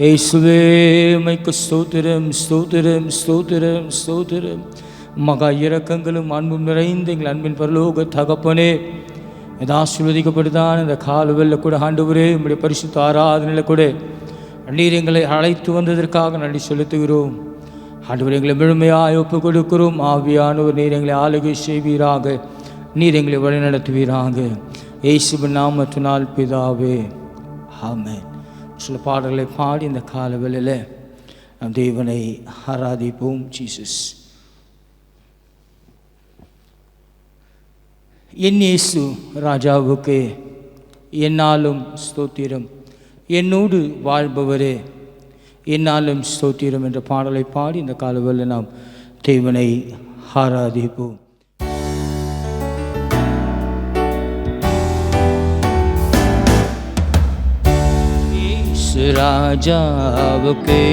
இயேசுவே உமக்கு ஸ்தோத்திரம், ஸ்தோத்திரம், ஸ்தோத்திரம், ஸ்தோத்திரம். மகா இரக்கங்களும் அன்பும் நிறைந்த எங்கள் அன்பின் பரலோக தகப்பனே, இதை ஆசீர்வதிக்கப்படுதான் இந்த காலவெல்ல கூட ஆண்டவரே உம்முடைய பரிசுத்த ஆராதனையில் கூட நீர் எங்களை அழைத்து வந்ததற்காக நன்றி செலுத்துகிறோம். ஆண்டவர் எங்களை முழுமையாக ஒப்பு கொடுக்கிறோம். ஆவியானவர் நீர் எங்களை ஆளுகை செய்வீராக, நீர் எங்களை வழிநடத்துவீராக. இயேசுவின் நாமத்தினால் பிதாவே, ஆமென். சில பாடல்களை பாடி இந்த காலவெளியில் நம் தேவனை ஆராதிப்போம். ஜீசஸ். என் இயேசு ராஜாவுக்கு என்னாலும் ஸ்தோத்திரம், என்னோடு வாழ்பவரே என்னாலும் ஸ்தோத்திரம் என்ற பாடலை பாடி இந்த காலவெளியில் நாம் தேவனை ஆராதிப்போம். ராஜாவுக்கே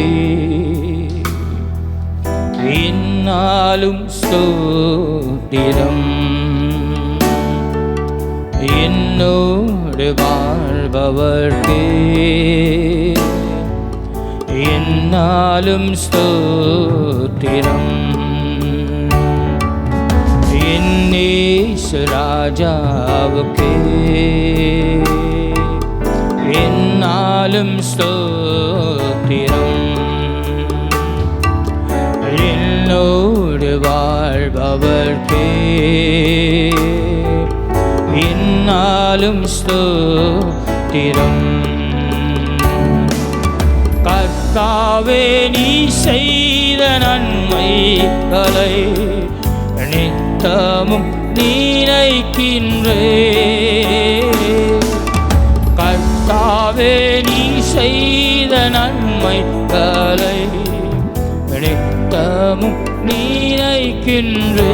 என்னாலும் ஸ்தோத்திரம், என்னோடு வாழ்பவர்க்கே என்னாலும் ஸ்தோத்திரம். என் இயேசு ராஜாவுக்கே என்னாலும் ஸ்தோத்திரம், என்னோடு வாழ்பவர்க்கே என்னாலும் ஸ்தோத்திரம். கர்த்தாவே நீ செய்த நன்மைகளை நித்தமும் நினைக்கின்றேன். கர்த்தாவே நீ செய்த நன்மைகளை நித்தமும் நினைக்கின்றேன்.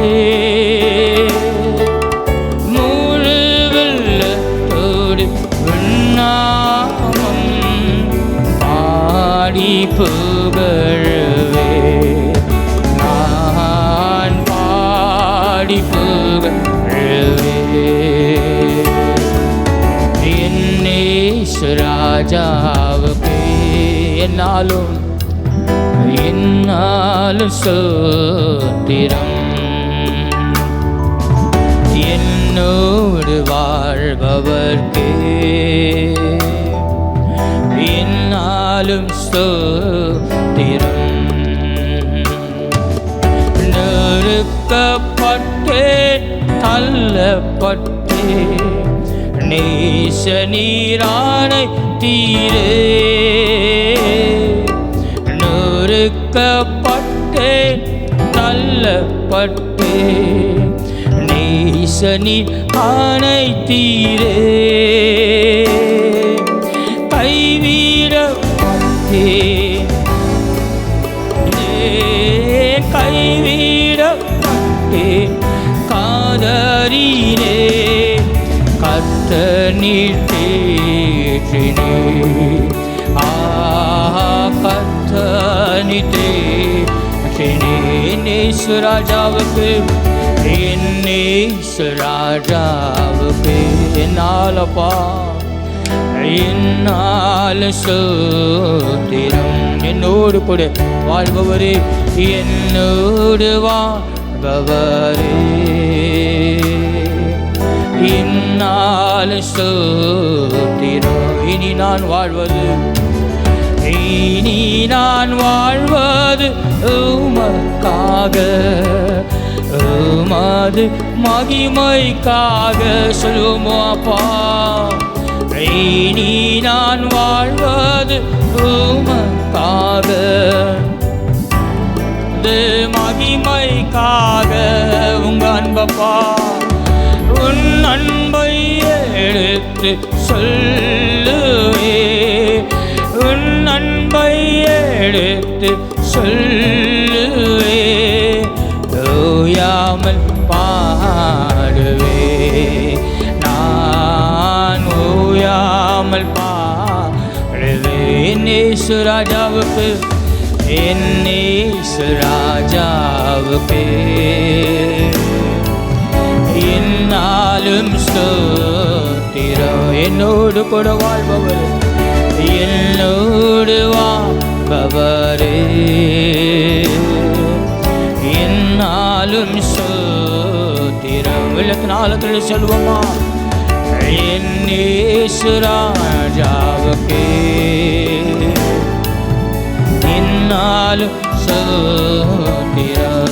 முழு வெள்ளத்தோடு நாமம் பாடி புகழ்வே, நான் பாடி புகழ்வே. என் இயேசு ராஜாவுக்கே என்னாலும் என்னாலும் ஸ்தோத்திரம், என்னோடு வாழ்பவர்க்கே என்னாலும் ஸ்தோத்திரம். நொறுக்கப்பட்டேன், தள்ளப்பட்டேன், நேச நீரானை தீரே. நொறுக்கப்பட்டேன், தள்ளப்பட்டேன், நேச நீரானை தீரே. கைவிடப்பட்டேன், கைவிடப்பட்டேன், காதறினே, கர்த்தர் நீர் தேற்றினே. கர்த்தர் நீர் தேற்றினே. இயேசு ராஜாவுக்கு என் இயேசு ராஜாவுக்கு என்னாலப்பா என்னால் ஸ்தோத்திரம். என்னோடு கூட வாழ்பவரே, என்னோடு வாழ்பவரே என்னால் ஸ்தோத்திரம். இனி நான் வாழ்வது உமக்காக, உமது மகிமைக்காக. சொல்லுமோ அப்பா, இனி நான் வாழ்வது உமக்காக, மகிமைக்காக. உங்க அன்பப்பா, உன் அன்பை எடுத்து சொல்லுவே, உன் அன்பை எடுத்து சொல்லுவே, ஓயாமல் பாடுவே, நான் ஓயாமல் பாடுவே. என் இயேசு ராஜாவுக்கு என் இயேசு ராஜாவுக்கு என்னாலும் ஸ்தோத்திரம். என்னோடு கூட வாழ்பவர், என்னோடு வாழ்பவரே, என்னாலும் ஸ்தோத்திரம். வெள்ளத்தின் ஆழத்தில் சொல்வோமா? என் இயேசு ராஜாவுக்கே என்னாலும் ஸ்தோத்திரம்.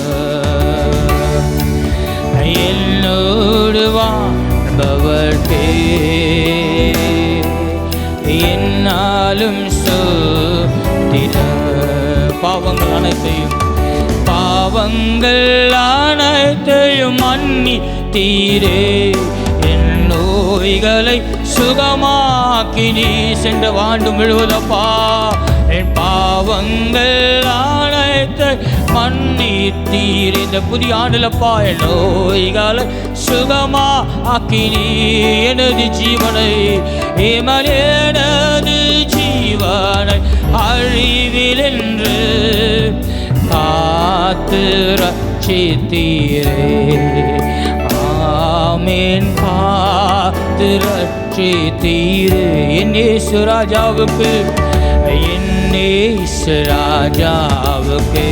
என்னோடு வாழ்பவர்க்கே என்னாலும் ஸ்தோத்திரம். பாவங்கள் அனைத்தையும் மன்னித்தீரே, என் நோய்களை சுகமாக்கி நீ சென்ற ஆண்டு முழுவதப்பா. என் பாவங்கள் அனைத்தை மன்னித்தீர் இந்த புதிய ஆண்டுலப்பா. என் நோய்களை சுகமாக்கி நீ எனது ஜீவனை எனது ஜீவனை அழிவில் என்று காத்து ரட்சித்தீரே. ஆமென். காத்து ரட்சித்தீரே. என் இயேசு ராஜாவுக்கு என் இயேசு ராஜாவுக்கு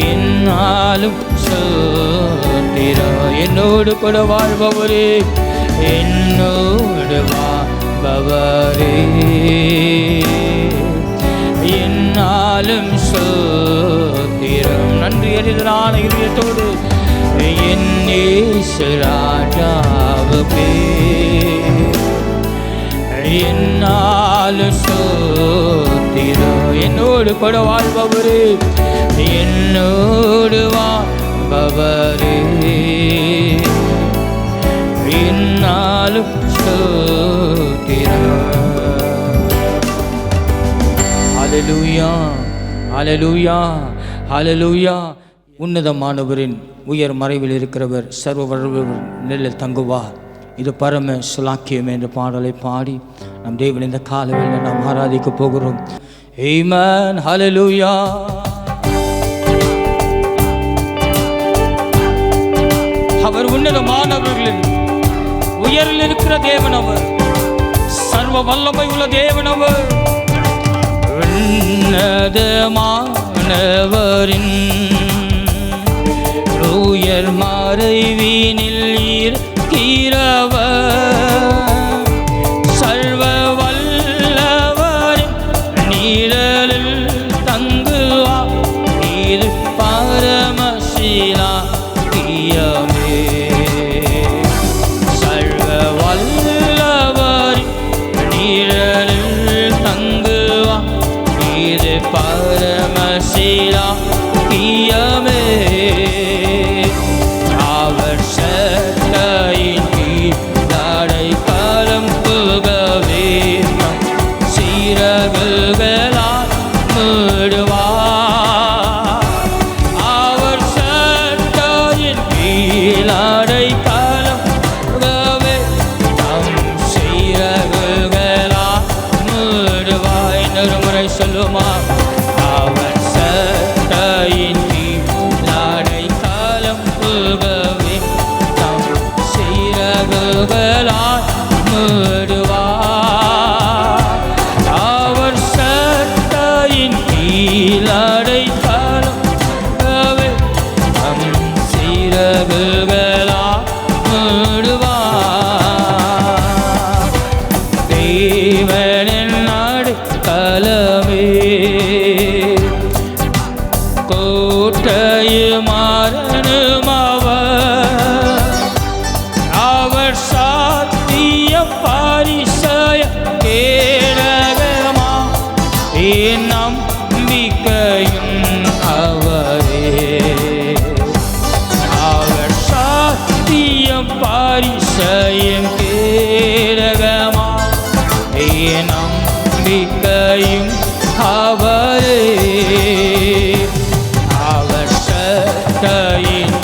என்னாலும் ஸ்தோத்திரம். என்னோடு கூட வாழ்பவரே, என்னோடு வாழ்பவரே, என்னாலும் ஸ்தோத்திரம். நன்றி அறிதலான இதயத்தோடு என் இயேசு ராஜாவுக்கே என்னாலும் ஸ்தோத்திரம். என்னோடு கூட வாழ்பவரே, என்னோடு வாழ்பவரே, என்னாலும் ஸ்தோத்திரம். ஹல்லேலூயா, ஹல்லேலூயா, ஹல்லேலூயா. உன்னதமானவரின் உயர் மறைவில் இருக்கிறவர் சர்வ வல்லவர் நிழலில் தங்குவார். இது பரம சுலாக்கியம் என்ற பாடலை பாடி நம் தேவன் இந்த காலவேளையில் நாம் ஆராதிக்க போகிறோம். ஆமென். ஹல்லேலூயா. அவர் உன்னதமானவர்களின் உயரில் இருக்கிற தேவன், அவர் சர்வ வல்லமை உள்ள தேவன், அவர் உன்னதமானவரின் உயர் மறைவினில் இருக்கிறவர், சர்வ வல்லவரின் நிழலில் தங்குவார். இது பரமசிலாக்கியமே. சர்வ வல்லவரின் நிழலில் தங்குவார். இது பரமசிலாக்கியமே. அவர் சட்டையின் கீழ் தடை காலம் புகவே சீரகுகளால் மூடுவார். அவர் சட்டையின் கீழ் தடை காலம் புகவே தம் சீரகுகளால் மூடுவார். இன்னொரு முறை சொல்லுமா? அவர் சட்டையின் சீரகுகளால் மூடுவார். அவர் சட்டையின் கீழ் அடைக்கலம் தம் சீரகுகளால் மூடுவார். தேவனின் அடைக்கலமே, கோட்டையும் அரணம் அவர் சாத்தியம் பரிசய கேடகமா. என் நம்பிக்கையும் அவரே. அவர் சாத்தியம் பரிசயம் கேடகமா. என் நம்பிக்கையும் அவரே. அவர் சட்டையின்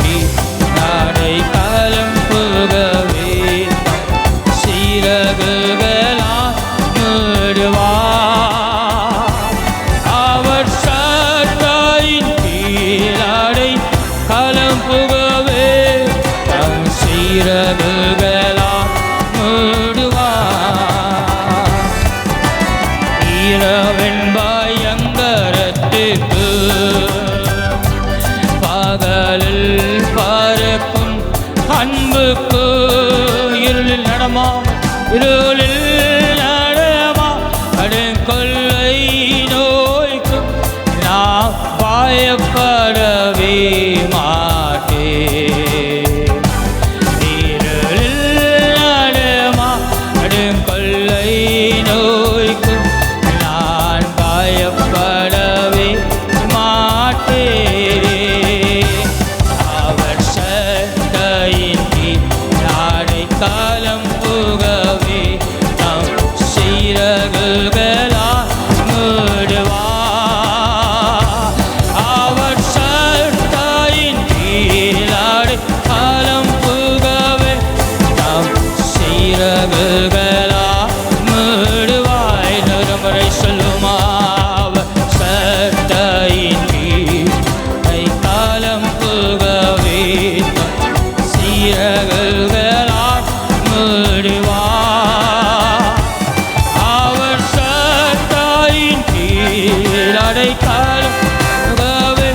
இருளில் நடமாடும் கொள்ளை நோய்க்கும் நான் பயப்படவே மாட்டேன். இருளில் நடமாடும் கொள்ளை நோய்க்கும் நான் பயப்படவே மாட்டேன். அவர் சட்டையின் கீழ் அடைக்கலம் புகவே நம் சிறகுகளால் மூடுவார். அவர் சட்டையின் கீழ் அடைக்கலம் புகவே நம் சிறகுகளால் மூடுவார். இன்னொரு முறை சொல்லுமா, அவர் சட்டையின் கீழ் அடைக்கலம் புகவே சிறகுகளால் மூடுவார். அவர் சட்டையின் கீழ் அடைக்கலம் புகவே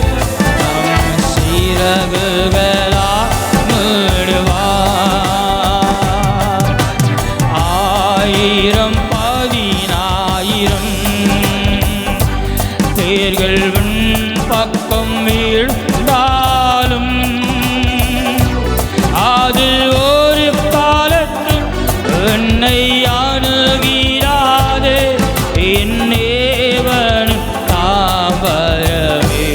நம் சிறகுகளால் மூடுவார். 1000 10,000 பேர்கள் பக்கம் வீழ்ந்தாலும் அது ஒரு காலத்தில் என்னை அணுகிறாதே. என் தேவன் தாம்பரமே.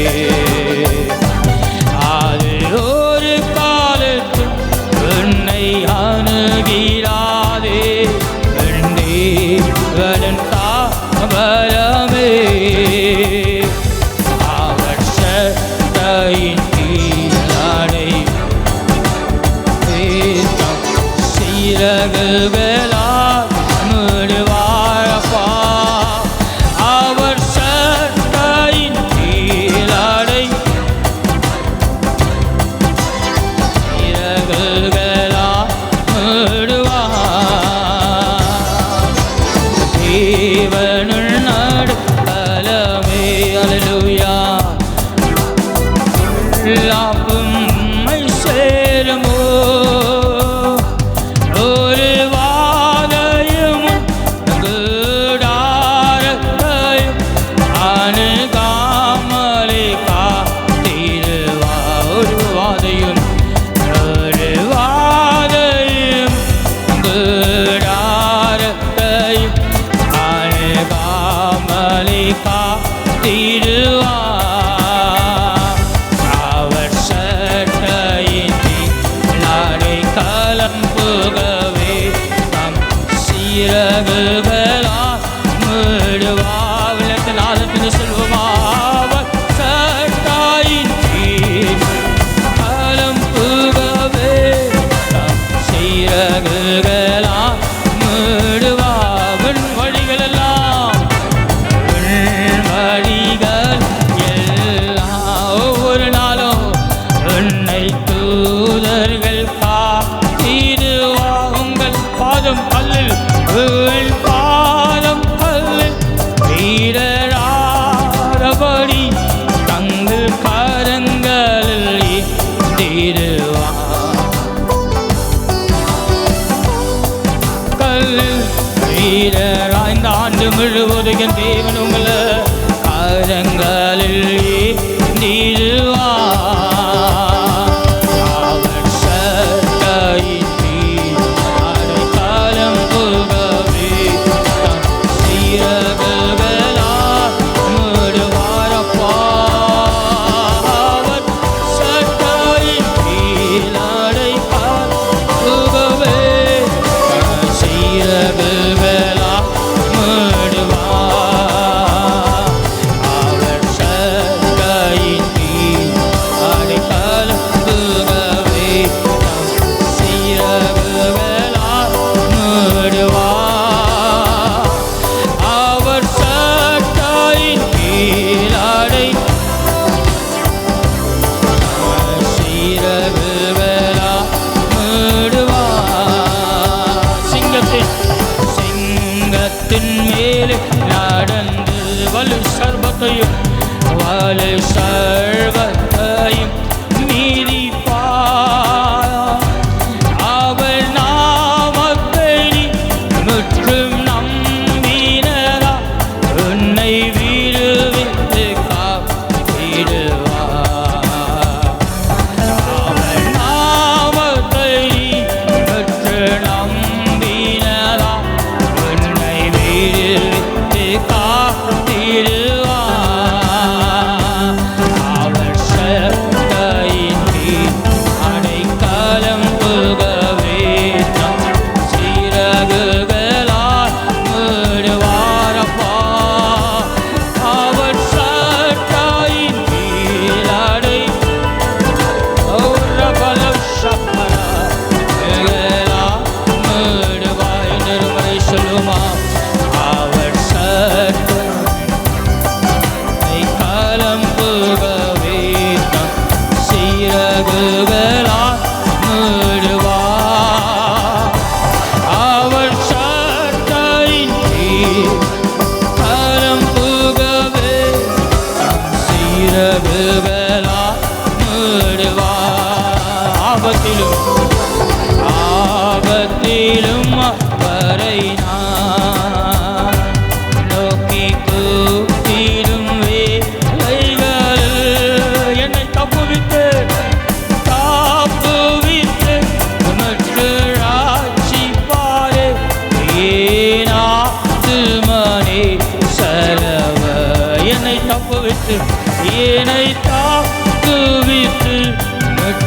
அது ஒரு காலத்தில் என்னை அணுகிறாதே. என் தேவன் தாம்பரமே. அவர் சட்டையின் கீழ் அடைக்கலம் சிறகுகளால் மூடுவாரப்பா. அவர் சட்டையின் கீழ் சிறகுகளால் மூடுவார். தேவனுள் நடுக்கலமே. அல்லேலூயா. எல்லாவும் உம்மை சேருமோ. ஒரு வாதையும் கூடாரத்தையும் அணுகாமலே காத்திடுவா. ஒரு வாதையும் கூடாரத்தையும் அணுகாமலே காத்திடுவா. அவர்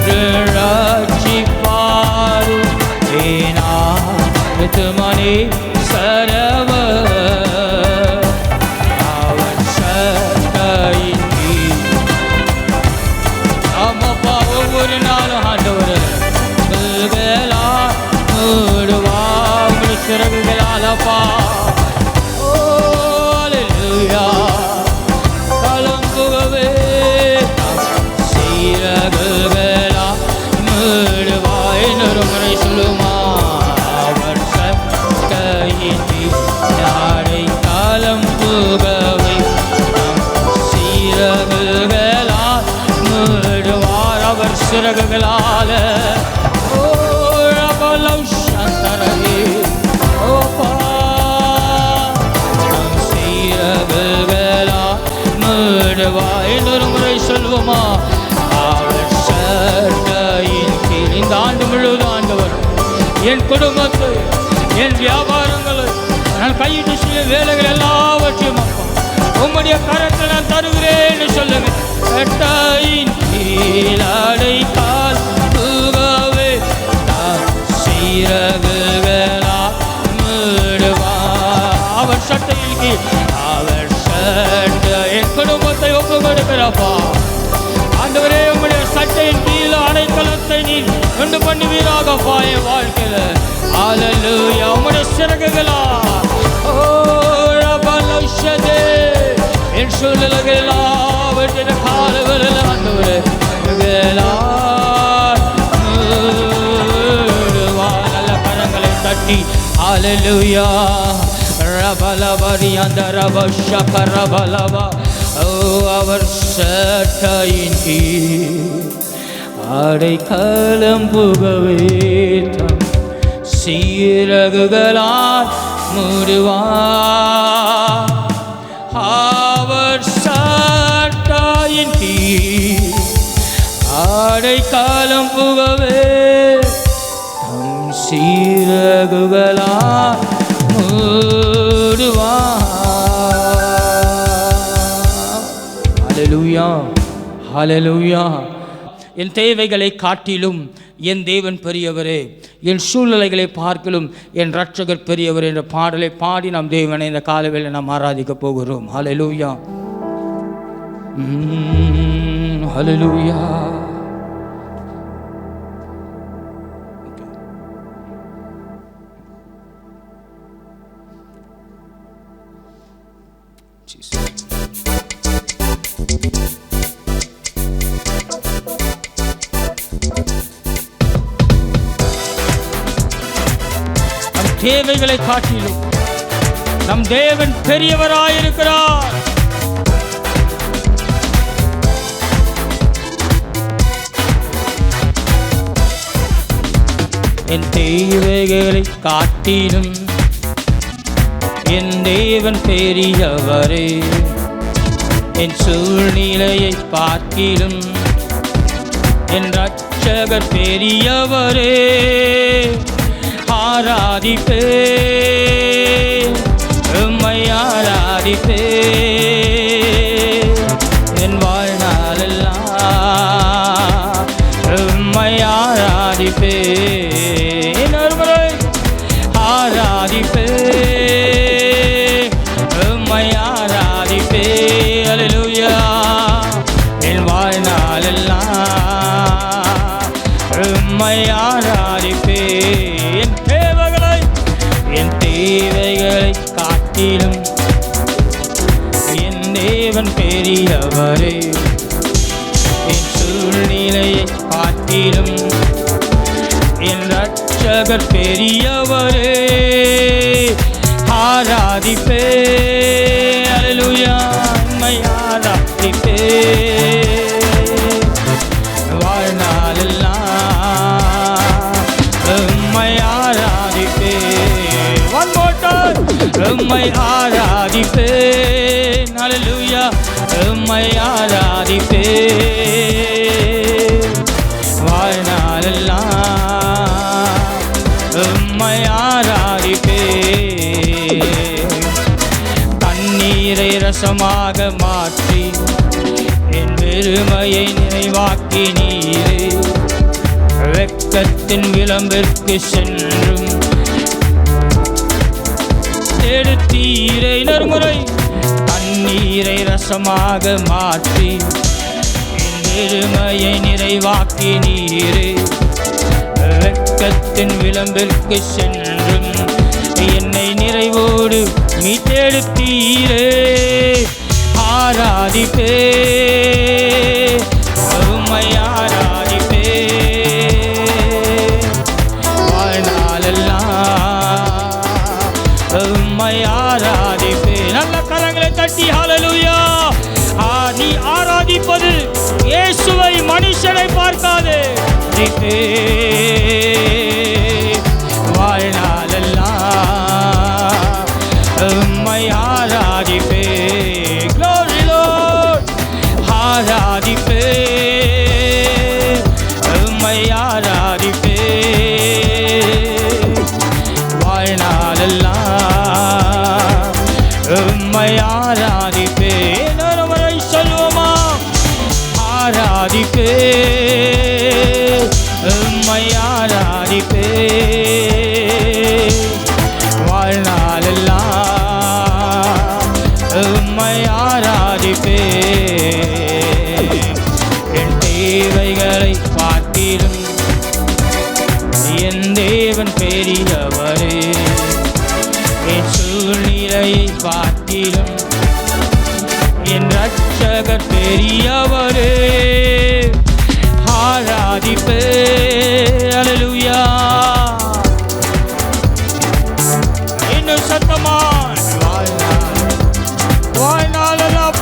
என்று ரட்சிப்பாரும் ஏனாத்துமனே சரவர் அவன் சட்டையின் கீழ். ஆமாப்பா, ஒவ்வொரு நாளும் ஆண்டவர் மூடுவா உங்களுடைய சிறகுகளாலப்பா. கலம்புகவே சீரகுகளா மூடுவா இன்னொரு முறை சொல்லுமா. அவர் சட்டையின் நாடை கலம்புகவே சீரகுகளா மூடுவார் அவர் சிறகுகளால. இன்னொரு முறை சொல்வோமா. அவர் சட்டையின் கீழ். இந்த ஆண்டு முழுவதும் ஆண்டவர் என் குடும்பத்தை, என் வியாபாரங்களை, நான் கையிட்டு செய்ய வேலைகள் எல்லாவற்றையும் உம்முடைய கரத்தில் நான் தருகிறேன் சொல்லுங்க. சட்டையின் கீழ் அடைக்கால் புகவே சீரகுகளா மூடுவா. அவர் சட்டையின் கீழ். அவர் என் குடும்பத்தை ஒப்பு கொடுக்கிறப்பா. ஆண்டவரே, உங்களுடைய சட்டையின் கீழ் அடைக்கலத்தை நீர் கொண்டு பண்ணுவீராகப்பா என் வாழ்க்கையில. ஹல்லேலூயா. உங்களுடைய சிறகுகளா என் சூழ்நிலைகள் எல்லாவற்றின் காலவரில் ஆண்டவரே நல்ல கரங்களை தட்டி ஹல்லேலூயா. ரபலபரி அந்த ரப ஷகரபலபா. ஓ அவர் சட்டையின் கீழ் அடைக்கலம் புகவே தம் சீரகுகளால் மூடுவார். அவர் சட்டையின் கீழ் அடைக்கலம் புகவே தம் சீரகுகளால் ஹல்லேலூயா, ஹல்லேலூயா. என் தேவைகளை காட்டிலும் என் தேவன் பெரியவரே, என் சூழ்நிலைகளை பார்க்கலும் என் ரட்சகர் பெரியவர் என்ற பாடலை பாடி நாம் தேவனை இந்த காலவேளை நாம் ஆராதிக்க போகிறோம். ஹல்லேலூயா, ஹல்லேலூயா. தேவைகளை காட்டிலும் நம் தேவன் பெரியவராயிருக்கிறார். என் தேவைகளை காட்டிலும் என் தேவன் பெரியவரே, என் சூழ்நிலையை பார்க்கிலும் என் ரட்சகர் பெரியவரே. ஆராதிப்பே உம்மை ஆராதிப்பே என் வாழ்நாளெல்லாம் உம்மை ஆராதிப்பே. ஆராதிப்பே உம்மை ஆராதிப்பே. ஹல்லேலூயா. என் வாழ்நாளெல்லாம் உம்மை ஆராதிப்பே. என் தேவைகளை காட்டிலும் என் தேவன் பெரியவரே, என் சூழ்நிலையை காட்டிலும் என் ரட்சகர் பெரியவரே. ஆராதிப்பே. ஹல்லேலூயா. உம்மை ஆராதிப்பே வாழ்நாளெல்லாம் உம்மை ஆராதிப்பே. உம்மை ஆராதிப்பேன். ஹல்லேலூயா. உம்மை ஆராதிப்பேன் வாழ்நாளெல்லாம் உம்மை ஆராதிப்பேன். தண்ணீரை ரசமாக மாற்றி என் பெருமையை நிறைவாக்கி நீரே. வெட்கத்தின் விளம்பிற்கு சென்றும் எடுத்தீரை நறுமுறை தண்ணீரை ரசமாக மாற்றி என் எருமையை நிறைவாக்கி நீரே. வெட்கத்தின் விளம்பிற்கு சென்றும் என்னை நிறைவோடு மீட்டெடுத்தீரே. ஆராதிப்பே உம்மை ஆராதிப்பே வாழ்நாளெல்லாம் உம்மை ஆராதிப்பே. நல்ல கரங்களை தட்டி ஹல்லேலூயா. நீ ஆராதிப்பது இயேசுவை மனுஷனை பார்க்காதே. வாழ்நாளெல்லாம் உம்மை ஆராதிப்பே. Glory Lord. ஆராதிப்பே உம்மை ஆராதிப்பே வாழ்நாளெல்லாம் உம்மை ஆராதிப்பே. நரமரை சொல்லுவோமா? ஆராதிப்பே உம்மை ஆராதிப்பே வாழ்நாளெல்லாம் உம்மை ஆராதிப்பே. என் தேவைகளை பார்த்திடும் என் தேவன் பெரியவரே. என் சூழ்நிலையை பார்த்திடும் என் ரட்சகர் பெரியவரே. ஆராதிப்பே ஹல்லேலூயா. இன்னும் சத்தமாய் வாழ்நாளெல்லாம்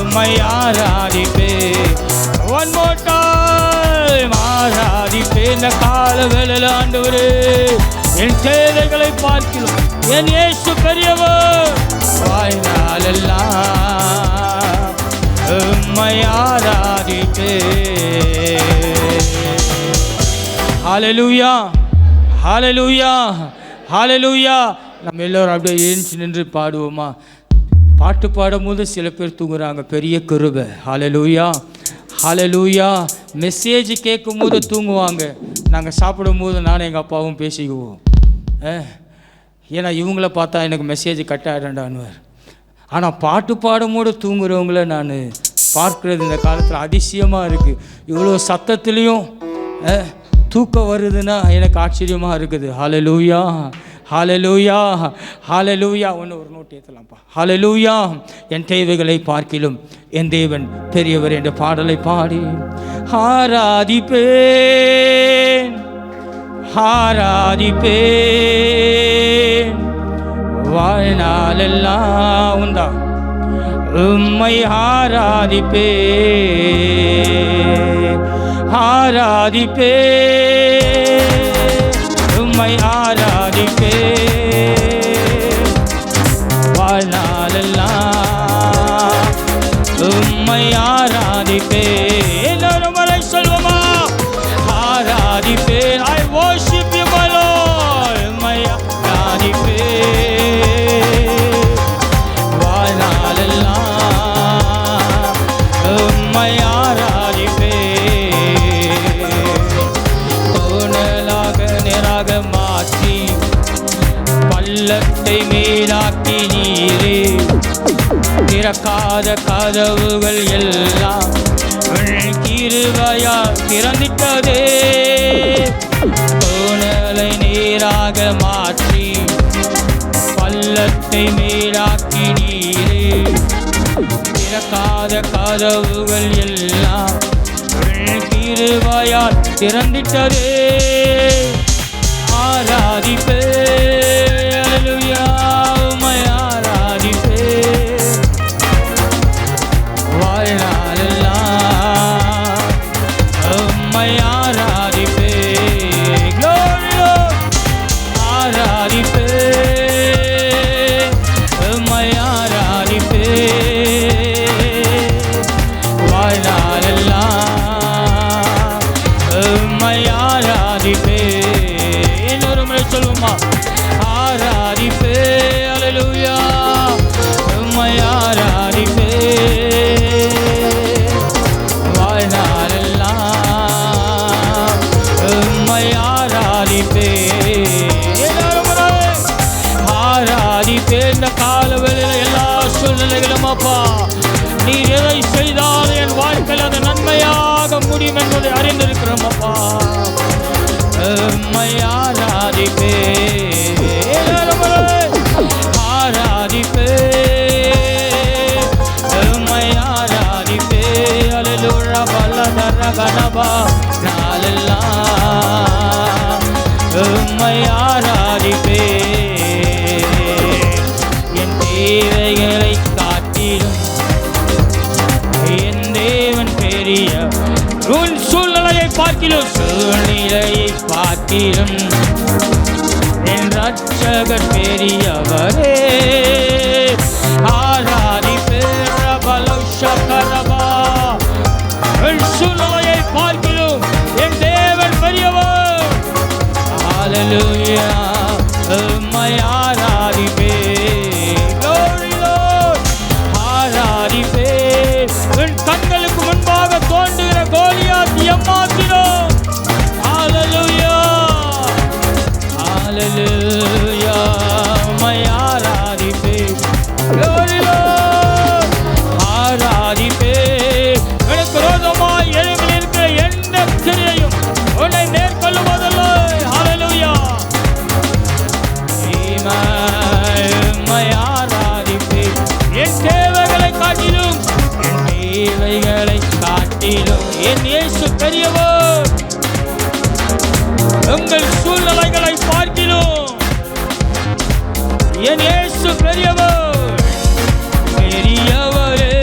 உம்மை ஆராதிப்பே. One more time. ஆராதிப்பே. இந்த கால வேளையில ஆண்டவரே என் தேவைகளை பார்க்கிறோம். என் இயேசு பெரியவர். வாழ்நாளெல்லாம் உம்மை ஆராதிப்பே. ஹல்லேலூயா ஹல்லேலூயா ஹல்லேலூயா. நம்ம எல்லோரும் அப்படியே எழுந்து நின்று பாடுவோமா? பாட்டு பாடும்போது சில பேர் தூங்குறாங்க. பெரிய கிருபை. ஹல்லேலூயா ஹல்லேலூயா. மெசேஜ் கேட்கும் போது தூங்குவாங்க. நாங்கள் சாப்பிடும் போது நானும் எங்கள் அப்பாவும் பேசிக்குவோம். ஏன்னா இவங்கள பார்த்தா எனக்கு மெசேஜ் கட் ஆகிடான்னுவார். ஆனால் பாட்டு பாடும்போது தூங்குறவங்கள நான் பார்க்குறது இந்த காலத்தில் அதிசயமாக இருக்குது. இவ்வளோ சத்தத்துலேயும் தூக்கம் வருதுன்னா எனக்கு ஆச்சரியமாக இருக்குது. ஹல்லேலூயா ஹல்லேலூயா ஹல்லேலூயா. ஒன்று ஒரு நோட் ஏற்றலாம்ப்பா. ஹல்லேலூயா. என் தேவைகளை பார்க்கிலும் என் தேவன் பெரியவர் என்ற பாடலை பாடி ஆராதிப்பேன் ஆராதிப்பேன் வாழ்நாளெல்லாம் உண்டா உம்மை ஆராதிப்பேன் ஆராதிப்பேன் உம்மை ஆராதிப்பேன் வாழ்நாளெல்லாம் உம்மை ஆராதிப்பேன். எல்லாரும் வரை சொல்வோமா? ஆராதிப்பேன். I worship you my Lord. உம்மை ஆராதிப்பேன் வாழ்நாளெல்லாம் உம்மை ஆராதிப்பேன். கோணலாக நேராக மாற்றி பள்ளத்தை மேலாக்கி நீரே. திறக்காத கதவுகள் எல்லாம் கிருபையால் திறந்திட்டதே. கோணலை நேராக மாற்றி பள்ளத்தை மேலாக்கி நீரே. திறக்காத கதவுகள் எல்லாம் கிருபையால் திறந்திட்டதே. ஆராதிப்பே ஹல்லேலூயா உம்மை ஆராதிப்பே வாழ்நாளெல்லாம் உம்மை ஆராதிப்பே. Glory Lord. ஆராதிப்பே உம்மை ஆராதிப்பே வாழ்நாளெல்லாம் உம்மை ஆராதிப்பே. இன்னொரு முறை சொல்லுமா? ஆராதிப்பே ஹல்லேலூயா உம்மை ஆராதிப்பே வாழ்நாளெல்லாம் முடியும் என்பதை அறிந்திருக்கிறோம் அப்பா. உம்மை ஆராதிப்பே ஆராதிப்பே உம்மை ஆராதிப்பே. அல்லேலூயா பலதர கனபா நாளெல்லாம் உம்மை ஆராதிப்பே. என் தேவைகளை காட்டிலும் என் தேவன் பெரிய. உன் சூழ்நிலையை பார்க்கிலும் சூழ்நிலையை பார்க்கிலும் என் ரட்சகர் பெரியவரே. ஆராதிப்பே ரபலோஷகரபா. என் சூழ்நிலையை பார்க்கிலும் என் தேவன் பெரியவர். ஹல்லேலூயா உம்மை ஆராதிப்பே. Glory Lord ஆராதிப்பே. என் கண்களுக்கு முன்பாக தோன்றுகிற கோலியாத் எம்மாத்திரம். ஹல்லேலூயா ஹல்லேலூயா உம்மை ஆராதிப்பே. Glory Lord ஆராதிப்பே. எனக்கு விரோதமாய் எழும்பி இருக்கிற எந்த கிரியையும் உன்னை மேற்கொள்ளுவதில்லை. ஹல்லேலூயா உம்மை ஆராதிப்பே. என் தேவைகளை காட்டிலும் என் தேவைகளை காட்டிலும் என் இயேசு பெரியவர். உங்கள் சூழ்நிலைகளை பார்க்கிலும் என் இயேசு பெரியவர். பெரியவரே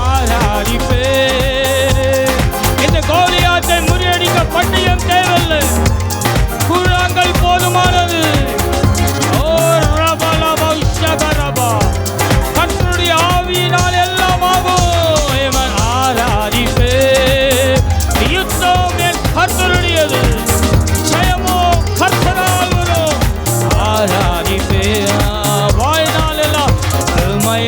ஆராதிப்பே. இந்த கோலியாத்தை முறியடிக்க பட்டயம் தேவையில்லை, கூழாங்கல் போதுமானது. ஓ ரபலபா ஷகரபா. கர்த்தருடைய ஆவியினால் எல்லாம் ஆகும். இவன் ஆராதிப்பே. யுத்தம் என் கர்த்தருடையது, ஜெயமோ கர்த்தரால் வரும். ஆராதிப்பே. வாழ்நாள் எல்லாம் உம்மை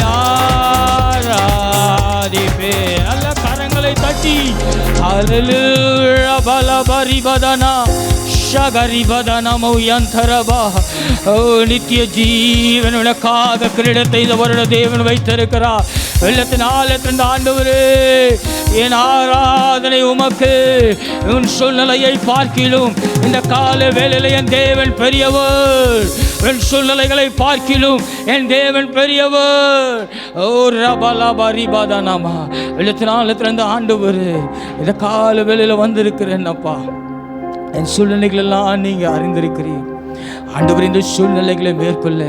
ஆராதிப்பே. நல்ல கரங்களை தட்டி ஹல்லேலூயா பலபரிபதனா ஷகரிபதனமோ யந்தரபா. ஓ நித்திய ஜீவன் உனக்காக கிரீடத்தை இந்த வருட தேவன் வைத்திருக்கிறார். வெள்ளத்தின் ஆழத்திலிருந்து ஆண்டவரே என் ஆராதனை உமக்கு. உன் சூழ்நிலையை பார்க்கிலும் இந்த கால வேளையிலே என் தேவன் பெரியவர். என் சூழ்நிலைகளை பார்க்கிலும் என் தேவன் பெரியவர். ஓ ரபலபரிபதனமா. வெள்ளத்தின் ஆழத்திலிருந்து ஆண்டவரே இந்த கால வேளையில வந்திருக்கிறேன் அப்பா. என் சூழ்நிலைகள் எல்லாம் நீங்க அறிந்திருக்கிறீர் ஆண்டவர். இந்த சூழ்நிலைகளை மேற்கொள்ள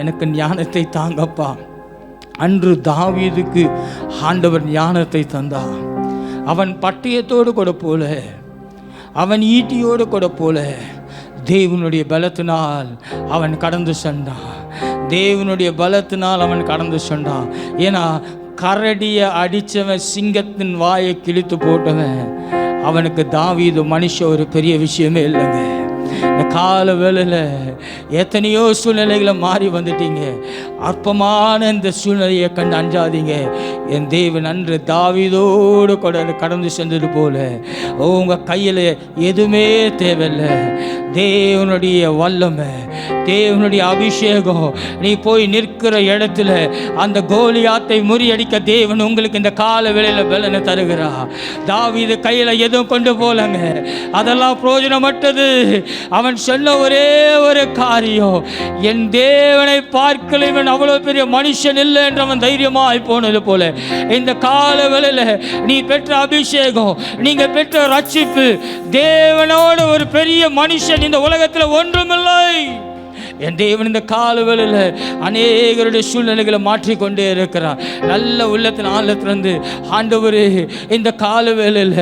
எனக்கு ஞானத்தை தாங்கப்பா. அன்று தாவீதுக்கு ஆண்டவர் ஞானத்தை தந்தார். அவன் பட்டயத்தோடு கூட போல, அவன் ஈட்டியோடு கூட போல தேவனுடைய பலத்தினால் அவன் கடந்து சென்றான். தேவனுடைய பலத்தினால் அவன் கடந்து சென்றான். ஏன்னா கரடியை அடித்தவன் சிங்கத்தின் வாயை கிழித்து போட்டவன். அவனுக்கு தாவீது மனுஷன் ஒரு பெரிய விஷயமே இல்லைங்க. இந்த கால வேளையில் எத்தனையோ சூழ்நிலைகளை மாறி வந்துட்டீங்க. அற்பமான இந்த சூழ்நிலையை கண்டு அஞ்சாதீங்க. என் தேவன் அன்று தாவீதோடு கடந்து சென்றது போல உங்கள் கையில் எதுவுமே தேவையில்லை. தேவனுடைய வல்லமை, தேவனுடைய அபிஷேகம். நீ போய் நிற்கிற இடத்துல அந்த கோலியாத்தை முறியடிக்க தேவன் உங்களுக்கு இந்த கால வேளையில் பலனை தருகிறார். தாவீது கையில் எதுவும் கொண்டு போலங்க, அதெல்லாம் பிரயோஜனமற்றது. அவன் சொன்ன ஒரே ஒரு காரியம், என் தேவனை பார்க்கல இவன் அவ்வளோ பெரிய மனுஷன் இல்லை என்று அவன் தைரியமாய் போனது போல இந்த கால வேளையில் நீ பெற்ற அபிஷேகம், நீங்க பெற்ற ரட்சிப்பு, தேவனோடு ஒரு பெரிய மனுஷன் இந்த உலகத்தில் ஒன்றுமில்லை. என் தேவன் இந்த காலவேளையில் அநேகருடைய சூழ்நிலைகளை மாற்றிக்கொண்டே இருக்கிறார். நல்ல உள்ளத்தின் ஆழத்திலிருந்து ஆண்டவரே இந்த காலவேளையில்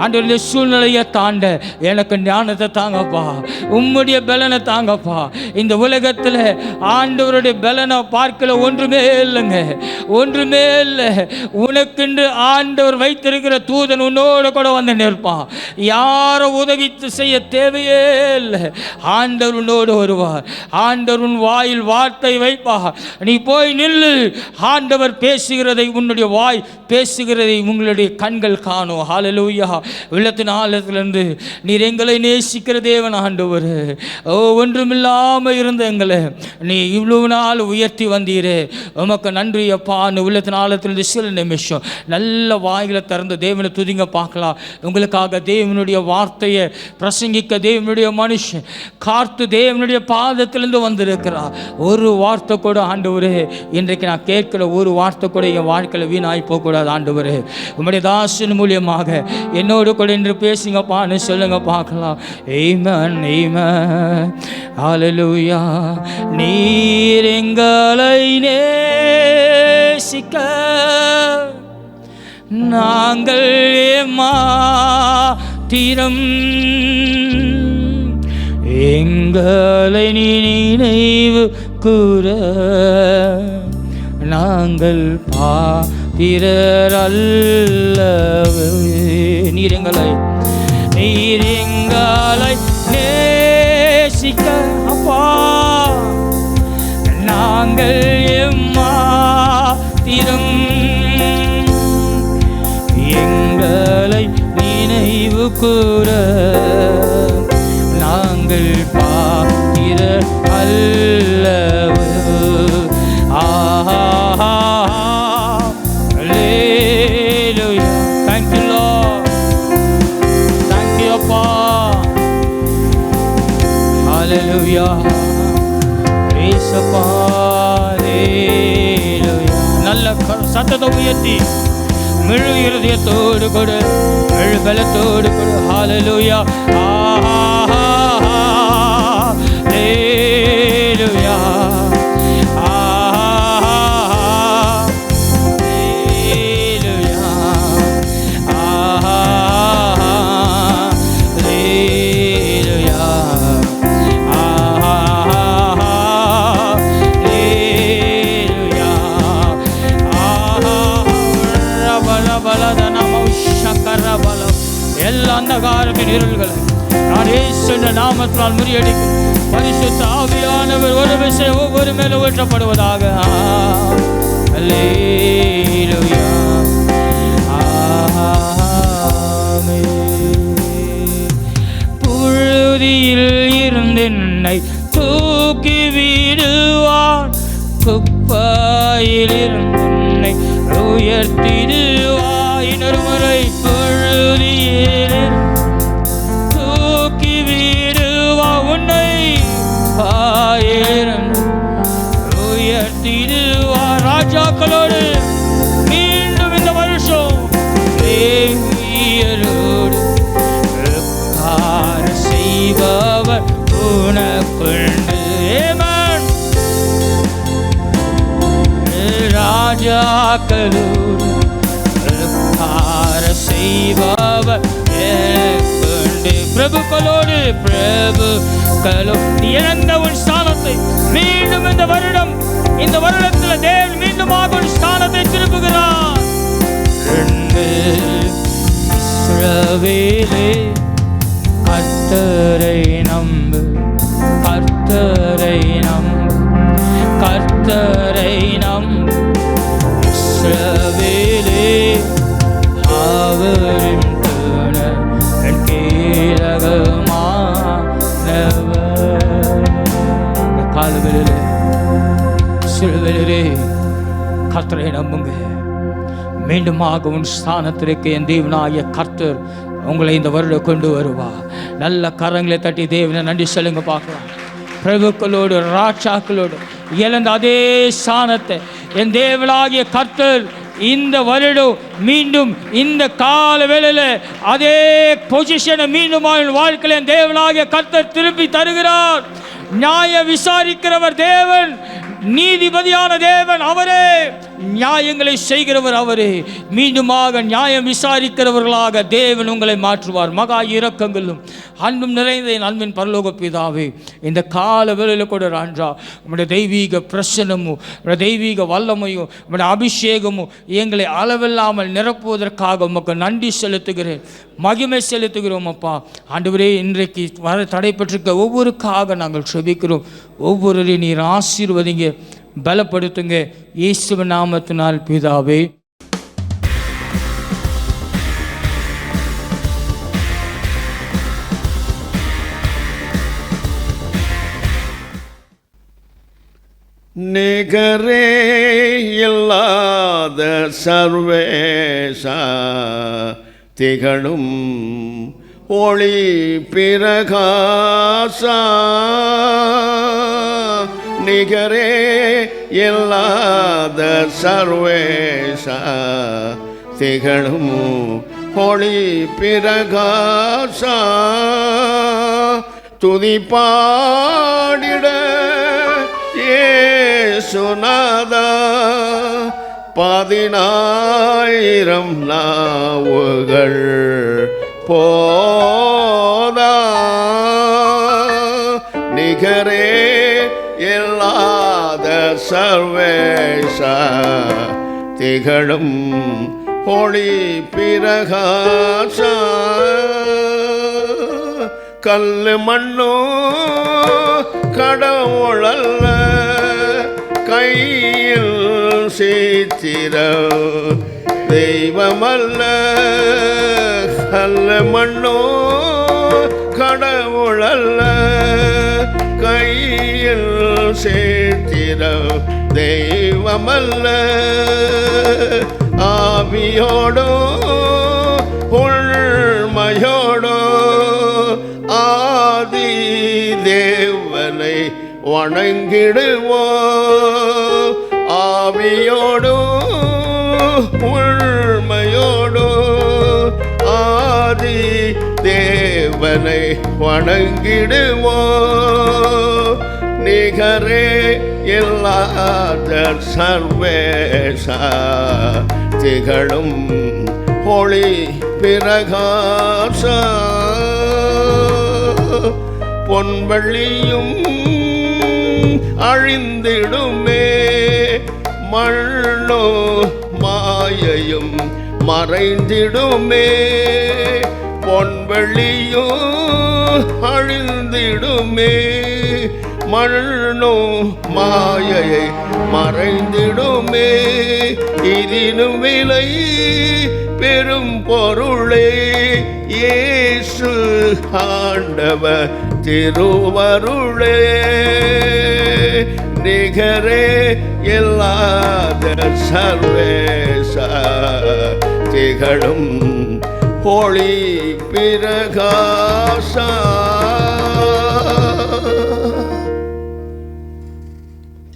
ஆண்டவருடைய சூழ்நிலையை தாண்ட எனக்கு ஞானத்தை தாங்கப்பா, உம்முடைய பலனை தாங்கப்பா. இந்த உலகத்தில் ஆண்டவருடைய பலனை பார்க்கல ஒன்றுமே இல்லைங்க, ஒன்றுமே இல்லை. உனக்கென்று ஆண்டவர் வைத்திருக்கிற தூதன் உன்னோடு கூட வந்து நிற்பான். யாரை உதவி செய்ய தேவையே இல்லை, ஆண்டவர் உன்னோடு வருவார். ஆண்டவர் உன் வாயில் வார்த்தை வைப்பா. நீ போய் நில்லு. ஆண்டவர் பேசுகிறதை, உன்னுடைய வாய் பேசுகிறதை உங்களுடைய கண்கள் காணும். ஹல்லேலூயா. உள்ளத்தின் ஆழத்திலிருந்து நீர் எங்களை நேசிக்கிற தேவன் ஆண்டவர். ஒன்றுமில்லாமல் இருந்த எங்களை நீ இவ்வளவு நாள் உயர்த்தி வந்தீரே, உமக்கு நன்றி அப்பா. உள்ளத்தின் ஆழத்திலிருந்து சில நிமிஷம் நல்ல வாயில திறந்து தேவனை துதிங்க பார்க்கலாம். உங்களுக்காக தேவனுடைய வார்த்தையை பிரசங்கிக்க தேவனுடைய மனுஷன் காத்து தேவனுடைய பாதத்திலிருந்து வந்திருக்கிறார். ஒரு வார்த்தை கூட ஆண்டவரே, இன்றைக்கு நான் கேட்கிற ஒரு வார்த்தை கூட என் வாழ்க்கையில் வீணாய் போகக்கூடாது ஆண்டவரே. உம்முடைய தாசன் மூலியமாக என்னோடு கூட இன்று பேசுங்கப்பான்னு சொல்லுங்க பார்க்கலாம். ஆமென், ஆமென், ஹல்லேலூயா. நீர் எங்களை நேசிக்க நாங்கள் ஏமாத்திரம் எங்களை நினைவு கூற நாங்கள் பாத்திரர் அல்லவே. நீர் எங்களை நேசிக்க அப்பா நாங்கள் எம்மாத்திரம் எங்களை நினைவு கூற நாங்கள் பாத்திரர் அல்லவே. Hallelujah. Thank you Lord. Thank you அப்பா. Hallelujah. ஏசப்பா. Hallelujah. நல்ல சத்தத்தை உயர்த்தி முழு இருதயத்தோடு கொடு, முழு பலத்தோடு கொடு. ஹல்லேலூயா. ஹல்லேலூயா. எல்லா அந்தகாரத்தின் இருள்களை நான் இயேசுவின் நாமத்தினால் முறியடிக்கும். பரிசுத்த ஆவியானவர் ஒரு விஷயம் ஒவ்வொரு மேலும் ஊற்றப்படுவதாக. அல்லேலூயா. புழுதியில் இருந்தென்னை தூக்கி விடுவார், குப்பையில் இருந்தென்னை உயர்த்திடுவார். இன்னொரு முறை புழுதியில் தூக்கி விடுவா உன்னை பாயிருந்து உயர்த்திடுவா. ராஜாக்களோடு மீண்டும் இந்த வருஷம் தேவியரோடு செய்பவர் உனக்குண்டு. ஆமென். ராஜாக்களோடு செய்பவர் எனக்குண்டு. பிரபுக்களோடு நீ இழந்த உன் ஸ்தானத்தை மீண்டும் இந்த வருடத்தில் தேவன் மீண்டுமாக உன் ஸ்தானத்தை திருப்புகிறார். இஸ்ரவேலே கர்த்தரை நம்பு, கர்த்தரை நம்பு, கர்த்தரை நம்பு. இஸ்ரவேலே அவரின் காலவெளியிலே சிறுவெளியிலே கர்த்தரை நம்புங்க. மீண்டுமாக உன் ஸ்தானத்திற்கு என் தேவனாகிய கர்த்தர் உங்களை இந்த வருடம் கொண்டு வருவா. நல்ல கரங்களை தட்டி தேவனை நன்றி சொல்லுங்க பார்க்கலாம். பிரபுக்களோடு ராஜாக்களோடு இழந்த அதே ஸ்தானத்தை என் தேவனாகிய கர்த்தர் இந்த வருடம் மீண்டும் இந்த கால வேளையில் அதே பொசிஷனை மீண்டும் வாழ்க்கையில் என் தேவனாகிய கர்த்தர் திருப்பி தருகிறார். நியாய விசாரிக்கிறவர் தேவன், நீதிபதியான தேவன் அவரே. நியாயங்களை செய்கிறவர் அவரே. மீண்டுமாக நியாயம் விசாரிக்கிறவர்களாக தேவன் உங்களை மாற்றுவார். மகா இரக்கங்களும் அன்பும் நிறைந்த என் அன்பின் பரலோக பிதாவே, இந்த கால வேளையில் கூட ராஜா உம்முடைய தெய்வீக பிரசன்னமும் உம்முடைய தெய்வீக வல்லமையும் உம்முடைய அபிஷேகமும் எங்களை அளவில்லாமல் நிரப்புவதற்காக உமக்கு நன்றி செலுத்துகிறேன், மகிமை செலுத்துகிறோம் அப்பா. ஆண்டவரே, இன்றைக்கு வர தடைப்பட்டிருக்க ஒவ்வொருக்காக நாங்கள் செபிக்கிறோம். ஒவ்வொருவரையும் நீர் ஆசீர்வதிங்க, பலப்படுத்துங்க, இயேசுவின் நாமத்தினால் பிதாவே. நிகரே இல்லாத சர்வேசா திகழும் ஒளி பிரகாசா, நிகரே இல்லாத சர்வேசா திகழும் ஒளி பிரகாசா, துதிப்பாடிட இயேசுநாதா 10,000 நாவுகள் போதா, நிகரே இல்லாத சர்வேசா திகழும் ஒளி பிரகாசா, கல்லு மண்ணோ கடவுளல்ல கையில் சீத்திரம் தெய்வமல்ல, கல்லு மண்ணோ கடவுளல்ல கையில் சீத்திரம் தெய்வமல்ல, ஆவியோடோ உள்மையோடோ ஆதி தேவனை வணங்கிடுவோ, ஆவியோடோ உள்மையோடோ ஆதி தேவனை வணங்கிடுவோ, நிகரே இல்லாத சர்வேசா திகழும் ஒளி பிரகாசா, பொன்வெள்ளியும் அழிந்திடுமே மண்ணோ மாயையும் மறைந்திடுமே, பொன்வெள்ளியும் அழிந்திடுமே மண்ணோ மாயையை மறைந்திடுமே, இதனும் விலை பெரும் பொருளே இயேசு ஆண்டவர் திருவருளே, நிகரே இல்லாத சர்வேசா திகழும் ஒளி பிரகாசா.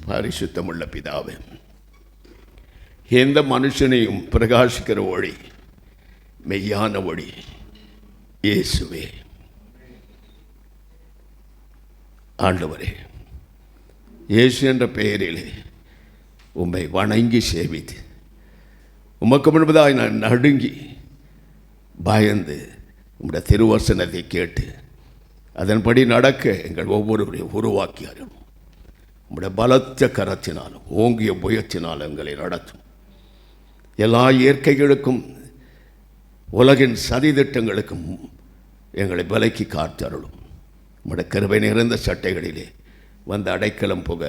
பரிசுத்தமுள்ள பிதாவே, எந்த மனுஷனையும் பிரகாசிக்கிற ஒளி, மெய்யான ஒளி இயேசுவே. ஆண்டவரே, இயேசு என்ற பெயரிலே உம்மை வணங்கி சேவித்து உமக்கு முன்பதாய் நான் நடுங்கி பயந்து உம்முடைய திருவசனத்தை கேட்டு அதன்படி நடக்க எங்கள் ஒவ்வொருவரையும் உருவாக்கியாரும் உம்முடைய பலத்த கரத்தினாலும் ஓங்கிய முயற்சினாலும் எங்களை நடத்தும். எல்லா இயற்கைகளுக்கும் உலகின் சதித்திட்டங்களுக்கும் எங்களை விலக்கி காத்தருளும். உம்முடைய கிருபை நிறைந்த சட்டைகளிலே வந்து அடைக்கலம் புக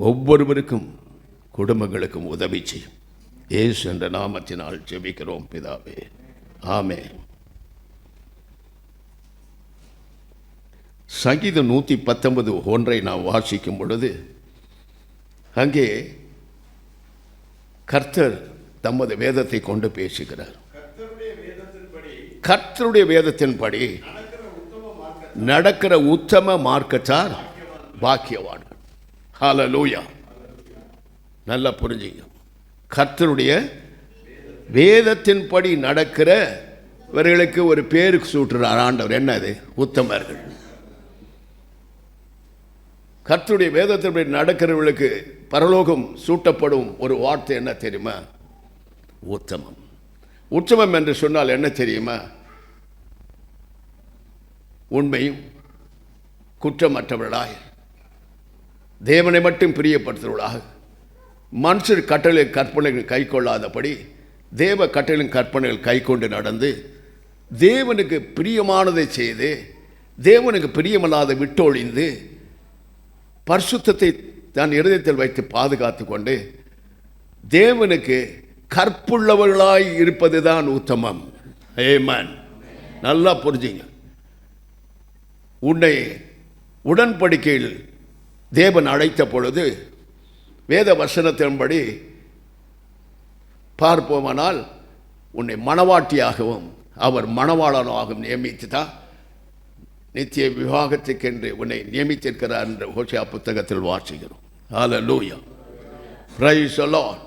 ஒவ்வொருவருக்கும் குடும்பங்களுக்கும் உதவி செய்யும். இயேசு என்ற நாமத்தினால் ஜெபிக்கிறோம் பிதாவே, ஆமென். சங்கீதம் 119:1 நாம் வாசிக்கும் பொழுது அங்கே கர்த்தர் தமது வேதத்தை கொண்டு பேசுகிறார். கர்த்தருடைய வேதத்தின்படி நடக்கிற உத்தம மார்க்கத்தார் பாக்கியவான்கள். ஹல்லேலூயா. நல்லா புரிஞ்சுங்க. கர்த்தருடைய வேதத்தின்படி நடக்கிறவர்களுக்கு ஒரு பேருக்கு சூட்டுறார் ஆண்டவர். என்னது? உத்தமர்கள். கர்த்தருடைய வேதத்தின்படி நடக்கிறவர்களுக்கு பரலோகம் சூட்டப்படும் ஒரு வார்த்தை என்ன தெரியுமா? உத்தமம். உத்தமம் என்று சொன்னால் என்ன தெரியுமா? உண்மையும் குற்றமற்றவர்களாய், தேவனை மட்டும் பிரியப்படுத்துவர்களாக, மனுஷர் கட்டளை கற்பனைகள் கை கொள்ளாதபடி தேவ கட்டளையின் கற்பனைகள் கை கொண்டு நடந்து தேவனுக்கு பிரியமானதை செய்து தேவனுக்கு பிரியமல்லாத விட்டொழிந்து பரிசுத்தத்தை தன் இருதயத்தில் வைத்து பாதுகாத்து கொண்டு தேவனுக்கு கற்புள்ளவர்களாய் இருப்பது தான் உத்தமம். ஆமென். நல்லா புரிஞ்சுங்க. உன்னை உடன்படிக்கையில் தேவன் அழைத்த பொழுது வேத வசனத்தின்படி பார்ப்போமானால் உன்னை மணவாட்டியாகவும் அவர் மணவாளனாகவும் நியமித்து தான் நித்திய விவாகத்துக்கென்று உன்னை நியமித்திருக்கிறார் என்ற ஹோஷியா புத்தகத்தில் வாசிக்கிறோம். ஹல்லேலூயா, பிரைஸ் தி லார்ட்.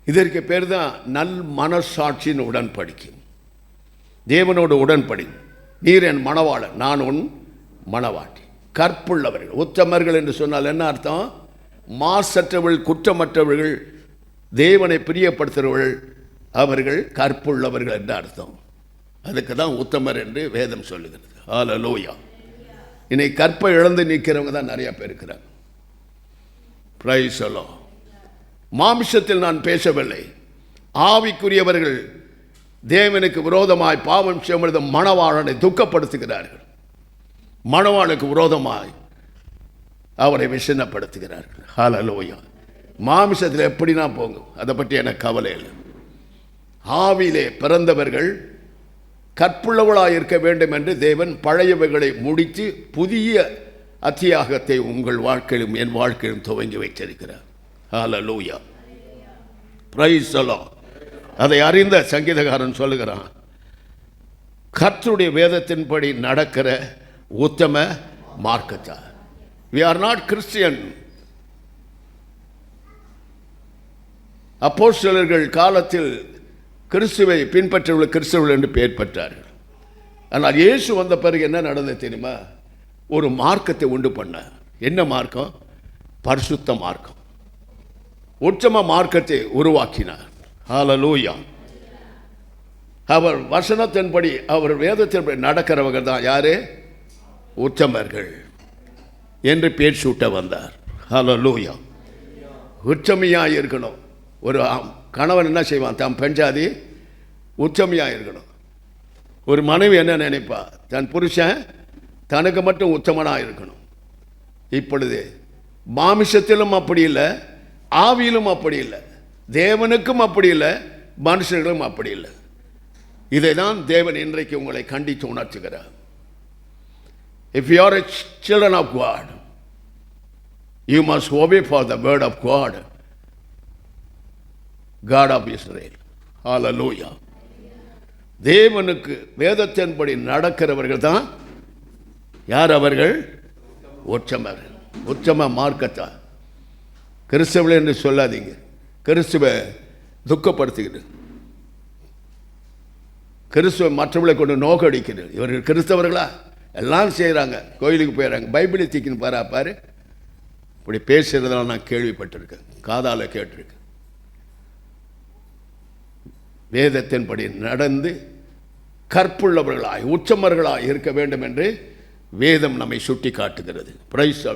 இதற்கு பேர் தான் நல் மனசாட்சியின் உடன்படிக்கை. தேவனோடு உடன்படி, நீர் என் மணவாளன், நான் உன் மணவாட்டி. கற்புள்ளவர்கள், உத்தமர்கள் என்று சொன்னால் என்ன அர்த்தம்? மாசற்றவர்கள், குற்றமற்றவர்கள், தேவனை பிரியப்படுத்துகிறவர்கள், அவர்கள் கற்புள்ளவர்கள் என்று அர்த்தம். அதுக்கு தான் உத்தமர் என்று வேதம் சொல்லுகிறது. ஹல்லேலூயா. இன்னைக்கு கற்பை இழந்து நிற்கிறவங்க தான் நிறைய பேர் இருக்கிறாங்க. Price the Lord. மாம்சத்தில் நான் பேசவில்லை, ஆவிக்குரியவர்கள் தேவனுக்கு விரோதமாய் பாவம் செய்வது மணவாளனை துக்கப்படுத்துகிறார்கள். மணவாளுக்கு விரோதமாய் அவரை விசனப்படுத்துகிறார்கள். ஹல்லேலூயா. மாமிசத்தில் எப்படின்னா போங்க, அதை பற்றி எனக்கு கவலை இல்லை. ஆவியிலே பிறந்தவர்கள் கற்புள்ளவளாக இருக்க வேண்டும் என்று தேவன் பழையவைகளை முடித்து புதிய அத்தியாகத்தை உங்கள் வாழ்க்கையிலும் என் வாழ்க்கையிலும் துவங்கி வைத்திருக்கிறார். ஹல்லேலூயா, பிரைஸ் தி லார்ட். அதை அறிந்த சங்கீதக்காரன் சொல்லுகிறான், கர்த்தருடைய வேதத்தின்படி நடக்கிற உத்தம மார்க்கத்தார். We are not Christian. அப்போஸ்தலர்கள் காலத்தில் கிறிஸ்துவை பின்பற்றவர்கள் கிறிஸ்தவர்கள் என்று பெயர் பெற்றார்கள். ஆனால் இயேசு வந்த பிறகு என்ன நடந்தது தெரியுமா? ஒரு மார்க்கத்தை உண்டு பண்ணார். என்ன மார்க்கம்? பரிசுத்த மார்க்கம். உத்தம மார்க்கத்தை உருவாக்கினார். ஹல்லேலூயா. அவர் வசனத்தின்படி, அவர் வேதத்தின்படி நடக்கிறவங்க தான் யாரு? உத்தமர்கள் என்று பேர் சூட்ட வந்தார். ஹல்லேலூயா. உத்தமையாக இருக்கணும். ஒரு கணவன் என்ன செய்வான்? தன் பெண்ஜாதி உத்தமையாக இருக்கணும். ஒரு மனைவி என்ன நினைப்பா? தன் புருஷன் தனக்கு மட்டும் உத்தமனாக இருக்கணும். இப்பொழுது மாமிசத்திலும் அப்படி இல்லை, ஆவியிலும் அப்படி இல்லை, தேவனுக்கும் அப்படி இல்லை, மனுஷர்களும் அப்படி இல்லை. இதை தான் தேவன் இன்றைக்கு உங்களை கண்டித்து உணர்த்துகிறார். If you are a children of God, you must obey for the word of God, God of Israel. Hallelujah. தேவனுக்கு வேதத்தின்படி நடக்கிறவர்கள் தான் யார்? அவர்கள் உத்தமர். உத்தம மார்க்கத்தார். கிறிஸ்தவர்கள் என்று சொல்லாதீங்க. கிறிஸ்துவை துக்கப்படுத்துகிறது, கிறிஸ்துவ மற்றவர்களை கொண்டு நோக்கடிக்கிறது. இவர்கள் கிறிஸ்தவர்களா? எல்லாம் செய்கிறாங்க, கோயிலுக்கு போயிடறாங்க, பைபிளை தீக்கின்னு பாரு. இப்படி பேசுகிறதெல்லாம் நான் கேள்விப்பட்டிருக்கேன், காதால் கேட்டிருக்கேன். வேதத்தின்படி நடந்து கற்புள்ளவர்களாய் உச்சமர்களாய் இருக்க வேண்டும் என்று வேதம் நம்மை சுட்டி காட்டுகிறது.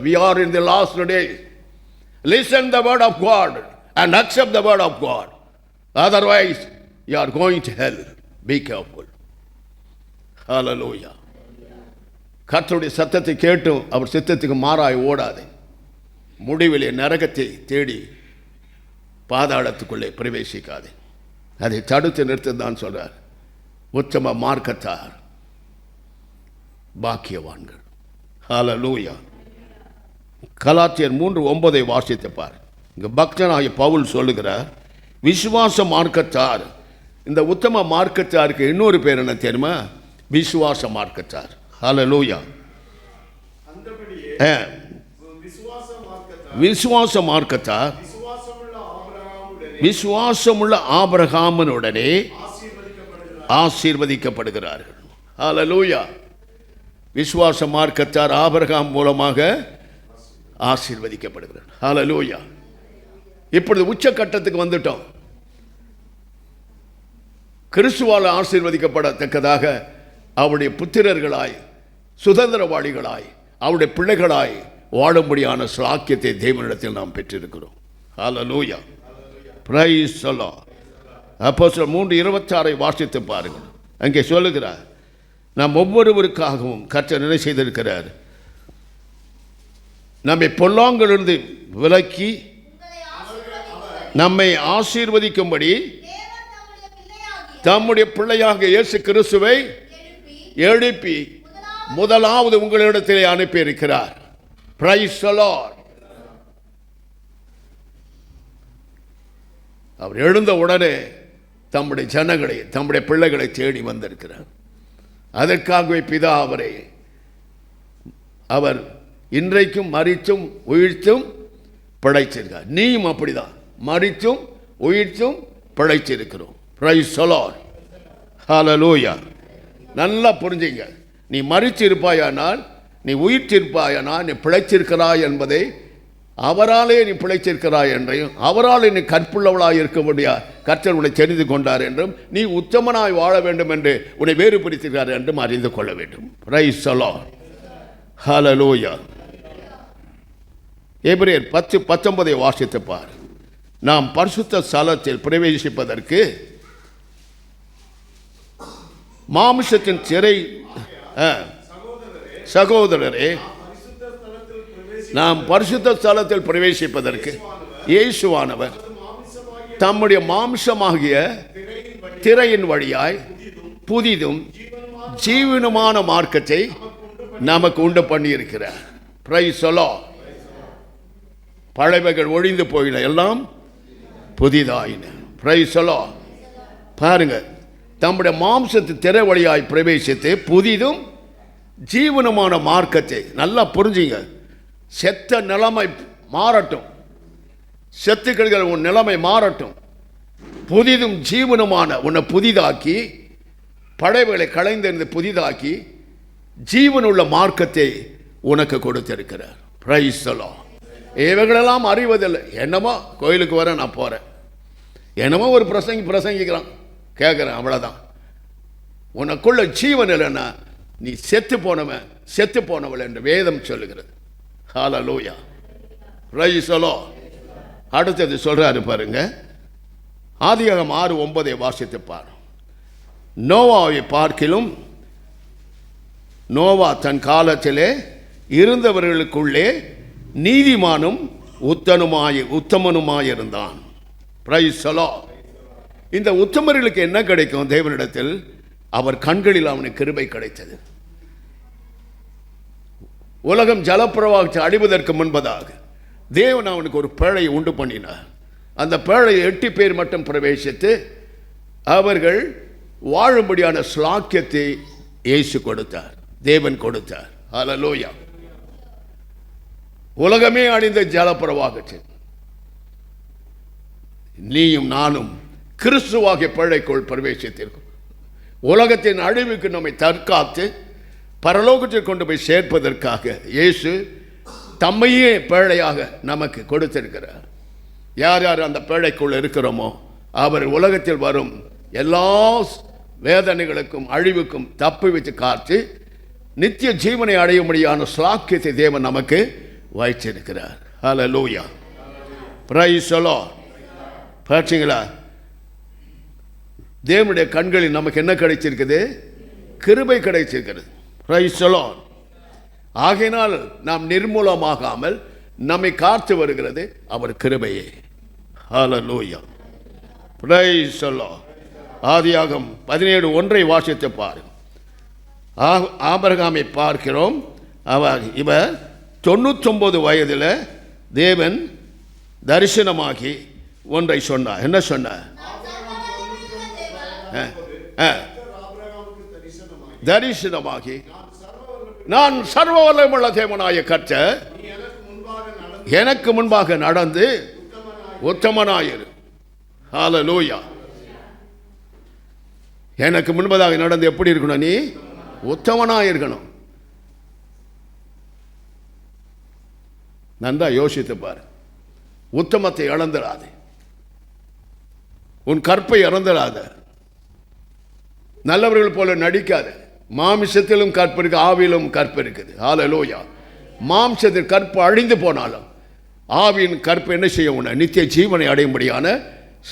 We are in the last days. Listen the word of God and accept the word of God. Otherwise you are going to hell. Be careful. Hallelujah. கர்த்தருடைய சத்தத்தை கேட்டும் அவர் சித்தத்துக்கு மாறாய் ஓடாதே. முடிவிலே நரகத்தை தேடி பாதாளத்துக்குள்ளே பிரவேசிக்காதே. அதை தடுத்து நிறுத்ததான் சொல்றார். உத்தம மார்க்கத்தார் பாக்கியவான்கள். ஹல்லேலூயா. கலாத்தியர் 3:9 வாசித்து பார். இங்க பக்தனாகிய பவுல் சொல்லுகிறார், விசுவாச மார்க்கத்தார். இந்த உத்தம மார்க்கத்தாருக்கு இன்னொரு பேர் என்ன தெரியுமா? விசுவாச மார்க்கத்தார். ஹல்லேலூயா. விசுவாச மார்க்கத்தார் விசுவாசமுள்ள ஆபிரகாமுடனே ஆசீர்வதிக்கப்படுகிறார்கள். ஹல்லேலூயா. விசுவாச மார்க்கத்தார் ஆபிரகாம் மூலமாக ஆசீர்வதிக்கப்படுகிறார். ஹல்லேலூயா. இப்பொழுது உச்சக்கட்டத்துக்கு வந்துட்டோம். கிறிஸ்துவால் ஆசீர்வதிக்கப்படத்தக்கதாக அவருடைய புத்திரர்களாய் சுதந்திரவாளிகளாய் அவருடைய பிள்ளைகளாய் வாழும்படியான ஸ்லாக்கியத்தை தேவனிடத்தில் நாம் பெற்றிருக்கிறோம். ஹல்லேலூயா. Praise the Lord. அப்போஸ்தலர் 3:26 வாசித்து பாருங்கள். அங்கே சொல்லுகிறார், நாம் ஒவ்வொருவருக்காகவும் கர்த்தர் என்ன செய்திருக்கிறார்? நம்மை பொல்லாங்கிலிருந்து விலக்கி நம்மை ஆசீர்வதிக்கும்படி தம்முடைய பிள்ளையாக இயேசு கிறிஸ்துவை எழுப்பி முதலாவது உங்களிடத்திலே அனுப்பி இருக்கிறார். Price the Lord. அவர் எழுந்த உடனே தம்முடைய ஜனங்களை தம்முடைய பிள்ளைகளை தேடி வந்திருக்கிறார். அதற்காகவே பிதா அவரை அவர் இன்றைக்கும் மரித்தும் உயிர்த்தும் பிழைச்சிருக்கார். நீயும் அப்படிதான் மரித்தும் உயிர்த்தும் பிழைச்சிருக்கிறோம். Price the Lord. ஹல்லேலூயா. நல்லா புரிஞ்சுங்க. நீ மரிச்சிருப்பாயானால், நீ உயிர்த்திருப்பாயானால், நீ பிழைச்சிருக்கிறாய் என்பதை அவராலே நீ பிழைச்சிருக்கிறாய் என்றையும் அவரால் நீ கற்புள்ளவளாய் இருக்க முடியாது கர்த்தர் உன்னை தெரிந்து கொண்டார் என்றும் நீ உத்தமனாய் வாழ வேண்டும் என்று உன்னை வேறுபடுத்துகிறார் என்றும் அறிந்து கொள்ள வேண்டும். Praise the Lord. ஹல்லேலூயா. எபிரேயர் 10:19 வாசித்து பார். நாம் பரிசுத்த ஸ்தலத்தில் பிரவேசிப்பதற்கு மாம்சத்தின் சிறை சகோதரரே, நாம் பரிசுத்த ஸ்தலத்தில் பிரவேசிப்பதற்கு இயேசுவானவர் தம்முடைய மாம்சமாகிய திரையின் வழியாய் புதிதும் ஜீவனுமான மார்க்கத்தை நமக்கு உண்டு பண்ணி இருக்கிறார். Price the Lord. பழையவைகள் ஒழிந்து போயின, எல்லாம் புதிதாயின. Price the Lord. பாருங்க, தம்முடைய மாம்சத்து திரை வழியாய் பிரவேசித்து புதிதும் ஜீவனுமான மார்க்கத்தை, நல்லா புரிஞ்சுங்க, செத்த நிலைமை மாறட்டும், செத்துக்கள் உன் நிலைமை மாறட்டும், புதிதும் ஜீவனுமான உன்னை புதிதாக்கி, பழையவைகளை களைந்திருந்து புதிதாக்கி ஜீவனுள்ள மார்க்கத்தை உனக்கு கொடுத்திருக்கிறார். Price the Lord. இவைகளெல்லாம் அறிவதில்லை. என்னமோ கோயிலுக்கு வர நான் போகிறேன், என்னமோ ஒரு பிரசங்கிக்கிறான் கேட்குறேன், அவ்வளோதான். உனக்குள்ள ஜீவன் இல்லைன்னா நீ செத்து போனவள் என்று வேதம் சொல்லுகிறது. ஹல்லேலூயா. Praise the Lord. அடுத்தது சொல்றாரு பாருங்க, ஆதியாகமம் 6:9 வாசித்து பாரு. நோவாவை பார்க்கிலும் நோவா தன் காலத்திலே இருந்தவர்களுக்குள்ளே நீதிமானும் உத்தமனுமாயிருந்தான். Price the Lord. இந்த உத்தமர்களுக்கு என்ன கிடைக்கும்? தேவனிடத்தில் அவர் கண்களில் அவனுக்கு கிருபை கிடைத்தது. உலகம் ஜலப்பிரவாகத்தை அடிவதற்கு முன்பதாக தேவன் அவனுக்கு ஒரு பேழையை உண்டு பண்ணினார். அந்த பேழையை 8 பேர் மட்டும் பிரவேசித்து அவர்கள் வாழும்படியான ஸ்லாக்கியத்தை இயேசு கொடுத்தார், தேவன் கொடுத்தார். ஹல்லேலூயா. உலகமே அழிந்த ஜலப்பிரவாகத்தில் நீயும் நானும் கிறிஸ்துவாகிய பேழைக்குள் பிரவேசித்திருக்கும். உலகத்தின் அழிவுக்கு நம்மை தற்காத்து பரலோகத்தில் கொண்டு போய் சேர்ப்பதற்காக இயேசு தம்மையே பேழையாக நமக்கு கொடுத்திருக்கிறார். யார் யார் அந்த பேழைக்குள் இருக்கிறோமோ அவர் உலகத்தில் வரும் எல்லா வேதனைகளுக்கும் அழிவுக்கும் தப்பி வச்சு காத்து நித்திய ஜீவனை அடையும்படியான ஸ்லாக்கியத்தை தேவன் நமக்கு வைத்திருக்கிறார். ஹல்லேலூயா. Praise the Lord. பார்த்தீங்களா? தேவனுடைய கண்களில் நமக்கு என்ன கிடைச்சிருக்குது? கிருபை கிடைச்சிருக்கிறது. Price the Lord. ஆகையினால் நாம் நிர்மூலமாகாமல் நம்மை காத்து வருகிறது அவர் கிருபையே. ஹல்லேலூயா. Praise the Lord. ஆதியாகமம் 17:1 வாசித்து பாரு. ஆபிரகாமை பார்க்கிறோம். இவர் 99 வயதில் தேவன் தரிசனமாகி ஒன்றை சொன்னார். என்ன சொன்னார்? தரிசனமாகி, நான் சர்வ வல்லமையுள்ள தேவனாய கர்த்தர், எனக்கு முன்பாக நடந்து உத்தமனாயிரு. ஹல்லேலூயா. எனக்கு முன்பதாக நடந்து எப்படி இருக்கணும்? நீ உத்தமனாயிருக்கணும். நன்றா யோசித்து பாரு. உத்தமத்தை இழந்துடாது, உன் கற்பை இறந்துடாத, நல்லவர்கள் போல நடிக்காத. மாமிசத்திலும் கற்பு இருக்கு, ஆவியிலும் கற்பு இருக்குது. ஹல்லேலூயா. மாம்சத்தில் கற்பு அழிந்து போனாலும் ஆவியின் கற்பு என்ன செய்ய உன்னை நித்திய ஜீவனை அடையும்படியான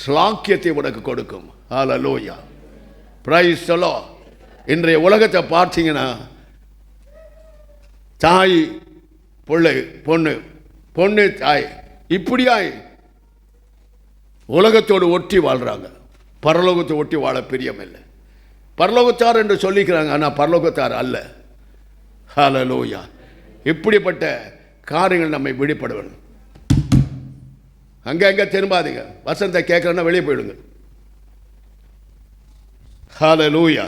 ஸ்லாக்கியத்தை உனக்கு கொடுக்கும். ஹல்லேலூயா. Praise the Lord. இன்றைய உலகத்தை பார்த்தீங்கன்னா தாய் பிள்ளை, பொண்ணு பொண்ணு தாய், இப்படியாய் உலகத்தோடு ஒட்டி வாழ்கிறாங்க. பரலோகத்தை ஒட்டி வாழ பிரியமில்லை. பரலோகத்தார் என்று சொல்லிக்கிறாங்க, ஆனால் பரலோகத்தார் அல்ல. ஹல்லேலூயா. இப்படிப்பட்ட காரியங்கள் நம்மை விடுபடுவணும். அங்கே திரும்பாதீங்க. வசனத்தை கேட்கறன்னா வெளியே போயிடுங்க. ஹல்லேலூயா.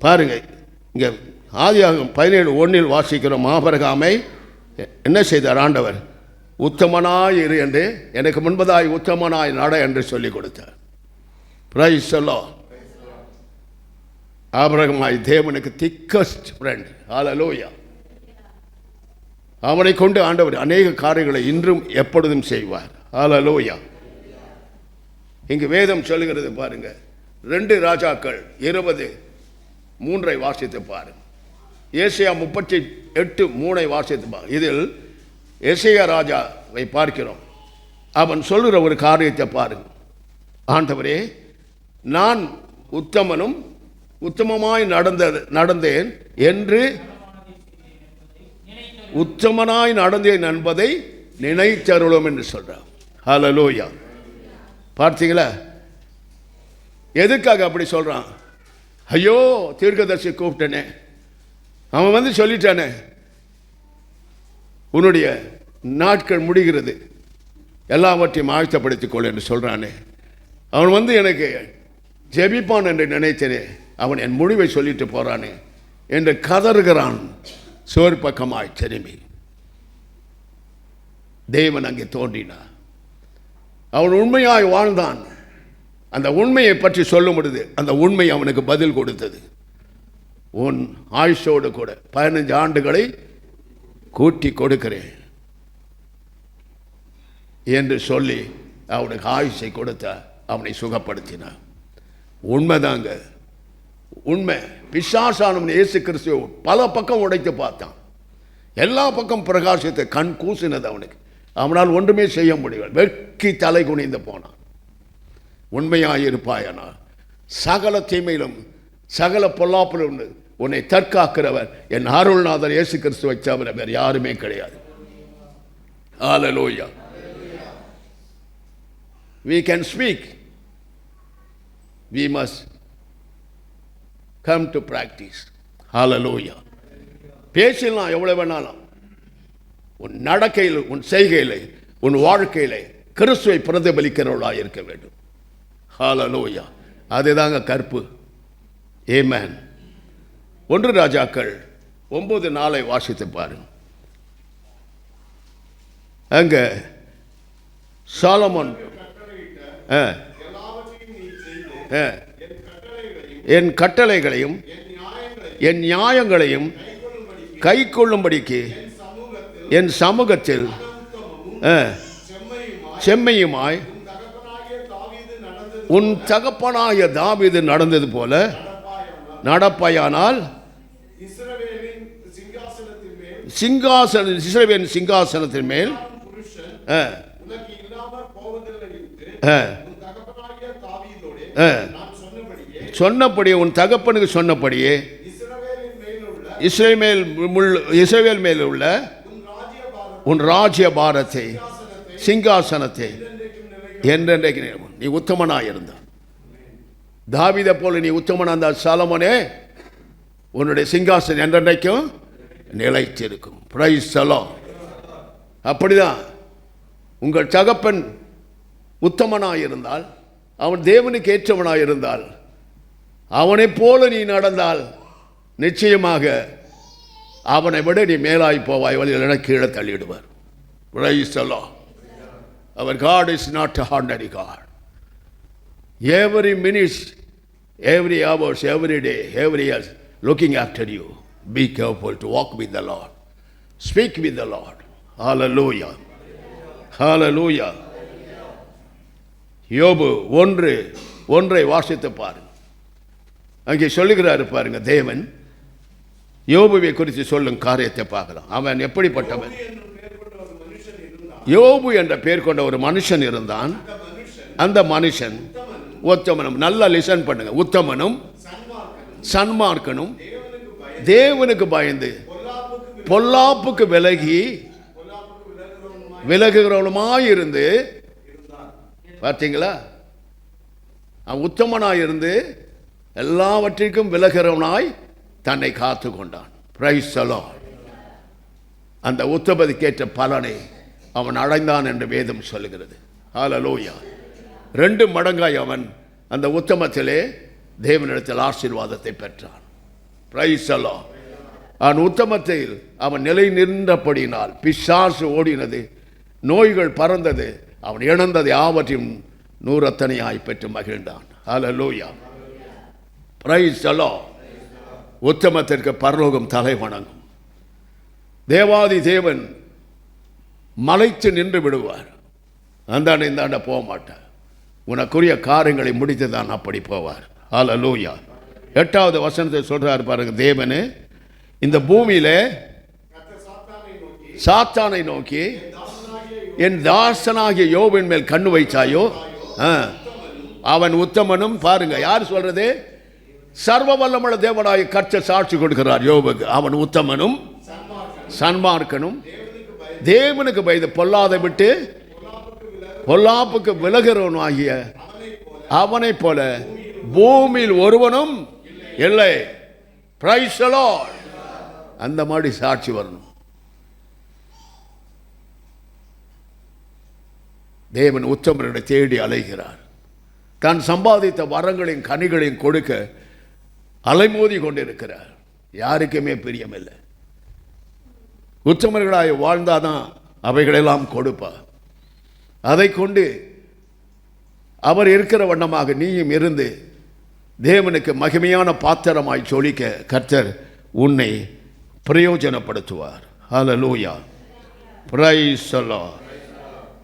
பாருங்க, இங்கே ஆதியாகமம் 17:1 வாசிக்கிறோம். ஆபிரகாமை என்ன செய்தார் ஆண்டவர்? உத்தமனாய் இரு என்று, எனக்கு முன்பதாய் உத்தமனாய் நட என்று சொல்லிக் கொடுத்தார். Price the Lord. ஆபிரகாமாய் தேவனுக்கு திக்கஸ்ட் ஃப்ரெண்ட். ஹல்லேலூயா. அவனை கொண்டு ஆண்டவர் அநேக காரியங்களை இன்றும் எப்பொழுதும் செய்வார். ஹல்லேலூயா. இங்கு வேதம் சொல்லுகிறது பாருங்க, 2 ராஜாக்கள் 20:3 வாசித்து பாருங்க. ஏசாயா 38:3 வாசித்து பாருங்க. இதில் ஏசாயா ராஜாவை பார்க்கிறோம். அவன் சொல்லுகிற ஒரு காரியத்தை பாருங்க. ஆண்டவரே, நான் உத்தமனும் உத்தமமாய் நடந்தேன் என்று, உத்தமனாய் நடந்தேன் என்பதை நினைத்தருளும் என்று சொல்றான். ஹல்லேலூயா. பார்த்தீங்களா? எதுக்காக அப்படி சொல்றான்? ஐயோ, தீர்க்கதரிசி கூப்பிட்டனே, அவன் வந்து சொல்லிட்டானே, உன்னுடைய நாட்கள் முடிகிறது, எல்லாவற்றையும் ஆயத்தப்படுத்திக் கொள் என்று சொல்றானே, அவன் வந்து எனக்கு ஜெபிப்பான் என்று நினைத்தனே, அவன் என் முடிவை சொல்லிட்டு போறானே என்று கதறுகிறான். சோர் பக்கமாய் திரும்பி தேவன் அங்கே தோன்றினார். அவன் உண்மையாய் வாழ்ந்தான். அந்த உண்மையை பற்றி சொல்லும் பொழுது அந்த உண்மை அவனுக்கு பதில் கொடுத்தது. உன் ஆயுஷோடு கூட 15 ஆண்டுகளை கூட்டி கொடுக்கிறேன் என்று சொல்லி அவனுக்கு ஆயுஷை கொடுத்த அவனை சுகப்படுத்தினார். உண்மைதாங்க, உண்மை. பிசாசானவன் இயேசு கிறிஸ்துவை பல பக்கம் உடைத்து பார்த்தான். எல்லா பக்கம் பிரகாசத்தை கண் கூசினது அவனுக்கு. அவனால் ஒன்றுமே செய்ய முடியவில்லை. வெட்கி தலை குனிந்து போனான். உண்மையாயிருப்பாயனால் சகல தீமையிலும் சகல பொல்லாப்பிலும் உன்னை தற்காக்கிறவர் என் அருள்நாதர் இயேசு கிறிஸ்துவை தவிர வேறு யாருமே கிடையாது. ஹல்லேலூயா. We can speak. We must come to practice. Hallelujah. பேசலாம் எவ்வளவு வேணாலும். உன் நடக்கையில், உன் செய்கையில், உன் வாழ்க்கையில் கிறிஸ்துவை பிரதிபலிக்கிறவர்களாக இருக்க வேண்டும். ஹல்லேலூயா. அதுதாங்க கற்பு. ஆமென். 1 ராஜாக்கள் 9:4 வாசித்து பாருங்க. அங்க சாலமோன் என் கட்டளைகளையும் என் நியாயங்களையும் கை கொள்ளும்படிக்கு என் சமூகத்தில் செம்மையுமாய் உன் தகப்பனாகிய தாவீது நடந்தது போல நடப்பாயானால் இஸ்ரவேலின் சிங்காசனத்தின் மேல் சொன்னபடியே உன் தகப்பனுக்கு சொன்னபடியே இஸ்ரவேல் மேல் உள்ள உன் ராஜ்ய பாரத்தை சிங்காசனத்தை என்றென்றைக்கு நீ உத்தமனாயிருந்த தாவீதை போல நீ உத்தமனா இருந்தால் சாலமோனே உன்னுடைய சிங்காசனம் என்றென்றைக்கும் நிலைத்திருக்கும். Price the Lord. அப்படிதான் உங்கள் தகப்பன் உத்தமனாயிருந்தால், அவன் தேவனுக்கு ஏற்றவனாயிருந்தால், அவனைப் போல நீ நடந்தால் நிச்சயமாக அவனை விட நீ மேலாய் போவாய், வழியில கீழே தள்ளிடுவார். Praise the Lord. Our God is not a ordinary God. Every minute, every hours, every day, every year, looking after you. Be careful to walk with the Lord. Speak with the Lord. Hallelujah. Hallelujah. யோபு 1:1 வாசித்து பாருங்க. அங்கே சொல்லுகிறாரு பாருங்க, தேவன் யோபுவை குறித்து சொல்லும் காரியத்தை பார்க்கலாம். அவன் எப்படிப்பட்டவன்? யோபு என்ற பெயர் கொண்ட ஒரு மனுஷன் இருந்தான். அந்த மனுஷன் உத்தமனும், நல்லா லிசன் பண்ணுங்க, உத்தமனும் சன்மார்க்கனும் தேவனுக்கு பயந்து பொல்லாப்புக்கு விலகுகிறவனுமாயிருந்து, பார்த்தீங்களா, அவன் உத்தமனாயிருந்து எல்லாவற்றிற்கும் விலகிறவனாய் தன்னை காத்து கொண்டான். Price the Lord. அந்த உத்தமதிக்கேற்ற பலனை அவன் அடைந்தான் என்று வேதம் சொல்லுகிறது. ஹல்லேலூயா. 2 மடங்காய் அவன் அந்த உத்தமத்திலே தேவனிடத்தில் ஆசீர்வாதத்தை பெற்றான். Price the Lord. அவன் உத்தமத்தில் அவன் நிலை நின்றபடியினால் பிசாசு ஓடினது, நோய்கள் பறந்தது, அவன் இழந்தது யாவற்றையும் 100 பெற்று மகிழ்ந்தான். ஹல்லேலூயா. Praise the Lord. உத்தமத்திற்கு பரலோகம் தலை வணங்கும். தேவாதி தேவன் மலைத்து நின்று விடுவார். அந்தாண்ட இந்தாண்ட போக மாட்டார். உனக்குரிய காரியங்களை முடித்து தான் அப்படி போவார். ஹல்லேலூயா. 8வது வசனத்தை சொல்றார் பாருங்க, தேவனே இந்த பூமியில சாத்தானை நோக்கி என் தாசனாகிய யோபின் மேல் கண்ணு வைச்சாயோ, அவன் உத்தமனும். பாருங்க, யார் சொல்றது? சர்வ வல்லமுள்ள தேவனாய கர்த்தர் சாட்சி கொடுக்கிறார் யோபுக்கு. அவன் உத்தமனும் சன்மார்க்கனும் தேவனுக்கு பயந்து பொல்லாதை விட்டு பொல்லாப்புக்கு விலகிறவனும் ஆகிய அவனை போல பூமியில் ஒருவனும் இல்லை. Price the Lord. அந்த மாதிரி சாட்சி வரணும். தேவன் உத்தமர்களை தேடி அலைகிறார். தான் சம்பாதித்த வரங்களையும் கனிகளையும் கொடுக்க அலைமோதி கொண்டிருக்கிறார். யாருக்குமே பிரியமில்லை. உத்தமர்களாய் வாழ்ந்தாதான் அவைகளெல்லாம் கொடுப்பார். அதை கொண்டு அவர் இருக்கிற வண்ணமாக நீயும் இருந்து தேவனுக்கு மகிமையான பாத்திரமாய் ஜொலிக்க கர்த்தர் உன்னை பிரயோஜனப்படுத்துவார். ஹல்லேலூயா. Praise the Lord.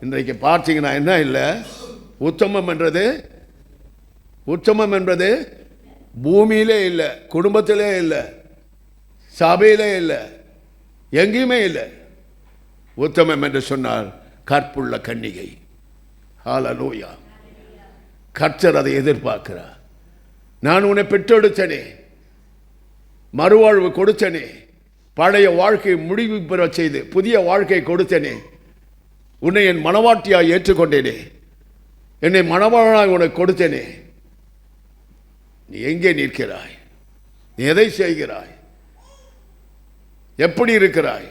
இன்றைக்கு பார்த்தீங்கன்னா என்ன இல்லை, உத்தமம் என்றது பூமியிலே இல்லை, குடும்பத்திலே இல்லை, சபையிலே இல்லை, எங்கேயுமே இல்லை. உத்தமம் என்று சொன்னால் கற்புள்ள கன்னிகை. ஹல்லேலூயா. கர்த்தர் அதை எதிர்பார்க்கிறார். நான் உன்னை பெற்றெடுத்தனே, மறுவாழ்வு கொடுத்தனே, பழைய வாழ்க்கை முடிவு பெற செய்து புதிய வாழ்க்கை கொடுத்தனே, உன்னை என் மனவாட்டியாய் ஏற்றுக்கொண்டேனே, என்னை மணவாளனாய் உனக்கு கொடுத்தேனே, நீ எங்கே நிற்கிறாய்? நீ எதை செய்கிறாய்? எப்படி இருக்கிறாய்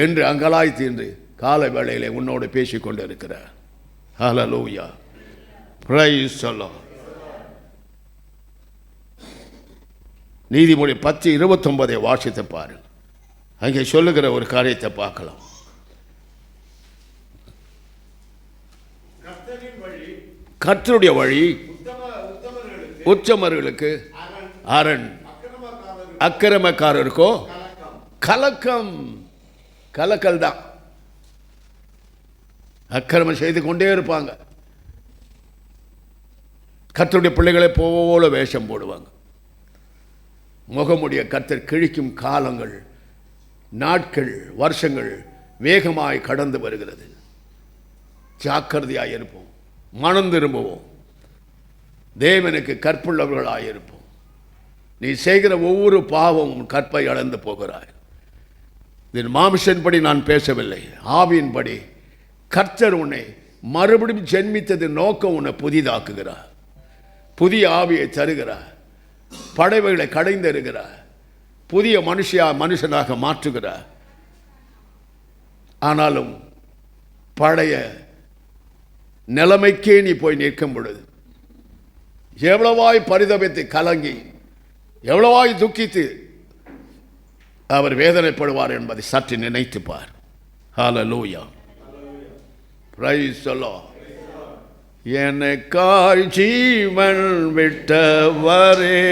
என்று அங்கலாய்த்து என்று கால வேளையிலே உன்னோடு பேசிக்கொண்டு இருக்கிறார். ஹல்லேலூயா. Praise the Lord. நீதிமொழி 10:29 வாசித்து பாருங்கள். அங்கே சொல்லுகிற ஒரு காரியத்தை பார்க்கலாம். கர்த்தருடைய வழி உத்தமர்களுக்கு அரண், அக்கிரமக்காரருக்கோ கலக்கம். கலக்கல் தான். அக்கிரமம் செய்து கொண்டே இருப்பாங்க. கர்த்தருடைய பிள்ளைகளை போல வேஷம் போடுவாங்க. முகமுடைய கர்த்தர் கிழிக்கும் காலங்கள், நாட்கள், வருஷங்கள் வேகமாய் கடந்து வருகிறது. ஜாக்கிரதையாக இருப்போம். மனம் திரும்புவோம். தேவனுக்கு கற்புள்ளவர்களாக இருப்போம். நீ செய்கிற ஒவ்வொரு பாவமும் கற்பை அளந்து போகிறாய். இதன் மாமிசன்படி நான் பேசவில்லை, ஆவியின்படி. கர்த்தர் உன்னை மறுபடியும் ஜென்மித்தது நோக்கம் உன்னை புதிதாக்குகிறார். புதிய ஆவியை தருகிறார். படைவைகளை கடைந்தெறுகிறார். புதிய மனுஷனாக மாற்றுகிறார். ஆனாலும் பழைய நிலைமைக்கே நீ போய் நிற்கும் பொழுது எவ்வளவாய் பரிதபித்து கலங்கி, எவ்வளவாய் துக்கித்து அவர் வேதனைப்படுவார் என்பதை சற்று நினைத்துப்பார். ஹல்லேலூயா. Praise the Lord. எனக்காய் ஜீவன் விட்டவரே,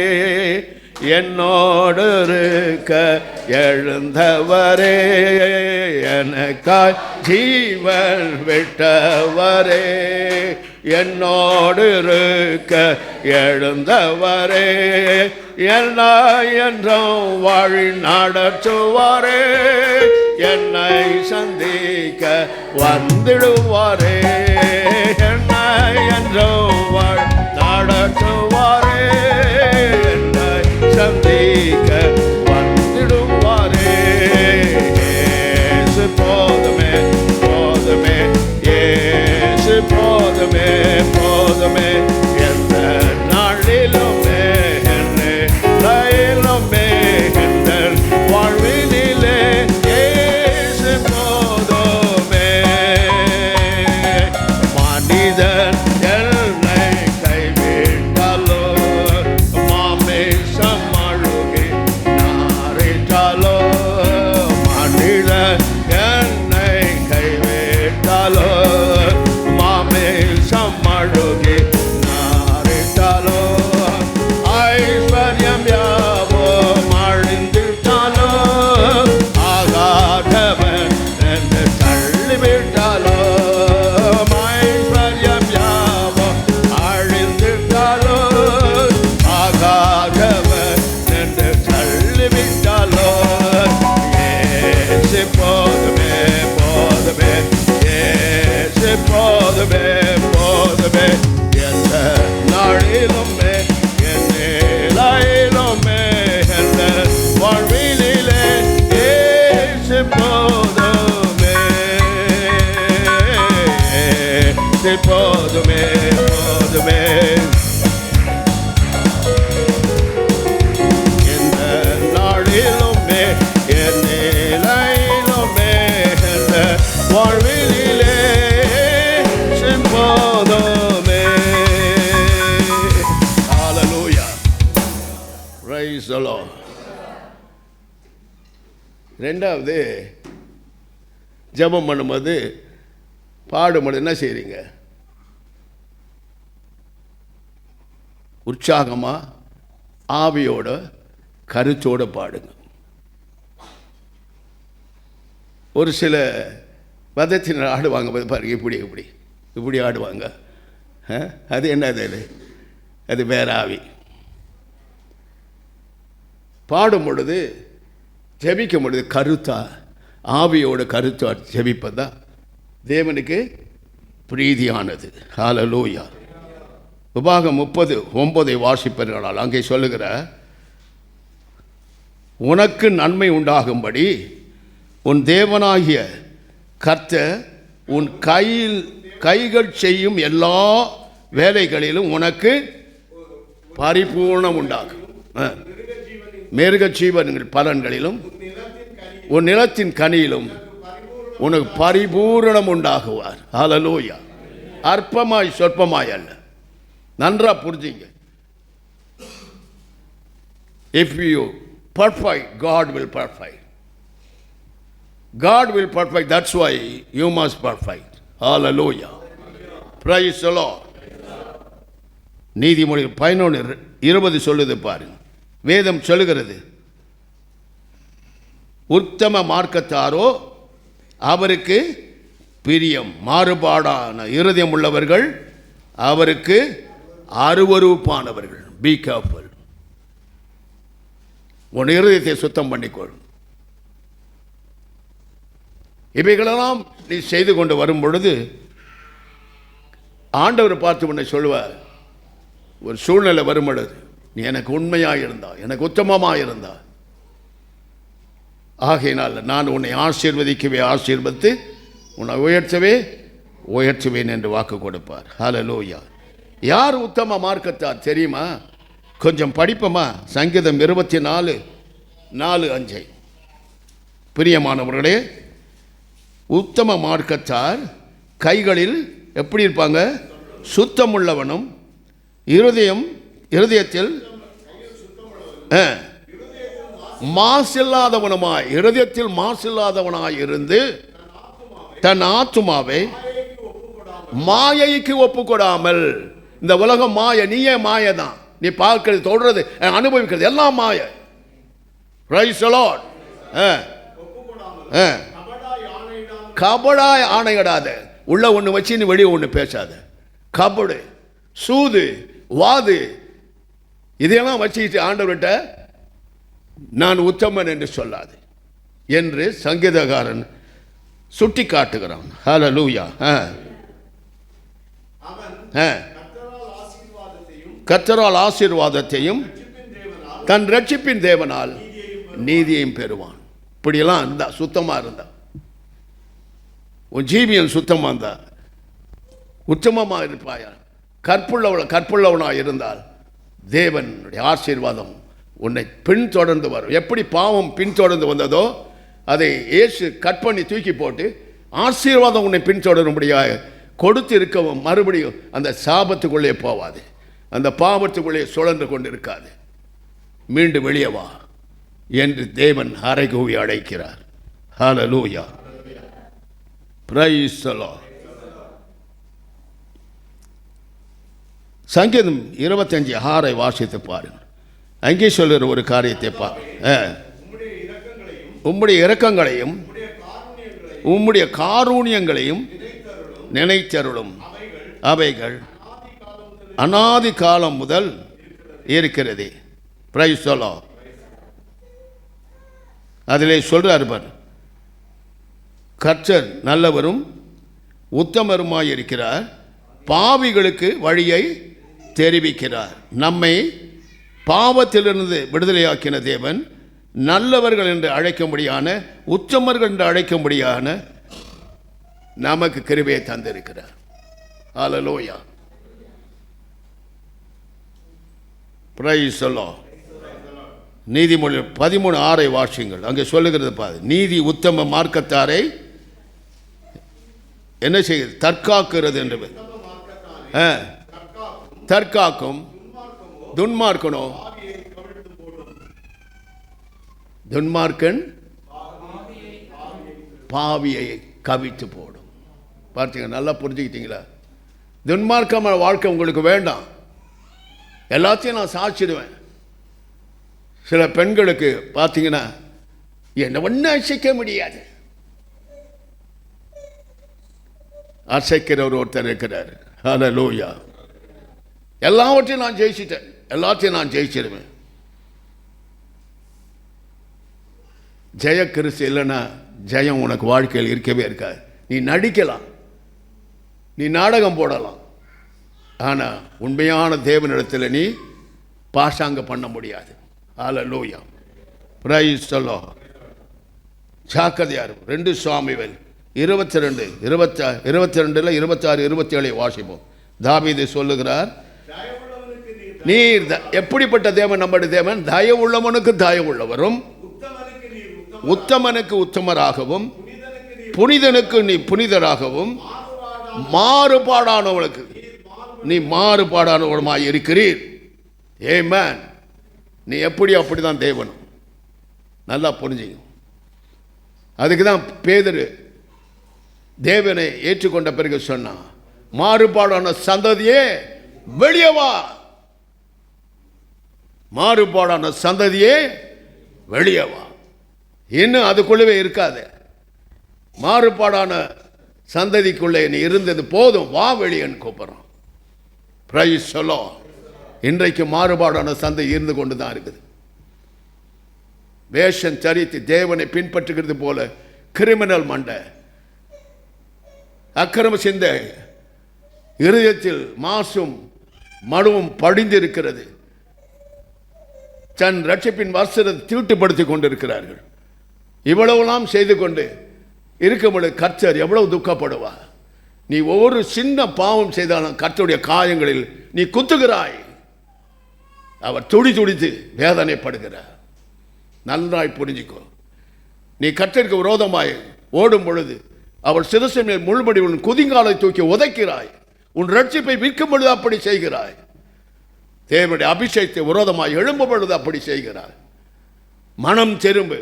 என்னோடு இருக்க எழுந்தவரே, எனக்காய் ஜீவன் விட்டவரே, என்னோடு இருக்க எழுந்தவரே, என்னை என்றும் வழி நடத்துவாரே, என்னை சந்திக்க வந்திடுவாரே, என்னை என்றும் வழி நடத்துவாரே, என்னை சந்திக்க வந்திடுவாரே. இயேசு போதுமே போதுமே, இயேசு போதுமே போதுமே, எந்த நாளிலுமே என்னிலுமே எந்த வாழ்வினிலே இயேசு போதுமே. மனிதன் என்னை கைவிட்டாலோ, மாமிசம் அழுகி நாரிட்டாலோ, மனிதன் என்னை கைவிட்டாலோ, மாமிசம் அழுகி நாரிட்டாலோ, ஐஸ்வர்யம் யாவும் அழிந்திட்டாலோ, ஆகாதவன் என்று தள்ளிவிட்டாலோ, ஐஸ்வர்யம் யாவும் அழிந்திட்டாலோ, ஆகாதவன் என்று தள்ளிவிட்டாலோ, இயேசு போதுமே போதுமே, இயேசு போதுமே போதுமே, எந்த நாளிலுமே என்னிலுமே எந்த வாழ்வினிலே இயேசு போதுமே, இயேசு போதுமே போதுமே, எந்த நாளிலுமே என்னிலுமே எந்த வாழ்வினிலே இயேசு போதுமே. Hallelujah. Praise the Lord. ரெண்டாவது, ஜெபம் பண்ணும்போது பாடும்போது என்ன செய்றீங்க? உற்சாகமா ஆவியோட கருத்தோட பாடுங்க. ஒரு சில மதத்தினர் ஆடுவாங்க பாருங்க, இப்படி இப்படி இப்படி ஆடுவாங்க. அது என்னது? அது வேற ஆவி. பாடும் பொழுது ஜெபிக்கும் பொழுது கருத்தா, ஆவியோட கருத்தா ஜெபிப்பதா தேவனுக்கு பிரீதியானது. ஹல்லேலூயா. உபாகம் 30:9 வாசிப்பீர்களால் அங்கே சொல்லுகிற, உனக்கு நன்மை உண்டாகும்படி உன் தேவனாகிய கர்த்தர் உன் கைகள் செய்யும் எல்லா வேலைகளிலும் உனக்கு பரிபூர்ணம் உண்டாகும். மிருக ஜீவன்கள் பலன்களிலும் உன் நிலத்தின் கனியிலும் உனக்கு பரிபூரணம் உண்டாகுவார். ஹல்லேலூயா. அற்பமாய் சொற்பமாய் அல்ல. நன்றா புரிஞ்சுங்க. If you perfect, God will perfect. God will perfect. That's why you must perfect. Hallelujah. Praise the Lord. நீதிமொழிகள் 11:20 சொல்லுது பாருங்க. வேதம் சொல்லுகிறது, உத்தம மார்க்கத்தாரோ அவருக்கு பிரியம், மாறுபாடான இருதயம் உள்ளவர்கள் அவருக்கு அருவருப்பானவர்கள். Be careful. உன் இருதயத்தை சுத்தம் பண்ணிக்கொள். இவைகளெல்லாம் நீ செய்து கொண்டு வரும் பொழுது ஆண்டவர் பார்த்து உன்னை சொல்லுவார். ஒரு சூழ்நிலை வரும் பொழுது, நீ எனக்கு உண்மையாக இருந்தா, எனக்கு உத்தமமாக இருந்தா, ஆகையினால் நான் உன்னை ஆசீர்வதிக்கவே ஆசீர்வதித்து உன்னை உயர்த்துவேன் என்று வாக்கு கொடுப்பார். ஹல்லேலூயா. யார் உத்தம மார்க்கத்தார் தெரியுமா? கொஞ்சம் படிப்போமா? சங்கீதம் 24:4-5. பிரியமானவர்களே, உத்தம மார்க்கத்தார் கைகளில் எப்படி இருப்பாங்க? சுத்தமுள்ளவனும் இருதயத்தில் மாசில்லாதவனுமாய், இருதயத்தில் மாசில்லாதவனாய் இருந்து தன் ஆத்துமாவை மாயைக்கு ஒப்புக்கொடாமல். இந்த உலகம் மாய, நீயே மாயதான். நீ பார்க்கிறது, தொடுறது, அனுபவிக்கிறது எல்லாம் மாய. Praise the Lord. கபடாய் ஆணையிடாத. உள்ள ஒன்று வச்சு நீ வெளியே ஒன்று பேசாத. கபடு, சூது, வாது இதையெல்லாம் வச்சுக்கிட்டு ஆண்டவர்கிட்ட நான் உத்தமன் என்று சொல்லாது என்று சங்கீதக்காரன் சுட்டி காட்டுகிறான். ஹல்லேலூயா. கர்த்தரால் ஆசீர்வாதத்தையும் தன் ரட்சிப்பின் தேவனால் நீதியையும் பெறுவான். இப்படியெல்லாம் இருந்தா, சுத்தமாக இருந்தா, உன் ஜீவியம் சுத்தமாக இருந்தா, உத்தமமாக இருப்பாயா, கற்புள்ளவனாக இருந்தால் தேவனுடைய ஆசீர்வாதம் உன்னை பின்தொடர்ந்து வரும். எப்படி பாவம் பின்தொடர்ந்து வந்ததோ அதை இயேசு கட் பண்ணி தூக்கி போட்டு ஆசீர்வாதம் உன்னை பின்தொடரும்படியாக கொடுத்து இருக்கவும் மறுபடியும் அந்த சாபத்துக்குள்ளே போவாது, அந்த பாவத்துக்குள்ளே சுழன்று கொண்டு இருக்காது. மீண்டும் வெளியே வா என்று தேவன் அறைகூவி அழைக்கிறார். ஹல்லேலூயா. Praise the Lord. சங்கீதம் 25:6 வாசித்து பாருங்கள். அங்கே சொல்லுற ஒரு காரியத்தை உம்முடைய இரக்கங்களையும் உம்முடைய காரூணியங்களையும் நினைத்தருளும். அவைகள் அநாதி காலம் முதல் இருக்கிறது. Price the Lord. அதிலே சொல்றார் பார், கர்த்தர் நல்லவரும் உத்தமருமாய் இருக்கிறார், பாவிகளுக்கு வழியை தெரிவிக்கிறார். நம்மை பாவத்திலிருந்து விடுதலையாக்கின தேவன் நல்லவர்கள் என்று அழைக்கும்படியான, உத்தமர்கள் என்று அழைக்கும்படியான நமக்கு கிருபையை தந்திருக்கிறார். ஹல்லேலூயா. Praise the Lord. நீதிமொழி 13:6 வாசியுங்கள். அங்கே சொல்லுகிறது பாரு, நீதி உத்தம மார்க்கத்தாரை என்ன செய்கிறது? தற்காக்கிறது என்று. தற்காக்கும். துன்மார்க்கனோ, துன்மார்க்கன் பாவியை கவித்து போடும். பார்த்தீங்க, நல்லா புரிஞ்சுக்கிட்டீங்களா? துன்மார்க்கமான வாழ்க்கை உங்களுக்கு வேண்டாம். எல்லாத்தையும் நான் சாட்சிடுவேன். சில பெண்களுக்கு பார்த்தீங்கன்னா என்ன ஒன்றும் அசைக்க முடியாது. அசைக்கிறவர் ஒருத்தர் இருக்கிறார். ஹல்லேலூயா. எல்லாவற்றையும் நான் ஜெயிச்சிட்டேன், எல்லாத்தையும் நான் ஜெயிச்சிடுவேன். ஜெய கிறிஸ்து இல்லைன்னா ஜெயம் உனக்கு வாழ்க்கையில் இருக்கவே இருக்காது. நீ நடிக்கலாம், நீ நாடகம் போடலாம், ஆனால் உண்மையான தேவனிடத்தில் நீ பாசாங்க பண்ண முடியாது. ஹல்லேலூயா. Praise the Lord. ஜாக்கிரதையா இரு. 2 சாமுவேல் 22 22 26 27 வாசிப்போம். தாவீது சொல்லுகிறார், நீர் எப்படிப்பட்ட தேவன்? நம்முடைய தேவன் தயவுள்ளவனுக்கு தயவுள்ளவரும், உத்தமனுக்கு உத்தமராகவும், புனிதனுக்கு நீ புனிதராகவும், மாறுபாடானவனுக்கு நீ மாறுபாடானவருமாய் இருக்கிறீர். ஆமென். நீ எப்படி அப்படிதான் தேவனும். நல்லா புரிஞ்சுங்க. அதுக்கு தான் பேதுரு தேவனை ஏற்றுக்கொண்ட பிறகு சொன்னான், மாறுபாடான சந்ததியே வெளியே வா, மாறுபாடான சந்ததியே வெளியே வா. இன்னும் அதுக்குள்ளவே இருக்காது. மாறுபாடான சந்ததிக்குள்ளே நீ இருந்தது போதும், வா வெளியேன்னு கூப்பிட்றான். Price the Lord. இன்றைக்கு மாறுபாடான சந்ததி இருந்து கொண்டு தான் இருக்குது. வேஷம் தரித்து தேவனை பின்பற்றுகிறது போல கிரிமினல் மண்டை, அக்கிரம சிந்தை, இருதயத்தில் மாசும் மடுவும் படிந்திருக்கிறது. தன் ரட்சிப்பின் வஸ்திரத்தை தீட்டுப்படுத்திக் கொண்டிருக்கிறார்கள். இவ்வளவுலாம் செய்து கொண்டு இருக்கும்போது கர்த்தர் எவ்வளவு துக்கப்படுவார். நீ ஒவ்வொரு சின்ன பாவம் செய்தாலும் கர்த்தருடைய காயங்களில் நீ குத்துகிறாய். அவர் துடி துடித்து வேதனைப்படுகிறார். நன்றாய் புரிஞ்சுக்கோ. நீ கர்த்தருக்கு விரோதமாய் ஓடும் பொழுது அவர் சிரசு மேல் முள்படி உன் குதிங்காலை தூக்கி உதைக்கிறாய். உன் ரட்சிப்பை விற்கும் பொழுது அப்படி செய்கிறாய். தேவனுடைய அபிஷேகத்தை விரோதமாய் எழும்பும் பொழுது அப்படி செய்கிறாய். மனம் திரும்பு.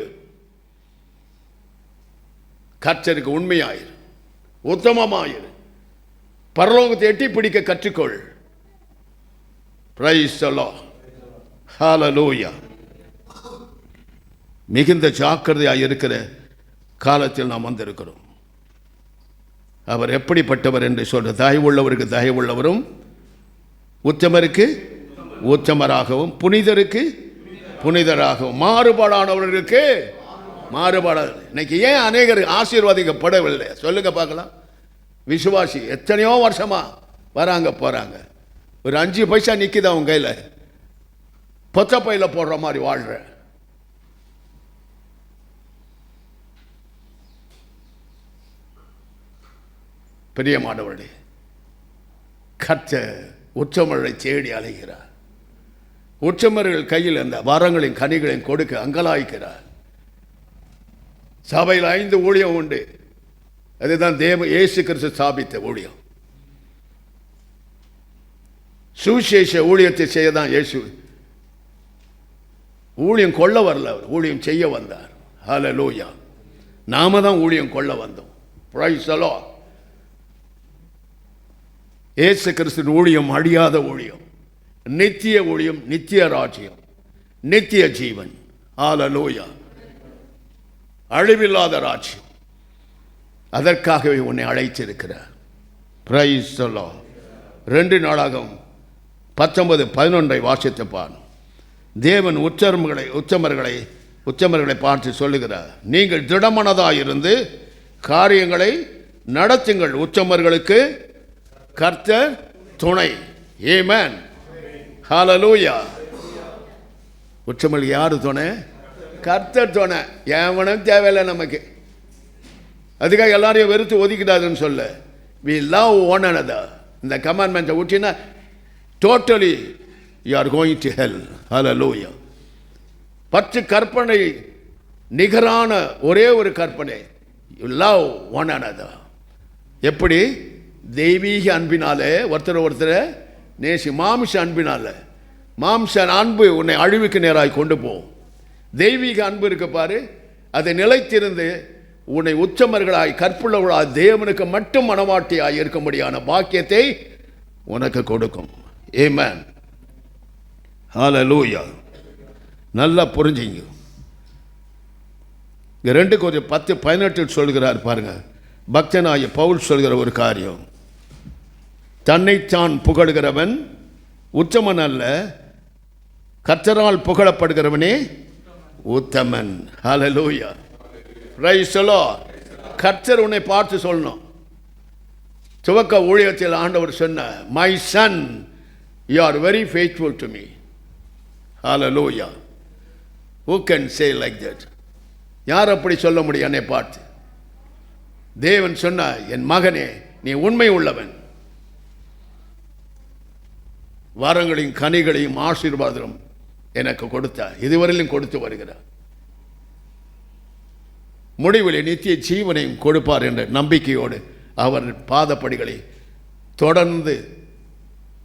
கர்த்தருக்கு உண்மையாயிரு, உத்தமமாயிரு, பரலோகத்தை எட்டி பிடிக்க கற்றுக்கொள். Praise the Lord. ஹல்லேலூயா. மிகுந்த ஜாக்கிரதையாக இருக்கிற காலத்தில் நாம் வந்திருக்கிறோம். அவர் எப்படிப்பட்டவர் என்று சொல்ற, தயவுள்ளவருக்கு தயவுள்ளவரும், உத்தமருக்கு உத்தமராகவும், புனிதருக்கு புனிதராகவும், மாறுபாடானவர்களுக்கு மாறுபாடு. இன்னைக்கு ஏன் அநேகர் ஆசீர்வாதிக்கப்படவில்லை சொல்லுங்க பார்க்கலாம்? விசுவாசி எத்தனையோ வருஷமா வராங்க போறாங்க, ஒரு 5 பைசா நிற்குது அவங்க கையில், பொத்த பையில போடுற மாதிரி வாழ்ற. பிரியமானவர்களே, கர்த்தர் உச்சமரை தேடி அலைகிறார். உச்சமர்கள் கையில் அந்த வரங்களின் கனிகளையும் கொடுக்க அங்கலாய்க்கிறார். சபையில் 5 ஊழியம் உண்டு. அதுதான் இயேசு கிறிஸ்து ஸ்தாபித்த ஊழியம். சுவிசேஷ ஊழியத்தை செய்ய தான் இயேசு. ஊழியம் கொள்ள வரல, அவர் ஊழியம் செய்ய வந்தார். ஹல்லேலூயா. நாம தான் ஊழியம் கொள்ள வந்தோம். Price the Lord. இயேசு கிறிஸ்துவின் ஊழியம் அழியாத ஊழியம், நித்திய ஊழியம், நித்திய ராஜ்யம், நித்திய ஜீவன். ஹல்லேலூயா. அழிவில்லாத ராஜ்யம். அதற்காகவே உன்னை அழைத்திருக்கிறார். Price the Lord. 2 நாளாகவும் 19-11 வாசித்து பார். தேவன் உச்சமர்களை பார்த்து சொல்லுகிறார், நீங்கள் திடமனதாக இருந்து காரியங்களை நடத்துங்கள். உச்சமர்களுக்கு கர்த்தர் துணை. ஆமென். ஹல்லேலூயா. உச்சமர்களுக்கு யாரு துணை? கர்த்தர் துணை. எவனும் தேவையில்லை நமக்கு. அதுக்காக எல்லாரையும் வெறுத்து ஒதுக்கிடாதுன்னு சொல்ல. we love one another. இந்த கமாண்ட்மெண்ட்டை விட்டினா totally you are going to hell. Hallelujah. 10 கற்பனை நிகரான ஒரே ஒரு கற்பனை, you love one another. எப்படி? தெய்வீக அன்பினாலே ஒருத்தர் நேசி. மாம்ச அன்பினால, மாம்ச அன்பு உன்னை அழிவுக்கு நேராய் கொண்டு போகும். தெய்வீக அன்பு இருக்கு பாரு, அதை நிலைத்திருந்து உன்னை உச்சமர்களாய் கற்புள்ளவர்களாய் தேவனுக்கு மட்டும் மனவாட்டியாய் இருக்கும்படியான பாக்கியத்தை உனக்கு கொடுக்கும். ஆமென். ஹல்லேலூயா. நல்லா புரிஞ்சுங்க. 2 Corinthians 10-18 சொல்கிறார் பாருங்க. பக்தனாகிய பவுல் சொல்கிற ஒரு காரியம், தன்னைத்தான் புகழுகிறவன் உத்தமன் அல்ல, கர்த்தரால் புகழப்படுகிறவனே உத்தமன். ஹல்லேலூயா. Praise the Lord. கர்த்தர் உன்னை பார்த்து சொல்லணும். துவக்க ஊழியத்தில் ஆண்டவர் சொன்ன, my son you are very faithful to me. Hallelujah. who can say like that? யார் அப்படி சொல்ல முடியும் என்னை பார்த்து? தேவன் சொன்னார், என் மகனே நீ உண்மை உள்ளவன், வரங்களையும் கனிகளையும் ஆசீர்வாதம் எனக்கு கொடுத்தார், இதுவரையிலும் கொடுத்து வருகிறார், முடிவில் நித்திய ஜீவனையும் கொடுப்பார் என்ற நம்பிக்கையோடு அவர் பாதப்படிகளை தொடர்ந்து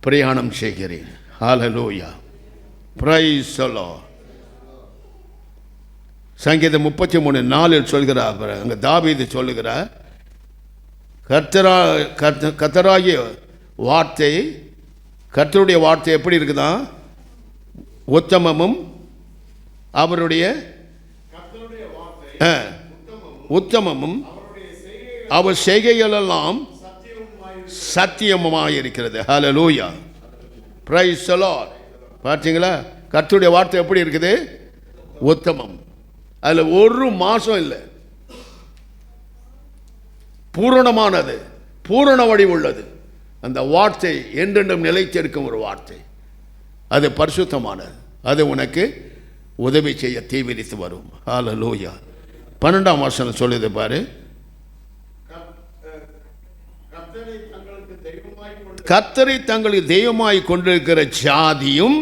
பிரயாணம் செய்கிறேன். ஹல்லேலூயா. Praise the Lord. சங்கீதம் 33:4 சொல்கிறார், அங்கே தாவீது சொல்லுகிறார், கர்த்தராகிய வார்த்தை, கர்த்தருடைய வார்த்தை எப்படி இருக்குதா? உத்தமமும் அவருடைய உத்தமமும் அவர் செய்கைகளெல்லாம் சத்தியமுமாய் இருக்கிறது. ஹல்லேலூயா. Praise the Lord. பார்த்தீங்களா? கர்த்தருடைய வார்த்தை எப்படி இருக்குது? உத்தமம். அதில் ஒரு மாசம் இல்லை, பூரணமானது, பூரண வடிவுள்ளது. அந்த வார்த்தை என்றென்றும் நிலைத்திருக்கும் ஒரு வார்த்தை. அது பரிசுத்தமானது. அது உனக்கு உதவி செய்ய தீவிரித்து வரும். ஹல்லேலூயா. 12ஆம் வசனம் சொல்லுது பாரு, கர்த்தரை தங்களுக்கு தெய்வமாய் கொண்டிருக்கிற ஜாதியும்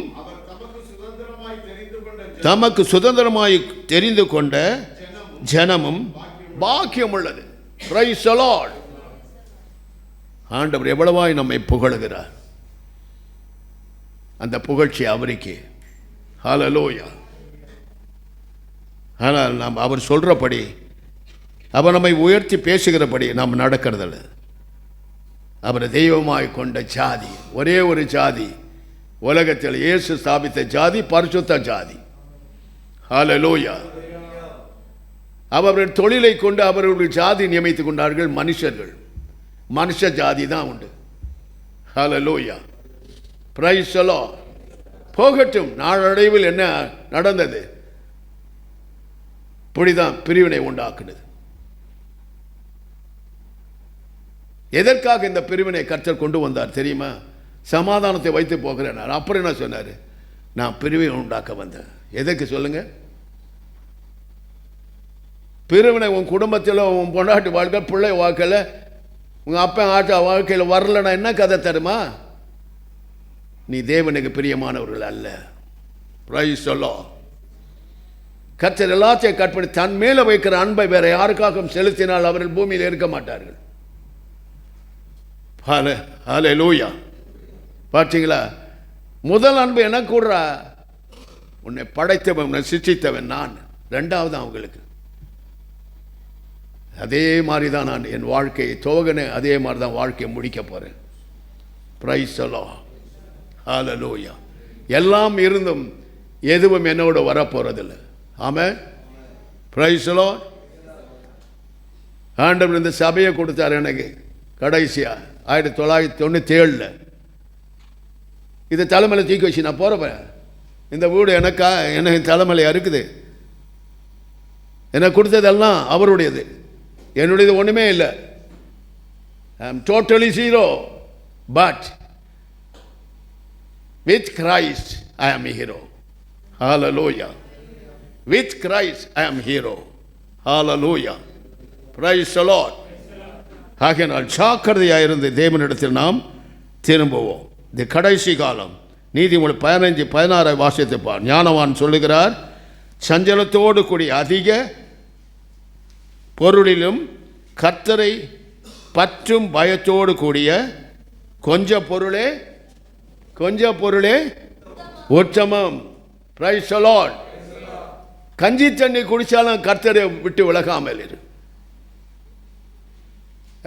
தமக்கு சுதந்திரமாய் தெரிந்து கொண்ட ஜனமும் பாக்கியம் உள்ளது. Price the Lord. ஆண்டவர் எவ்வளவாய் நம்மை புகழுகிறார். அந்த புகழ்ச்சி அவருக்கே. ஹல்லேலூயா. ஆனால் நாம் அவர் சொல்கிறபடி, அவர் நம்மை உயர்த்தி பேசுகிறபடி நாம் நடக்கிறதில்ல. அவரை தெய்வமாய் கொண்ட ஜாதி, ஒரே ஒரு ஜாதி உலகத்தில் இயேசு ஸ்தாபித்த ஜாதி பரிசுத்த ஜாதி. ஹல்லேலூயா. அவர்கள் தொழிலை கொண்டு அவர்களுடைய ஜாதி நியமித்துக் கொண்டார்கள். மனுஷர்கள், மனுஷ ஜாதி தான் உண்டு. ஹல்லேலூயா. Praise the Lord. போகட்டும். நாளடைவில் என்ன நடந்தது? இப்படிதான் பிரிவினை உண்டாக்குனது. எதற்காக இந்த பிரிவினை கர்த்தர் கொண்டு வந்தார் தெரியுமா? சமாதானத்தை வைத்து போகிறேன். அப்புறம் என்ன சொன்னார்? நான் பிரிவினை உண்டாக்க வந்தேன். எதற்கு சொல்லுங்க? பிரிவினை உன் குடும்பத்தில், உன் பொண்டாட்டி வாழ்க்கை, பிள்ளை வாழ்க்கையில், உங்கள் அப்பா ஆட்டா வாழ்க்கையில் வரலன்னா என்ன கதை தருமா? நீ தேவனுக்கு பிரியமானவர்கள் அல்ல. Price the Lord. கர்த்தர் எல்லாத்தையும் கற்பனை தன் மேலே வைக்கிற அன்பை வேற யாருக்காகவும் செலுத்தினால் அவர்கள் பூமியில் இருக்க மாட்டார்கள். ஹல்லேலூயா. பார்த்தீங்களா? முதல் அன்பு என்ன கூடுறா? உன்னை படைத்தவன், உன்னை சிருஷ்டித்தவன் நான். ரெண்டாவது அவங்களுக்கு. அதே மாதிரி தான் நான் என் வாழ்க்கையை துவங்கினேன், அதே மாதிரி தான் வாழ்க்கையை முடிக்க போகிறேன். Praise the Lord. ஹல்லேலூயா. எல்லாம் இருந்தும் எதுவும் என்னோட வரப்போறதில்லை. ஆமென். Price the Lord. ஆண்டவர் இந்த சபையை கொடுத்தார் எனக்கு கடைசியா 1997. இது தலைமையில் தூக்கி வச்சு நான் போகிறப்பேன். இந்த வீடு எனக்கா? எனக்கு தலைமையில இருக்குது. எனக்கு கொடுத்ததெல்லாம் அவருடையது, என்னுடையது ஒன்றுமே இல்லை. I am totally zero. But with Christ I am hero. ஹல்லேலூயா. With Christ I am hero. ஹல்லேலூயா. Praise the Lord. ஆகையினால் ஜாக்கிரதையாக இருந்து தேவனிடத்தில் நாம் திரும்புவோம். இது கடைசி காலம். நீதிமொழி 15:16 வாசித்து பார். ஞானவான் சொல்லுகிறார், சஞ்சலத்தோடு கூடிய அதிக பொருளிலும் கர்த்தரை பற்றும் பயத்தோடு கூடிய கொஞ்ச பொருளே உத்தமம். Price the Lord. கஞ்சி தண்ணி குடித்தாலும் கர்த்தரை விட்டு விலகாமல் இரு.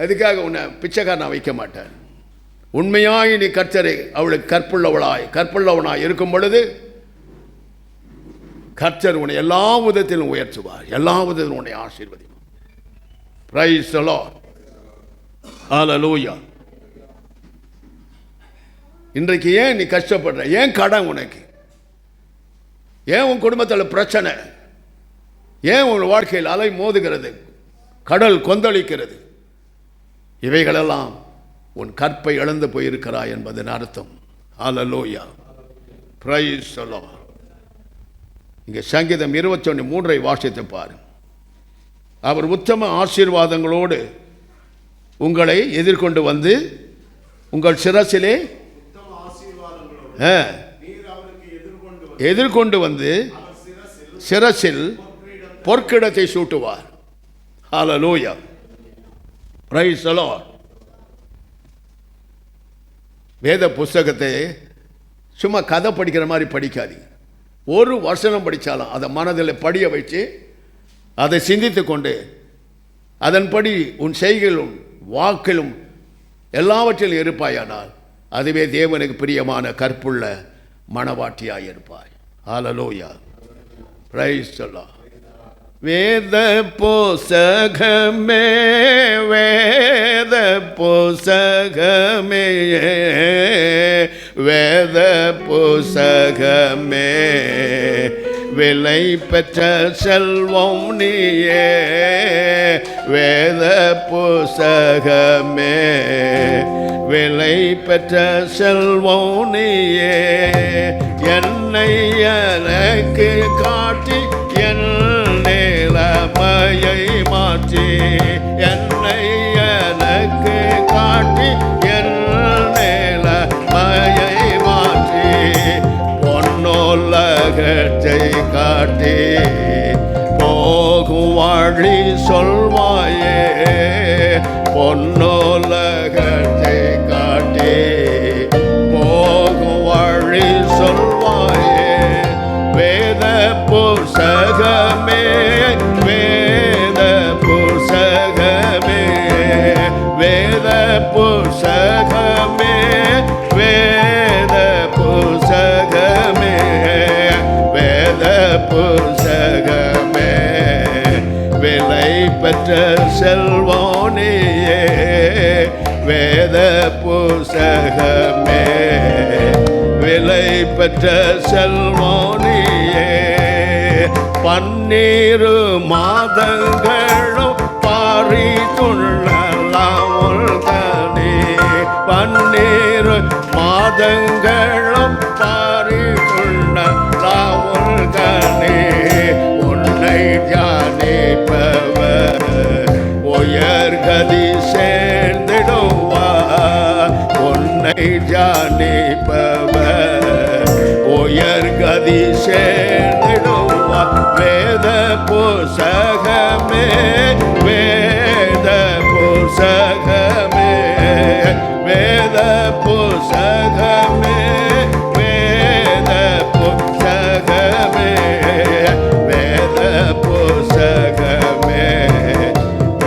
அதுக்காக உன்னை பிச்சைக்காரனா வைக்க மாட்டார். உண்மையாய் நீ கர்த்தரை அவளுக்கு கற்புள்ளவனாய் இருக்கும் பொழுது கர்த்தர் உன்னை எல்லா விதத்திலும் உயர்த்துவார், எல்லா விதத்திலும் உன்னை ஆசீர்வதிப்பார். Praise the Lord. ஹல்லேலூயா. இன்றைக்கு ஏன் நீ கஷ்டப்படுற? ஏன் கடன் உனக்கு? ஏன் உன் குடும்பத்தில் பிரச்சனை? ஏன் உன் வாழ்க்கையில் அலை மோதுகிறது, கடல் கொந்தளிக்கிறது? இவைகளெல்லாம் உன் கற்பை இழந்து போயிருக்கிறாய் என்பதன் அர்த்தம். ஹல்லேலூயா. Praise the Lord. இங்கே சங்கீதம் 21:3 வாசித்து பாரு. அவர் உத்தம ஆசீர்வாதங்களோடு உங்களை எதிர்கொண்டு வந்து உங்கள் சிரசிலே எதிர்கொண்டு வந்து சிரசில் பொற்கிடத்தை சூட்டுவார். ஹல்லேலூயா. Praise the Lord. வேத புஸ்தகத்தை சும்மா கதை படிக்கிற மாதிரி படிக்காதீங்க. ஒரு வசனம் படித்தாலும் அதை மனதில் படிய வச்சு அதை சிந்தித்து கொண்டு அதன்படி உன் செய்கையிலும் வாக்கிலும் எல்லாவற்றிலும் இருப்பாயானால் அதுவே தேவனுக்கு பிரியமான கற்புள்ள மணவாட்டியாய் இருப்பாய். ஹல்லேலூயா. Praise the Lord. வேத புஸ்தகமே, வேத புஸ்தகமே, வேத புஸ்தகமே, விலை பெற்ற செல்வம் நீயே. வேத புஸ்தகமே, விலை பெற்ற செல்வம் நீயே. என்னை எனக்கு காட்டி என் நிலைமையை மாற்றி, என்னை எனக்கு காட்டி என் நிலைமையை மாற்றி, பொன்னுலகத்தை காட்டி போகும் வழி சொல்வாயே. பொன்னுலகத்தை காட்டி போகும் வழி சொல்வாயே. பெற்ற செல்வானியே வேத புஸ்தகமே விலை பெற்ற செல்வானியே 12 மாதங்களும் பாரித்துள்ளலாம் உள்கனே 12 மாதங்களும் பாரித்துள்ளலாம் உள்கனே உன்னை தியானிப்பவர் உயர்கதி சேர்ந்திடுவார் உன்னை தியானிப்பவர் உயர்கதி சேர்ந்திடுவார் வேத புஸ்தகமே வேத புஸ்தகமே வேத புஸ்தகமே வேத புஸ்தகமே வேத புஸ்தகமே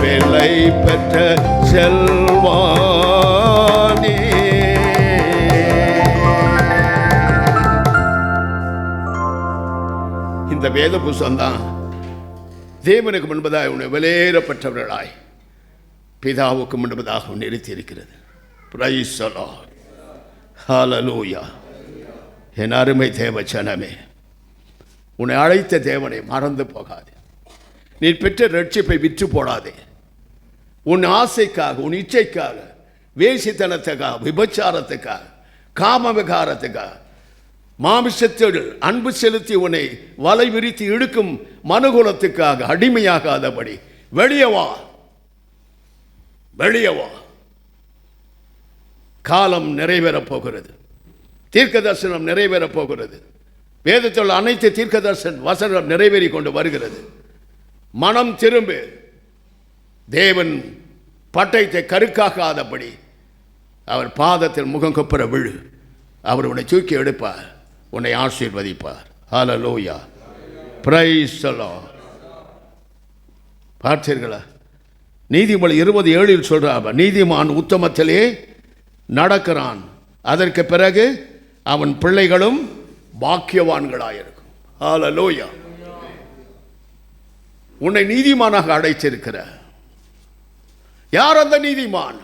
விலை பெற்ற செல்வானி. இந்த வேத புஸ்தகம்தான் தேவனுக்கு முன்பதாக உன்னை வெளியேறப்பட்டவர்களாய் பிதாவுக்கு முன்பதாக நிறுத்தி இருக்கிறது. Price the Lord. ஹல்லேலூயா. என் அருமை தேவ ஜனமே, உன்னை அழைத்த தேவனை மறந்து போகாதே. நீ பெற்ற ரட்சிப்பை விற்று போடாதே. உன் ஆசைக்காக, உன் இச்சைக்காக, வேசித்தனத்துக்காக, விபச்சாரத்துக்காக, காம விகாரத்துக்காக, மாமிசத்தோடு அன்பு செலுத்தி உன்னை வலை விரித்து இழுக்கும் மனுகுலத்துக்காக அடிமையாகாதபடி வெளியே வா, வெளியே வா. காலம் நிறைவேறப் போகிறது. தீர்க்க தரிசனம் நிறைவேறப் போகிறது. வேதத்தில் அனைத்து தீர்க்க தரிசன வசனம் நிறைவேறி கொண்டு வருகிறது. மனம் திரும்பு. தேவன் பட்டயத்தை கருக்காகாதபடி அவர் பாதத்தில் முகம் கொப்புற விழு. அவர் உன்னை தூக்கி எடுப்பார், உன்னை ஆசீர்வதிப்பார். ஹல்லேலூயா. Praise the Lord. பார்த்தீர்களா? நீதிமொழி 20:7 சொல்றார், நீதிமான் உத்தமத்திலே நடக்கிறான், அதற்கு பிறகு அவன் பிள்ளைகளும் பாக்கியவான்களாயிருக்கும். ஹல்லேலூயா. உன்னை நீதிமானாக அடைத்திருக்கிற யார் அந்த நீதிமான்?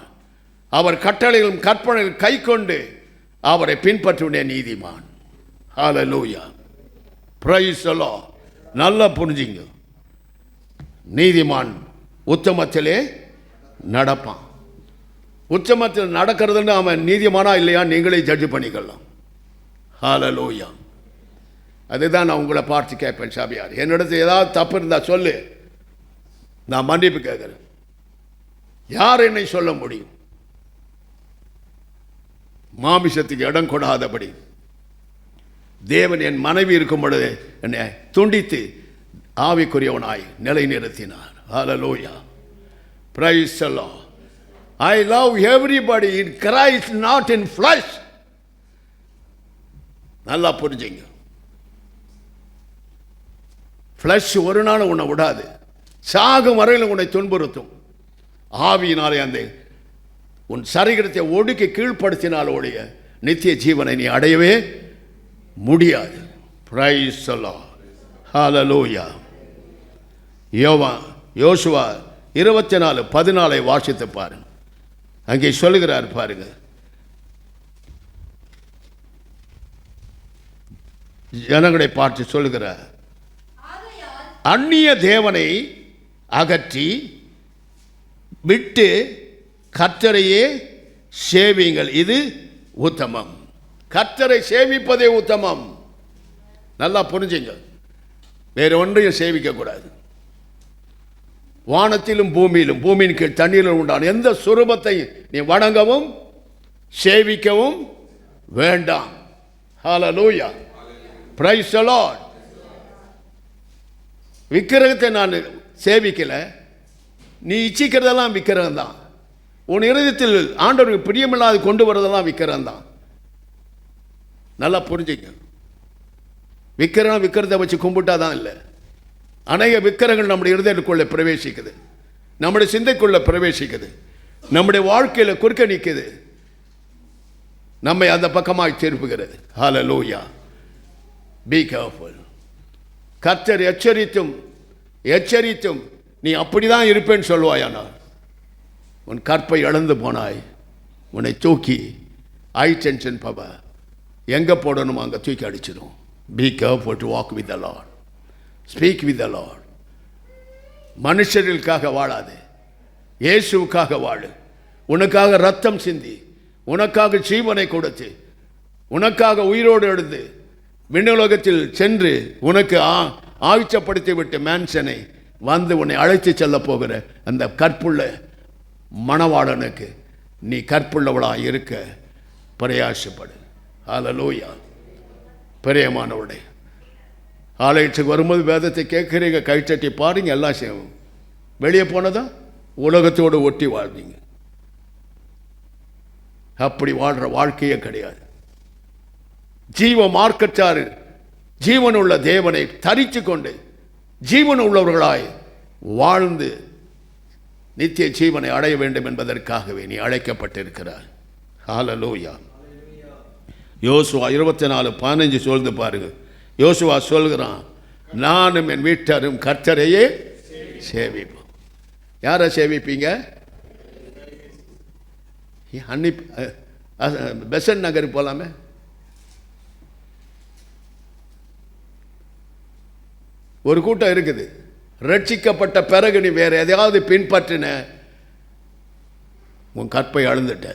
அவர் கட்டளைகளும் கற்பனைகளும் கை கொண்டு அவரை பின்பற்றுவனே நீதிமான். ஹல்லேலூயா. Praise the Lord. நல்லா புரிஞ்சுங்க. நீதிமான் உத்தமத்திலே நடப்பான். உத்தமத்தில் நடக்கிறதுன்னு அவன் நீதிமானா இல்லையா நீங்களே ஜட்ஜ் பண்ணிக்கலாம். ஹல்லேலூயா. அதுதான் நான் உங்களை பார்த்து கேட்பேன். சபையார், என்னிடத்தில் ஏதாவது தப்பு இருந்தால் சொல்லு, நான் மன்னிப்பு கேட்குறேன். யார் என்னை சொல்ல முடியும்? மாமிசத்துக்கு இடம் கொடாதபடி தேவன் என் மனைவி இருக்கும் பொழுது என்னை துண்டித்து ஆவிக்குரியவனாய் நிலை நிறுத்தினார். ஹல்லேலூயா. Praise the Lord. I love everybody in Christ, not in flesh. நல்லா புரிஞ்சுங்க. ஃப்ளஷ் ஒரு நாள் உன்னை விடாது, சாகும் வரையில் உன்னை துன்புறுத்தும். ஆவியினாலே அந்த உன் சரீரத்தை ஒடுக்கி கீழ்ப்படுத்தினாலோடைய நித்திய ஜீவனை நீ அடையவே முடியாது. Price the Lord. ஹல்லேலூயா. யோசுவா 24:14 வாசித்து பாருங்க. அங்கே சொல்லுகிறார் பாருங்க, ஜனங்களை பார்த்து சொல்லுகிறார், அந்நிய தேவனை அகற்றி விட்டு கர்த்தரையே சேவியுங்கள், இது உத்தமம். கர்த்தரை சேவிப்பதே உத்தமம். நல்லா புரிஞ்சுங்க. வேற ஒன்றையும் சேவிக்க கூடாது. வானத்திலும் பூமியிலும், பூமியின் கீழ் தண்ணீரில் உண்டான எந்த சுரூபத்தை நீ வணங்கவும் சேவிக்கவும் வேண்டாம். ஹல்லேலூயா. Praise the Lord. விக்கிரகத்தை நான் சேவிக்கல, நீ இச்சிக்கிறதெல்லாம் விக்கிரகம் தான். உன் இருதயத்தில் ஆண்டவருக்கு பிரியமில்லாது கொண்டு வரதெல்லாம் விக்கிரகம் தான். நல்லா புரிஞ்சுங்க. விக்கிரகம் விக்கிரத்தை வச்சு கும்பிட்டாதான் இல்லை. அநேக விக்கிரகங்கள் நம்முடைய இருதயத்துக்குள்ளே பிரவேசிக்குது, நம்முடைய சிந்தைக்குள்ளே பிரவேசிக்குது, நம்முடைய வாழ்க்கையில் குறுக்க நிற்குது, நம்மை அந்த பக்கமாய் திருப்புகிறது. ஹல்லேலூயா. Be careful. கர்த்தர் எச்சரித்தும் எச்சரித்தும் நீ அப்படிதான் இருப்பேன்னு சொல்லுவாயானால் உன் கற்பை இழந்து போனாய். உன்னை தூக்கி ஹை டென்ஷன் பவர் எங்கே போடணுமோ அங்கே தூக்கி அடிச்சிடும். Be careful to walk with the Lord, speak with the Lord. மனுஷர்களுக்காக வாழாது, இயேசுவுக்காக வாழு. உனக்காக ரத்தம் சிந்தி, உனக்காக ஜீவனை கொடுத்து, உனக்காக உயிரோடு எழுந்து விண்ணுலகத்தில் சென்று உனக்கு ஆவிச்சப்படுத்தி விட்டு மேன்சனை வந்து உன்னை அழைத்து செல்ல போகிற அந்த கற்புள்ள மணவாளனுக்கு நீ கற்புள்ளவளாக இருக்க பிரயாசப்படு. ஹல்லேலூயா. பிரியமானவர்களே, ஆலயத்துக்கு வரும்போது வேதத்தை கேட்குறீங்க, கைத்தட்டி பாருங்க, எல்லாம் செய்வோம். வெளியே போனதா உலகத்தோடு ஒட்டி வாழ்வீங்க. அப்படி வாழ்கிற வாழ்க்கையே கிடையாது. ஜீவ மார்க்கச்சாரு ஜீவனுள்ள தேவனை தரித்து கொண்டு ஜீவன் உள்ளவர்களாய் வாழ்ந்து நித்திய ஜீவனை அடைய வேண்டும் என்பதற்காகவே நீ அழைக்கப்பட்டிருக்கிறார். ஹல்லேலூயா. யோசுவா 24:15 சொல்லுது பாருங்க. யோசுவா சொல்கிறான், நானும் என் வீட்டாரும் கர்த்தரையே சேவிப்போம். யாரை சேவிப்பீங்க? அன்னி பெசன் நகர் போலாமே. ஒரு கூட்டம் இருக்குது, ரட்சிக்கப்பட்ட பிறகு நீ வேற எதையாவது பின்பற்றின உன் கற்பை அழுந்துட்ட.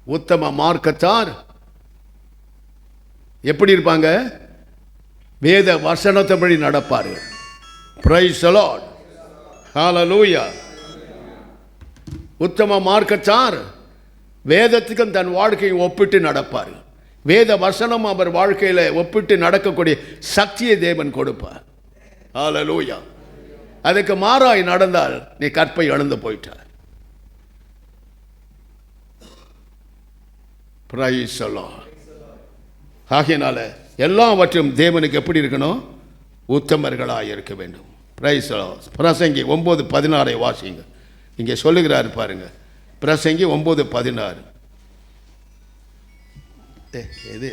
உத்தம மார்க்கத்தார் எப்படி இருப்பாங்க? வேத வசனத்தபடி நடப்பார்கள். Praise the Lord. ஹல்லேலூயா. உத்தம மார்க்கத்தார் வேதத்துக்கும் தன் வாழ்க்கையை ஒப்பிட்டு நடப்பார்கள். வேத வசனம் அவர் வாழ்க்கையில் ஒப்பிட்டு நடக்கக்கூடிய சக்தியை தேவன் கொடுப்பார். ஹல்லேலூயா. அதுக்கு மாறாய் நடந்தால் நீ கற்பை இழந்து போயிட்டார். Price the Lord. ஆகையினால எல்லாவற்றும் தேவனுக்கு எப்படி இருக்கணும்? உத்தமர்களாக இருக்க வேண்டும். Praise the Lord. பிரசங்கி 9:16 வாசிங்க. இங்கே சொல்லுகிறார் பாருங்க. பிரசங்கி 9:16. எது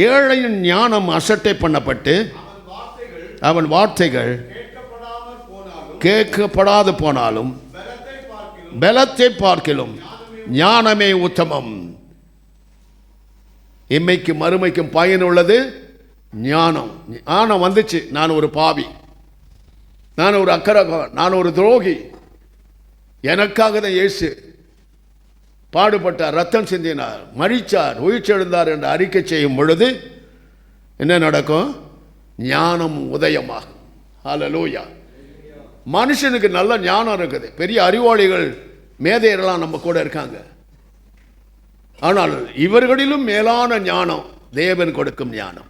ஏழையின் ஞானம் அசட்டை பண்ணப்பட்டு அவன் வார்த்தைகள் கேட்கப்படாது போனாலும் பலத்தை பார்க்கிலும் ஞானமே உத்தமம். இம்மைக்கும் மறுமைக்கும் பயனுள்ளது ஞானம். ஞானம் வந்துச்சு. நான் ஒரு பாவி, நான் ஒரு அக்கரகம், நான் ஒரு துரோகி, எனக்காக தான் இயேசு பாடுபட்டார், ரத்தம் சிந்தினார், மரித்தார், உயிர்த்தெழுந்தார் என்று அறிக்கை செய்யும் பொழுது என்ன நடக்கும்? ஞானம் உதயமாகும். ஹல்லேலூயா. மனுஷனுக்கு நல்ல ஞானம் இருக்குது. பெரிய அறிவாளிகள் மேதையரெல்லாம் நம்ம கூட இருக்காங்க. ஆனால் இவர்களிலும் மேலான ஞானம் தேவன் கொடுக்கும் ஞானம்.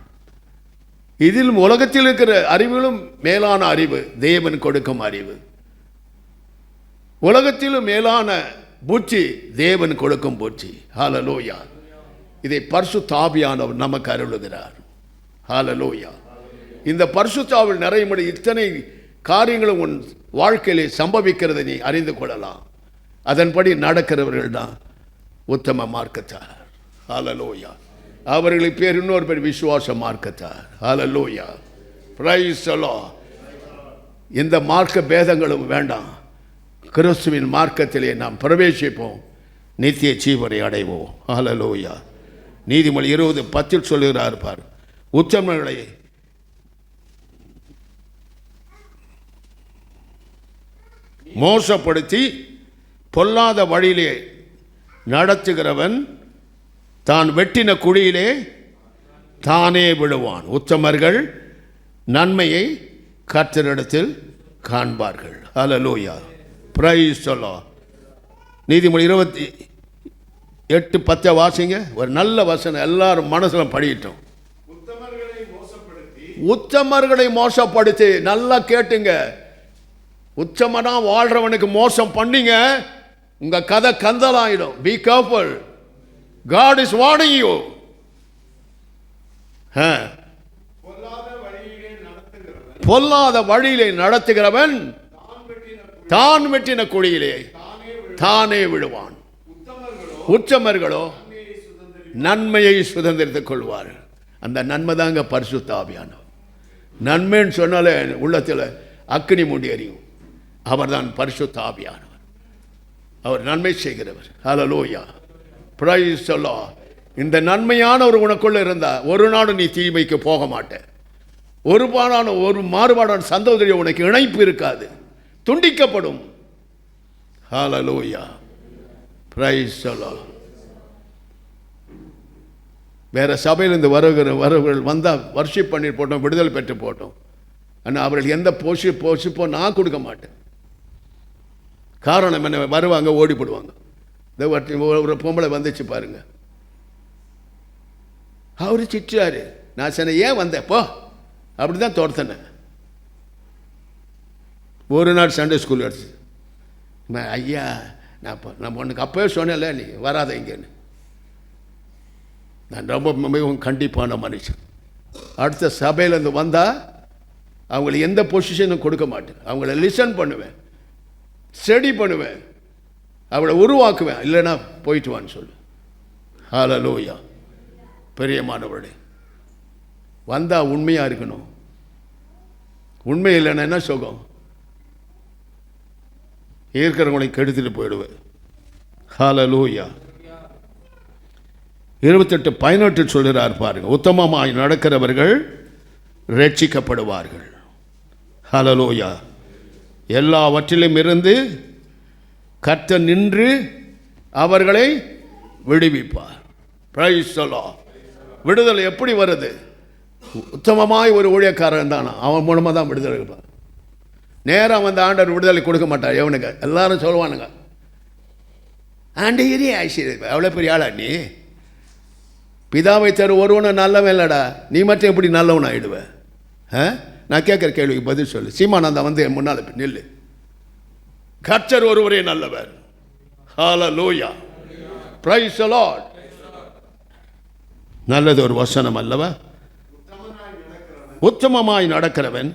இதில் உலகத்தில் இருக்கிற அறிவிலும் மேலான அறிவு தேவன் கொடுக்கும் அறிவு. உலகத்திலும் மேலான புத்தி தேவன் கொடுக்கும் புத்தி. ஹல்லேலூயா. இதை பரிசுத்த ஆவியானவர் நமக்கு அருளுகிறார். ஹல்லேலூயா. இந்த பரிசுத்த ஆவியில் நிறையும்படி இத்தனை காரியங்களும் உன் வாழ்க்கையிலே சம்பவிக்கிறதை நீ அறிந்து கொள்ளலாம். அதன்படி நடக்கிறவர்கள் தான் உத்தம மார்க்கத்தார். ஹல்லேலூயா. அவர்களுக்கு பேர் இன்னொரு பேர் விசுவாச மார்க்கத்தார். ஹல்லேலூயா. Praise the Lord. இந்த மார்க்க பேதங்களும் வேண்டாம். கிறிஸ்துவின் மார்க்கத்திலே நாம் பிரவேசிப்போம், நித்திய ஜீவனை அடைவோம். ஹல்லேலூயா. நீதிமொழி 20:10 சொல்லுகிறார் பார், உத்தமர்களை மோசப்படுத்தி பொல்லாத வழியிலே நடத்துகிறவன் தான் வெட்டின குழியிலே தானே விழுவான். உத்தமர்கள் நன்மையை கர்த்தரிடத்தில் காண்பார்கள். ஹல்லேலூயா. Praise the Lord. நீதிமொழி 28:10 வாசிங்க. ஒரு நல்ல வசனம் எல்லாரும் மனசுல படிக்கட்டும். உத்தமர்களை மோசப்படுத்தி, நல்லா கேட்டுங்க. உத்தமனா வாழ்றவனுக்கு மோசம் பண்ணீங்க, உங்க கதை கந்தலாயிடும். Be careful. God is warning you. பொல்லாத வழியிலே நடத்துகிறவன் தான் வெட்டின குழியிலே தானே விழுவான். உத்தமர்களோ நன்மையை சுதந்திரித்துக் கொள்வார்கள். அந்த நன்மை தாங்க பரிசுத்த ஆவியானவர். நன்மைன்னு சொன்னாலே உள்ளத்தில் அக்கினி மூடி எறியும். அவர் தான் பரிசுத்த ஆவியானவர். அவர் நன்மை செய்கிறவர். ஹல்லேலூயா, பிரைஸ் தி லார்ட். இந்த நன்மையானவர் உனக்குள்ள இருந்தா ஒரு நாளும் நீ தீமைக்கு போக மாட்ட. ஒரு மாறுபாடான சந்தோதரி உனக்கு இணைப்பு இருக்காது, துண்டிக்கப்படும். ஹல்லேலூயா, பிரைஸ் தி லார்ட். வேற சபையிலிருந்து வருகிறவர்கள் வந்தால் வர்ஷிப் பண்ணி போட்டோம், விடுதலை பெற்று போட்டோம். ஆனால் அவர்கள் எந்த போஷிப்போ நான் கொடுக்க மாட்டேன். காரணம் என்ன? வருவாங்க, ஓடிப்படுவாங்க. ஒரு பொம்பளை வந்துச்சு பாருங்க, அவரு சிட்டாரு. நான் சொன்ன, ஏன் வந்தப்போ அப்படி தான் தோர்த்தனேன். ஒரு நாள் சண்டே ஸ்கூல் எடுத்து, ஐயா நான் உனக்கு அப்போவே சொன்னேன்ல, நீ வராத இங்கேன்னு. நான் ரொம்ப மிகவும் கண்டிப்பான மனுஷன். அடுத்த சபையிலேருந்து வந்தால் அவங்கள எந்த பொசிஷனும் கொடுக்க மாட்டேன். அவங்கள லிசன் பண்ணுவேன், ஸ்டடி பண்ணுவேன், அவளை உருவாக்குவேன். இல்லைன்னா போயிட்டு வான்னு சொல்லு. ஹல்லேலூயா, பெரியமானவர்களே. வந்தால் உண்மையாக இருக்கணும். உண்மை இல்லைன்னா என்ன சுகம்? இருக்கிறவங்களை கெடுத்துட்டு போயிடுவேன். ஹல்லேலூயா. 28:18 சொல்கிறார் பாருங்க, உத்தமமாய் நடக்கிறவர்கள் ரட்சிக்கப்படுவார்கள். ஹல்லேலூயா. எல்லாவற்றிலும் இருந்து கர்த்தர் நின்று அவர்களை விடுவிப்பார். Praise the Lord. விடுதலை எப்படி வருது? உத்தமமாய் ஒரு ஊழியக்காரன் தானா, அவன் மூலமாக தான் விடுதலை இருப்பார். நேராக வந்து ஆண்டவர் விடுதலை கொடுக்க மாட்டார் எவனுக்கு. எல்லாரும் சொல்லுவானுங்க, ஆண்டவரே ஆசீர்வதிப்பார். அவ்வளோ பெரிய ஆளா நீ? பிதாவை தரு ஒருவனும் நல்லவன் இல்லடா, நீ மட்டும் எப்படி நல்லவன் ஆகிடுவேன்? நான் கேட்குற கேள்விக்கு பதில் சொல்லு. சீமானந்தா வந்து என் முன்னால் நில்லு. கர்த்தர் ஒருவரே நல்லவர். ஹல்லேலூயா, பிரைஸ் தி லார்ட். நல்லது ஒரு வசனம் அல்லவா? உத்தமமாய் நடக்கிறவன்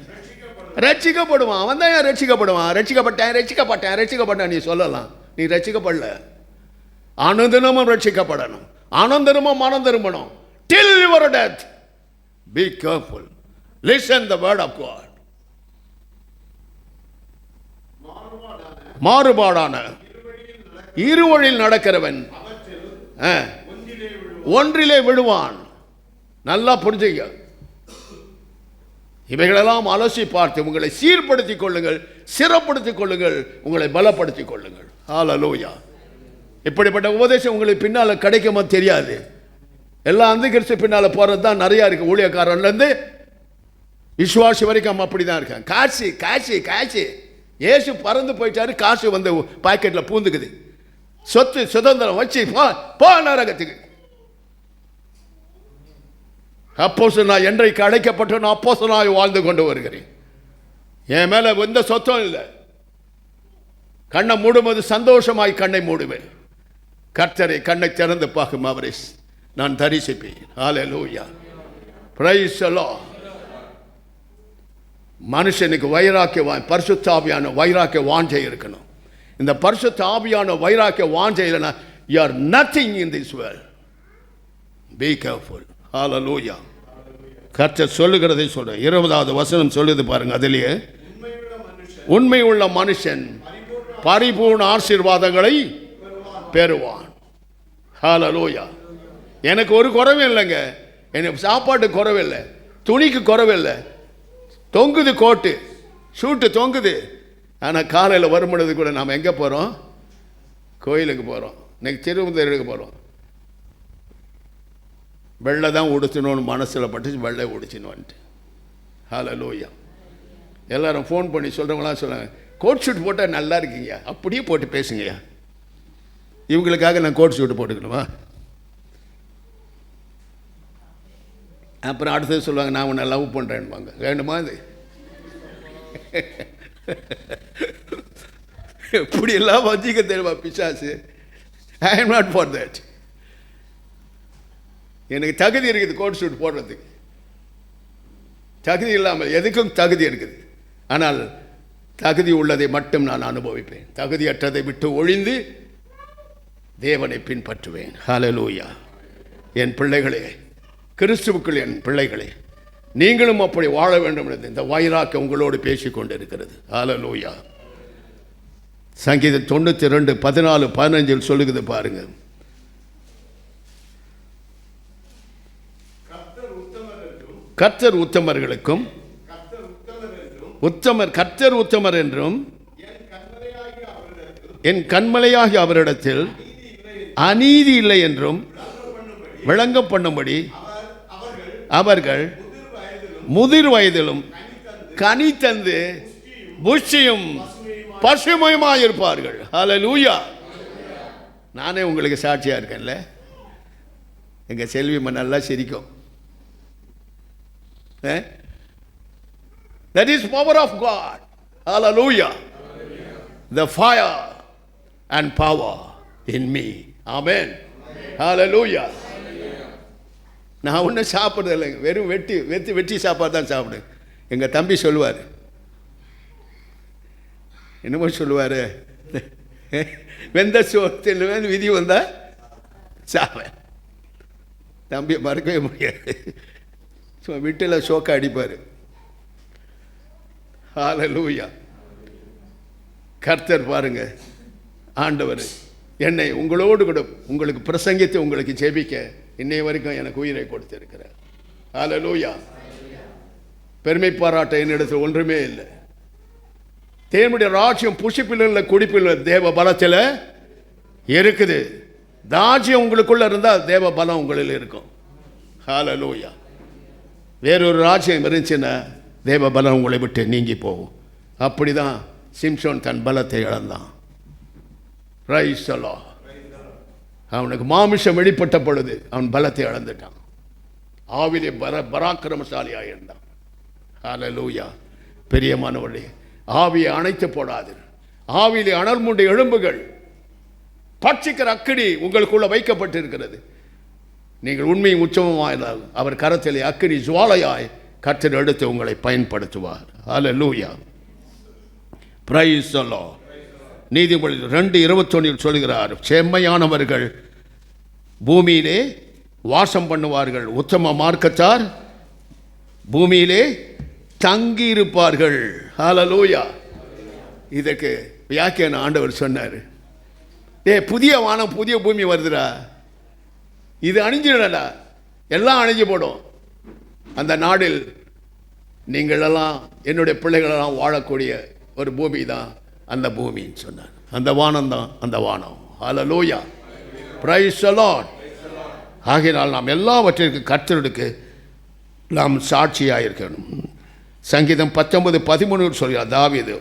ரட்சிக்கப்படுவான். அவன் தான் ரட்சிக்கப்படுவான். ரட்சிக்கப்பட்டேன் நீ சொல்லலாம், நீ ரட்சிக்கப்படல. ஆனந்தனமும் ரட்சிக்கப்படணும், ஆனந்தனமும் மனம் திரும்பணும். Till your death be careful, listen the word of God. மாறுபாடான இருவழியில் நடக்கிறவன் ஒன்றிலே விழுவான். நல்லா புரிஞ்சுங்க. இவைகளெல்லாம் அலசி பார்த்து உங்களை சீர்படுத்திக் கொள்ளுங்கள், சிறப்படுத்திக் கொள்ளுங்கள், உங்களை பலப்படுத்திக் கொள்ளுங்கள். ஹல்லேலூயா. இப்படிப்பட்ட உபதேசம் உங்களுக்கு பின்னால் கிடைக்குமா தெரியாது. எல்லாம் அந்த கிறிஸ்து பின்னால் போகிறது தான் நிறையா இருக்குது. ஊழியக்காரன்லேருந்து விசுவாசி வரைக்கும் அப்படி தான் இருக்காங்க. காசு காசு காசு. ஏசு பறந்து போயிட்டாரு, காசு வந்து பாக்கெட்டில் பூந்துக்குது. சொத்து சுதந்திரம் வச்சு போ நரகத்துக்கு. அப்போஸ்தலனாய் என்றைக்கு அழைக்கப்பட்ட நான் அப்போஸ்தலனாய் வாழ்ந்து கொண்டு வருகிறேன். என் மேலே எந்த சொத்தம் இல்லை. கண்ணை மூடும்போது சந்தோஷமாய் கண்ணை மூடுவேன். கர்த்தரை கண்ணை திறந்து பார்க்கும் அவரை நான் தரிசிப்பேன். ஹல்லேலூயா, பிரைஸ் தி லார்ட். மனுஷனுக்கு வைராக்கிய பரிசுத்த ஆவியான வைராக்கிய வாஞ்சை இருக்கணும். இந்த பரிசுத்த ஆவியான வைராக்கிய வாஞ்சை இல்லைன்னா you are nothing in this world. Be careful. ஹல்லேலூயா. கர்த்தர் சொல்லுகிறதை சொல்றேன். 20வது வசனம் சொல்லுது பாருங்க. அதிலேயே உண்மை உள்ள மனுஷன் பரிபூர்ண ஆசீர்வாதங்களை பெறுவான். ஹல்லேலூயா. எனக்கு ஒரு குறைவே இல்லைங்க. எனக்கு சாப்பாட்டு குறைவில்லை, துணிக்கு குறைவில்லை. தொங்குது கோட்டு ஷூட்டு தொங்குது. ஆனால் காலையில் வரும்பொழுது கூட நாம் எங்கே போகிறோம்? கோயிலுக்கு போகிறோம். இன்னைக்கு திருவந்தூருக்கு போகிறோம். வெள்ளை தான் உடுத்தணும்னு மனசில் பட்டுச்சு, வெள்ளை உடிச்சின்னு வந்துட்டு. ஹல்லேலூயா. எல்லாரும் ஃபோன் பண்ணி சொல்கிறவங்களாம் சொல்கிறாங்க, கோட் ஷூட் போட்டால் நல்லா இருக்கீங்க, அப்படியே போட்டு பேசுங்கய்யா. இவங்களுக்காக நான் கோட் ஷூட்டு போட்டுக்கணுமா? அப்புறம் அடுத்தது சொல்லுவாங்க, நான் உன்னை லவ் பண்ணுறேன்னுவாங்க. வேணுமா இது? எப்படியெல்லாம் வஞ்சிக்க தெரியுமா பிசாசு? I am not for that. எனக்கு தகுதி இருக்குது கோட் ஷூட் போடுறதுக்கு. தகுதி இல்லாமல் எதுக்கும் தகுதி இருக்குது. ஆனால் தகுதி உள்ளதை மட்டும் நான் அனுபவிப்பேன். தகுதியற்றதை விட்டு ஒழிந்து தேவனை பின்பற்றுவேன். ஹல்லேலூயா. என் பிள்ளைகளே, கிறிஸ்துவுக்குள் என் பிள்ளைகளே, நீங்களும் அப்படி வாழ வேண்டும் என்று இந்த வைராக்கியம் உங்களோடு பேசிக்கொண்டு இருக்கிறது. ஹல்லேலூயா. சங்கீதம் 92 14 15 சொல்லுகிறது பாருங்க. கர்த்தர் உத்தமர்களுக்கும் கர்த்தர் உத்தமர் என்றும் என் கண்மலையாகிய அவரிடத்தில் அநீதி இல்லை என்றும் விளங்க பண்ணும்படி அவர்கள் முதிர் வயதிலும் கனி தந்து புஷ்டியும் பசுமையுமாயிருப்பார்கள். ஹல்லேலூயா. நானே உங்களுக்கு சாட்சியா இருக்கேன்ல. எங்க செல்விமா நல்லா சிரிக்கும். That is power of God. Hallelujah. The fire and power in me. Amen. Hallelujah. நான் ஒன்றும் சாப்பிட்றது இல்லைங்க, வெறும் வெட்டி சாப்பாடு தான் சாப்பிடு. எங்கள் தம்பி சொல்லுவார், என்னமோ சொல்லுவார், வெந்த சோத்தில் விதி வந்தா சாவேன். தம்பியை மறக்கவே முடியாது. சும்மா வீட்டில் சோக்கா அடிப்பார். ஹல்லேலூயா. கர்த்தர் பாருங்க, ஆண்டவர் என்னை உங்களோடு கூட உங்களுக்கு பிரசங்கித்து உங்களுக்கு ஜெபிக்க இன்னைய வரைக்கும் எனக்கு உயிரை கொடுத்திருக்கிறார். ஹல்லேலூயா. பெருமை பாராட்ட என்னிடத்தில் ஒன்றுமே இல்லை. தேவனுடைய ராஜ்யம் புசிப்பில் இல்லை, குடிப்பில் தேவ பலத்தில் இருக்குது. ராஜ்யம் உங்களுக்குள்ள இருந்தால் தேவ பலம் உங்களில் இருக்கும். ஹல்லேலூயா. வேறொரு ராஜ்யம் இருந்துச்சுன்னா தேவ பலம் உங்களை விட்டு நீங்கி போகும். அப்படிதான் சிம்சோன் தன் பலத்தை இழந்தான். Praise the Lord. அவனுக்கு மாமிசம் வெளிப்பட்ட பொழுது அவன் பலத்தை இழந்துட்டான். ஆவிலே பராக்கிரமசாலியாக இருந்தான். ஹல்லேலூயா. பெரியமானவர்களே, ஆவியை அணைத்து போடாது. ஆவியிலே அனல் மூண்ட எலும்புகள் பட்சிக்கிற அக்கினி உங்களுக்குள்ள வைக்கப்பட்டிருக்கிறது. நீங்கள் உண்மையும் உச்சமுமாய் அவர் கரத்திலே அக்கினி ஜுவாலையாய் கர்த்தர் எடுத்து உங்களை பயன்படுத்துவார். ஹல்லேலூயா. Praise the Lord. நீதிமொழி 2:21 சொல்கிறார், செம்மையானவர்கள் பூமியிலே வாசம் பண்ணுவார்கள், உத்தம மார்க்கத்தார் பூமியிலே தங்கி இருப்பார்கள். ஹல்லேலூயா. இதற்கு வியாக்கியான ஆண்டவர் சொன்னார், புதிய வானம் புதிய பூமி வருதுடா, இது அணிஞ்சிடடா, எல்லாம் அணிஞ்சு போடும். அந்த நாடில் நீங்களெல்லாம் என்னுடைய பிள்ளைகளெல்லாம் வாழக்கூடிய ஒரு பூமி தான் அந்த பூமின்னு சொன்னார். அந்த வானம் தான் அந்த வானம். ஹல்லேலூயா. Praise the Lord. ஆகையினால் நாம் எல்லாவற்றிற்கு கர்த்தருக்கு நாம் சாட்சியாக இருக்கணும். சங்கீதம் 19:13 சொல்கிறார் தாவீது,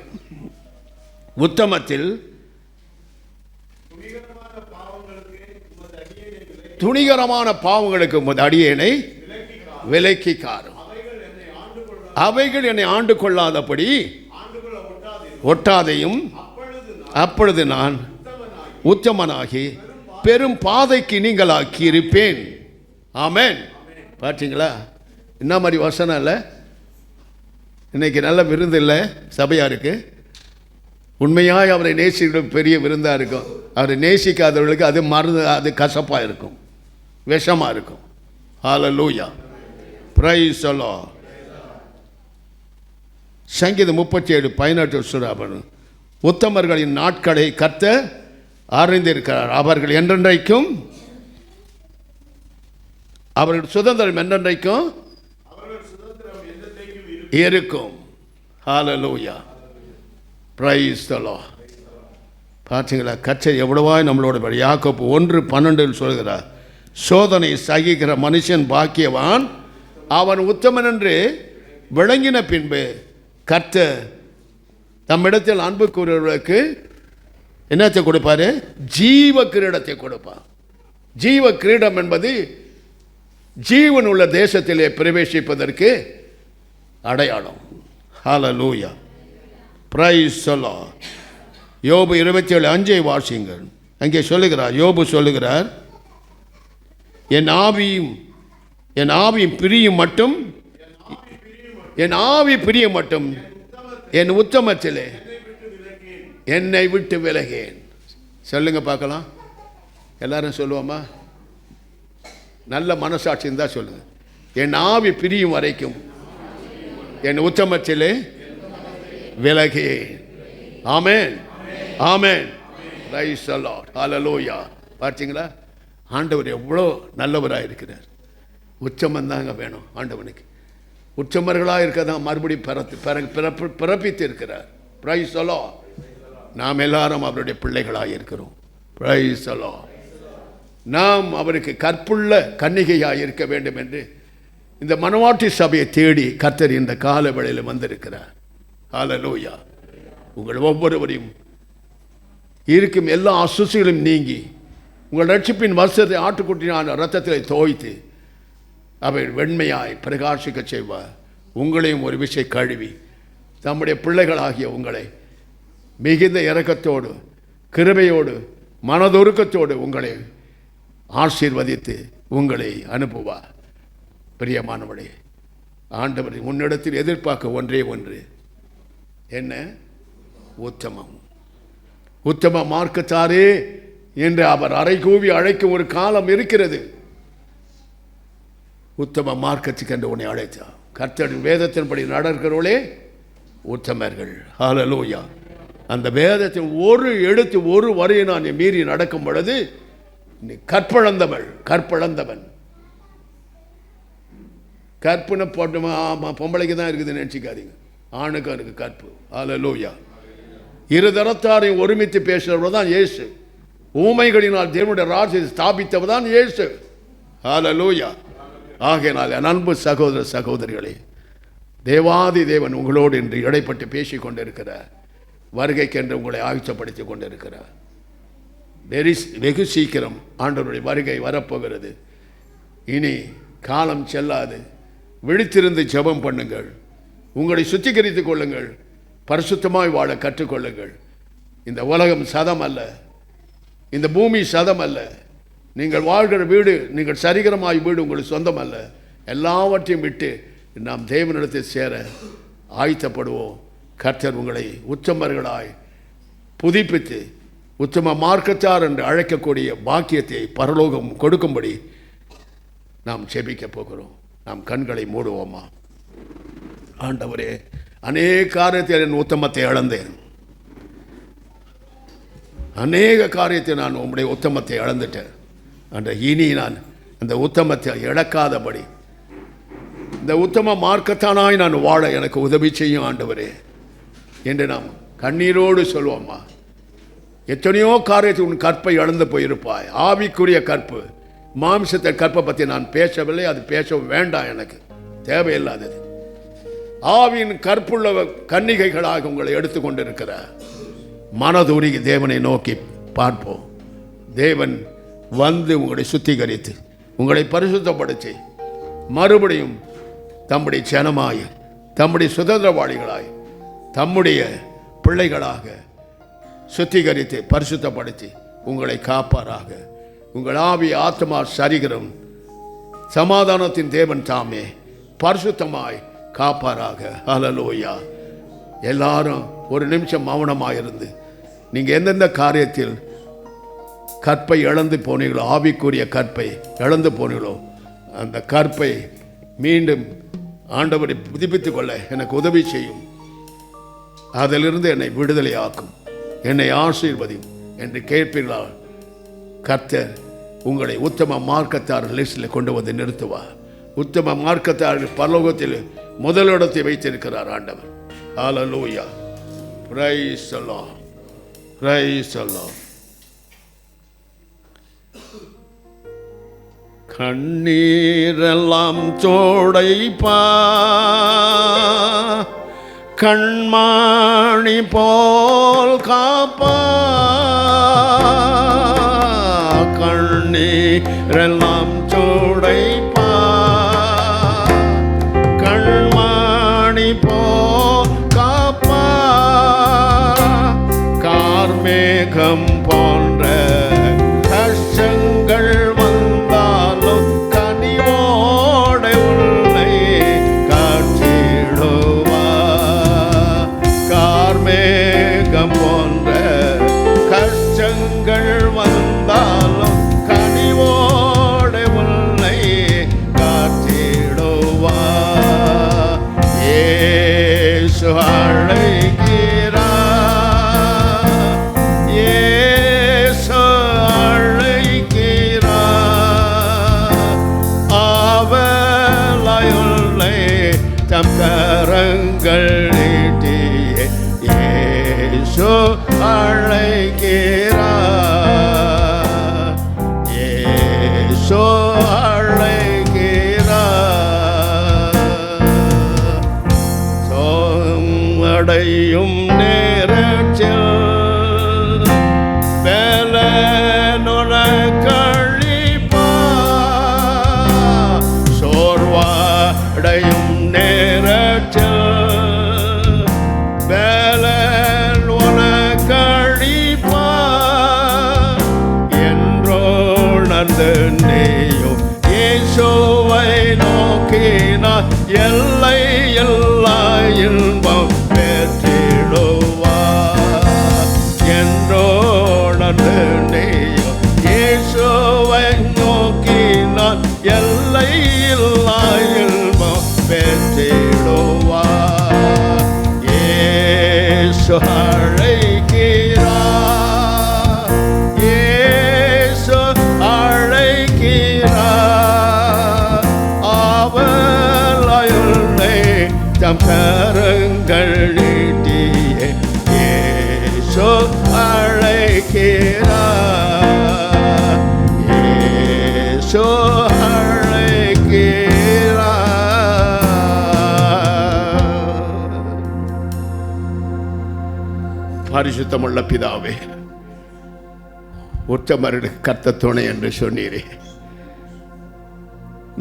உத்தமத்தில் துணிகரமான பாவங்களுக்கு உமது அடியேனை விலக்கி காரும். அவைகள் என்னை ஆண்டு கொள்ளாதபடி ஒட்டாதையும், அப்பொழுது நான் உத்தமனாகி பெரும் பாதைக்கு நீங்களாக்கி இருப்பேன். ஆமென். பார்த்தீங்களா என்ன மாதிரி வசனம் இல்லை? இன்னைக்கு நல்ல விருந்து இல்லை சபையாருக்கு. உண்மையாக அவரை நேசிக்கிற பெரிய விருந்தாக இருக்கும். அவரை நேசிக்காதவர்களுக்கு அது மருந்து, அது கசப்பாக இருக்கும், விஷமாக இருக்கும். ஹல்லேலூயா. Praise the Lord. சங்கீதம் 37:18 சொல்றார், உத்தமர்களின் நாட்களை கர்த்தர் அறிந்திருக்கிறார், அவர்கள் என்றென்றைக்கும், அவர்கள் சுதந்திரம் என்றென்றைக்கும் இருக்கும். ஹல்லேலூயா. Praise the Lord. பார்த்தீங்களா கர்த்தர் எவ்வளவாய் நம்மளோட யாக்கோபு 1:12 சொல்கிறார், சோதனை சகிக்கிற மனுஷன் பாக்கியவான், அவன் உத்தமன் என்று விளங்கின பின்பு கர்த்தர் நம்மிடத்தில் அன்பு கூறுவர்களுக்கு என்னத்தை கொடுப்பாரு? ஜீவ கிரீடத்தை கொடுப்பார். ஜீவ கிரீடம் என்பது ஜீவன் உள்ள தேசத்திலே பிரவேசிப்பதற்கு அடையாளம். ஹல்லேலூயா. Praise the Lord. யோபு 27:5 வாசிங்கள். அங்கே சொல்லுகிறார், யோபு சொல்லுகிறார், என் ஆவி பிரியும் மட்டும், என் ஆவி பிரிய மட்டும் என் உத்தமத்திலே என்னை விட்டு விலகேன். சொல்லுங்க பார்க்கலாம். எல்லாரும் சொல்லுவோமா? நல்ல மனசாட்சி இருந்தால் சொல்லுங்க. என் ஆவி பிரியும் வரைக்கும் என் உத்தமத்திலே விலகே. ஆமென், ஆமென். பிரைஸ் தி லார்ட், ஹல்லேலூயா. பார்த்தீங்களா, ஆண்டவர் எவ்வளோ நல்லவராக இருக்கிறார். உச்சமம் தாங்க வேணும் ஆண்டவனுக்கு. உச்சமர்களாக இருக்க தான் மறுபடியும் பிறப்பித்து இருக்கிறார். Price the Lord. நாம் எல்லாரும் அவருடைய பிள்ளைகளாக இருக்கிறோம். Price the Lord. நாம் அவருக்கு கற்புள்ள கன்னிகையாக இருக்க வேண்டும் என்று இந்த மனவாட்டி சபையை தேடி கர்த்தர் இந்த கால வேளையில் வந்திருக்கிறார். ஹல்லேலூயா. உங்கள் ஒவ்வொருவரையும் இருக்கும் எல்லா அசுசிகளும் நீங்கி உங்கள் ரட்சிப்பின் வஸ்திரத்தை ஆட்டுக்குட்டியான இரத்தத்திலே தோய்த்து அவை வெண்மையாய் பிரகாசிக்க செய்வார். உங்களையும் ஒரு விஷயம் கழுவி தம்முடைய பிள்ளைகளாகிய உங்களை மிகுந்த இரக்கத்தோடு கிருபையோடு மனதொருக்கத்தோடு உங்களை ஆசீர்வதித்து உங்களை அனுப்புவார். பிரியமானவளே, ஆண்டவர் உன்னிடத்தில் எதிர்பார்க்க ஒன்றே ஒன்று, என்ன? உத்தமம். உத்தம மார்க்கத்தாரே என்று அவர் அறைகூவி அழைக்கும் ஒரு காலம் இருக்கிறது. உத்தம மார்க்கத்துக்கு என்று உன்னை அழைத்தார். கர்த்தரின் வேதத்தின்படி நடக்கிறவர்களே உத்தமர்கள். ஹல்லேலூயா. அந்த வேதத்தின் ஒரு எழுத்து ஒரு வரையை நான் மீறி நடக்கும் பொழுது நீ கற்பழந்தவன். கற்புன்னு போட்டுமா? ஆமாம், பொம்பளைக்கு தான் இருக்குதுன்னு நினச்சிக்காதீங்க, ஆணுக்கும் இருக்கு கற்பு. ஹல்லேலூயா. இருதரத்தாரையும் ஒருமித்து பேசுகிறவர் தான் இயேசு. ஊமைகளினால் தேவனுடைய ராஜ்யத்தை ஸ்தாபித்தவர் தான் இயேசு. ஹல்லேலூயா. ஆகையினால் என் அன்பு சகோதர சகோதரிகளே, தேவாதி தேவன் உங்களோடு இன்று இடைப்பட்டு பேசி கொண்டிருக்கிறார். வருகைக்கென்று உங்களை ஆயுச்சப்படுத்தி கொண்டிருக்கிறார். வெகு சீக்கிரம் ஆண்டவருடைய வருகை வரப்போகிறது. இனி காலம் செல்லாது. விழித்திருந்து ஜெபம் பண்ணுங்கள். உங்களை சுத்திகரித்துக் கொள்ளுங்கள். பரிசுத்தமாய் வாழ கற்றுக்கொள்ளுங்கள். இந்த உலகம் சதம் அல்ல, இந்த பூமி சதம் அல்ல. நீங்கள் வாழ்கிற வீடு, நீங்கள் சரிகரமாய் வீடு உங்களுக்கு சொந்தம் அல்ல. எல்லாவற்றையும் விட்டு நாம் தேவனிடத்தில் சேர ஆயத்தப்படுவோம். கர்த்தர் உங்களை உத்தமர்களாய் புதுப்பித்து உத்தம மார்க்கத்தார் என்று அழைக்கக்கூடிய பாக்கியத்தை பரலோகம் கொடுக்கும்படி நாம் ஜெபிக்க போகிறோம். நாம் கண்களை மூடுவோமா? ஆண்டவரே, அநேக காரியத்தில் என் உத்தமத்தை இழந்தேன். அநேக காரியத்தை நான் உங்களுடைய உத்தமத்தை இழந்துட்டேன். அன்ற இனி நான் அந்த உத்தமத்தை இழக்காதபடி இந்த உத்தம மார்க்கத்தானாய் நான் வாழ எனக்கு உதவி செய்யும் ஆண்டவரே என்று நாம் கண்ணீரோடு சொல்வோம்மா. எத்தனையோ காரியத்தை உன் கற்பை இழந்து போயிருப்பாய். ஆவிக்குரிய கற்பு, மாம்சத்தை கற்பை பற்றி நான் பேசவில்லை, அது பேச வேண்டாம், எனக்கு தேவையில்லாதது. ஆவியின் கற்புள்ள கன்னிகைகளாக உங்களை எடுத்துக்கொண்டிருக்கிறார். மனதுருகி தேவனை நோக்கி பார்ப்போம். தேவன் வந்து உங்களை சுத்திகரித்து உங்களை பரிசுத்தப்படுத்தி மறுபடியும் தம்முடைய ஜனமாய், தம்முடைய சுதந்திரவாளிகளாய், தம்முடைய பிள்ளைகளாக சுத்திகரித்து பரிசுத்தப்படுத்தி உங்களை காப்பாராக. உங்கள் ஆவி, ஆத்மா, சரீரம் சமாதானத்தின் தேவன் தாமே பரிசுத்தமாய் காப்பாராக. ஹல்லேலூயா. எல்லாரும் ஒரு நிமிஷம் மௌனமாயிருந்து நீங்கள் எந்தெந்த காரியத்தில் கற்பை இழந்து போனீங்களோ, ஆவிக்குரிய கற்பை இழந்து போனீங்களோ, அந்த கற்பை மீண்டும் ஆண்டவரை புதுப்பித்துக் கொள்ள எனக்கு உதவி செய்யும். அதிலிருந்து என்னை விடுதலையாக்கும், என்னை ஆசீர்வதியும் என்று கேட்பீர்களா? கர்த்தர் உங்களை உத்தம மார்க்கத்தார் லிஸ்டில் கொண்டு வந்து நிறுத்துவார். உத்தம மார்க்கத்தார்கள் பரலோகத்தில் முதலிடத்தை வைத்திருக்கிறார் ஆண்டவர். ஹல்லேலூயா. Praise the Lord. Praise the Lord. கண்ணீரெல்லாம் தோடைப்பா, கண்மாணி போல் காப்பா. கண்ணீரெல்லாம் தோடைப்பா, கண்மாணி போல் காப்பா. கார்மேகம் போன்ற கஷ்டங்கள் வந்தாலும் கனிவோட உன்னை காட்டிடுவா. கார்மேகம் போன்ற கஷ்டங்கள் வந்தாலும் கனிவோட உன்னை நந்தனையோ இயேசுவை நோக்கி நான் எல்லையில்லா இன்பம் பெற்றிடுவார். இயேசு அழைக்கிறார், இயேசு அழைக்கிறார். அவளையுள்ளே தம் கரங்கள் நீட்டியே இயேசு அழைக்கிறார், இயேசு அழைக்கிறார். பரிசுத்தமுள்ள பிதாவே, உத்தமருக்கு கர்த்தர் துணை என்று சொன்னீரே.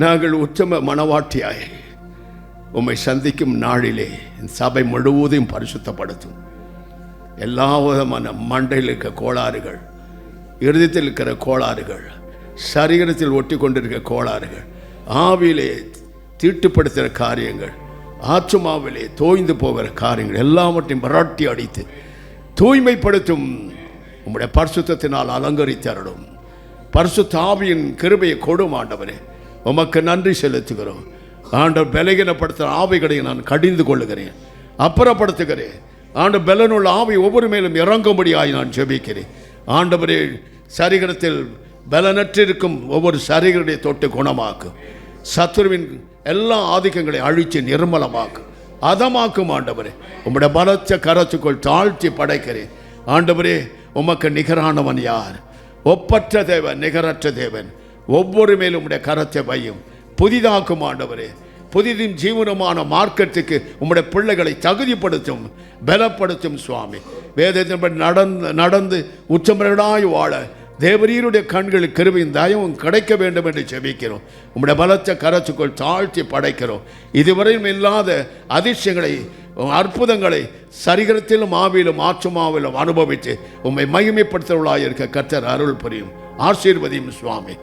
நாங்கள் உத்தம மனவாட்டியாய் உம்மை சந்திக்கும் நாளிலே சபை முழுவதையும் பரிசுத்தப்படுத்தும். எல்லா விதமான மண்டையில் இருக்கிற கோளாறுகள், இருதயத்தில் இருக்கிற கோளாறுகள், சரீரத்தில் ஒட்டி கொண்டிருக்கிற கோளாறுகள், ஆவியிலே தீட்டுப்படுத்துகிற காரியங்கள், ஆத்துமாவிலே தோய்ந்து போகிற காரியங்கள் எல்லாவற்றையும் விரட்டி அடித்து தூய்மைப்படுத்தும். உம்முடைய பரிசுத்தத்தினால் அலங்கரித்தருளும். பரிசுத்த ஆவியின் கிருபையை கொடும் ஆண்டவரே. உமக்கு நன்றி செலுத்துகிறோம் ஆண்டவர். பலகீனப்படுத்துகிற ஆவிகளை நான் கடிந்து கொள்ளுகிறேன், அப்புறப்படுத்துகிறேன். ஆண்டவர் பலனுள்ள ஆவி ஒவ்வொரு மேலும் இறங்கும்படியாய் நான் ஜெபிக்கிறேன் ஆண்டவரே. சரீரத்தில் பலனற்றிருக்கும் ஒவ்வொரு சரீரத்தை தொட்டு குணமாக்கும். சத்துருவின் எல்லா ஆதிக்கங்களை அழித்து நிர்மலமாக்கும், அதமாக்கும் ஆண்டவரே. உம்முடைய பலத்த கரத்துக்குள் தாழ்த்தி படைக்கிறேன் ஆண்டவரே. உமக்கு நிகரானவன் யார்? ஒப்பற்ற தேவன், நிகரற்ற தேவன். ஒவ்வொரு மேலும் உம்முடைய கரத்தை வையும், புதிதாக்கும் ஆண்டவரே. புதிதும் ஜீவனமான மார்க்கத்துக்கு உம்முடைய பிள்ளைகளை தகுதிப்படுத்தும், பலப்படுத்தும் சுவாமி. வேதத்தின்படி நடந்து உச்சமர்களாய் வாழ தேவரீருடைய கண்களுக்கு கிருபையும் தயவும் கிடைக்க வேண்டும் என்று ஜெபிக்கிறோம். உம்முடைய பலத்த கரத்துக்குள் தாழ்த்தி படைக்கிறோம். இதுவரையும் இல்லாத அதிசயங்களை, அற்புதங்களை சரீரத்திலும் ஆவியிலும் ஆத்துமாவிலும் அனுபவித்து உம்மை மகிமைப்படுத்துவர்களாக இருக்க கர்த்தர் அருள் புரியும், ஆசீர்வதியும் சுவாமி.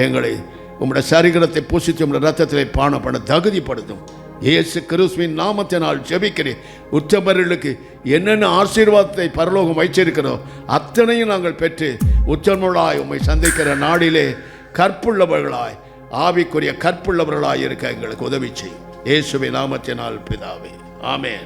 எங்களை உம்முடைய சரீரத்தை பூசித்து உம்முடைய ரத்தத்திலே பானப்பட தகுதிப்படுத்தும். இயேசு கிறிஸ்துவின் நாமத்தினால் ஜெபிக்கிறேன். உத்தமர்களுக்கு என்னென்ன ஆசீர்வாதத்தை பரலோகம் வைச்சிருக்கிறோம் அத்தனையும் நாங்கள் பெற்று உத்தமர்களாய் உம்மை சந்திக்கிற நாளிலே கற்புள்ளவர்களாய், ஆவிக்குரிய கற்புள்ளவர்களாய் இருக்க எங்களுக்கு உதவி செய்யும். இயேசுவின் நாமத்தினால் பிதாவே, ஆமென்.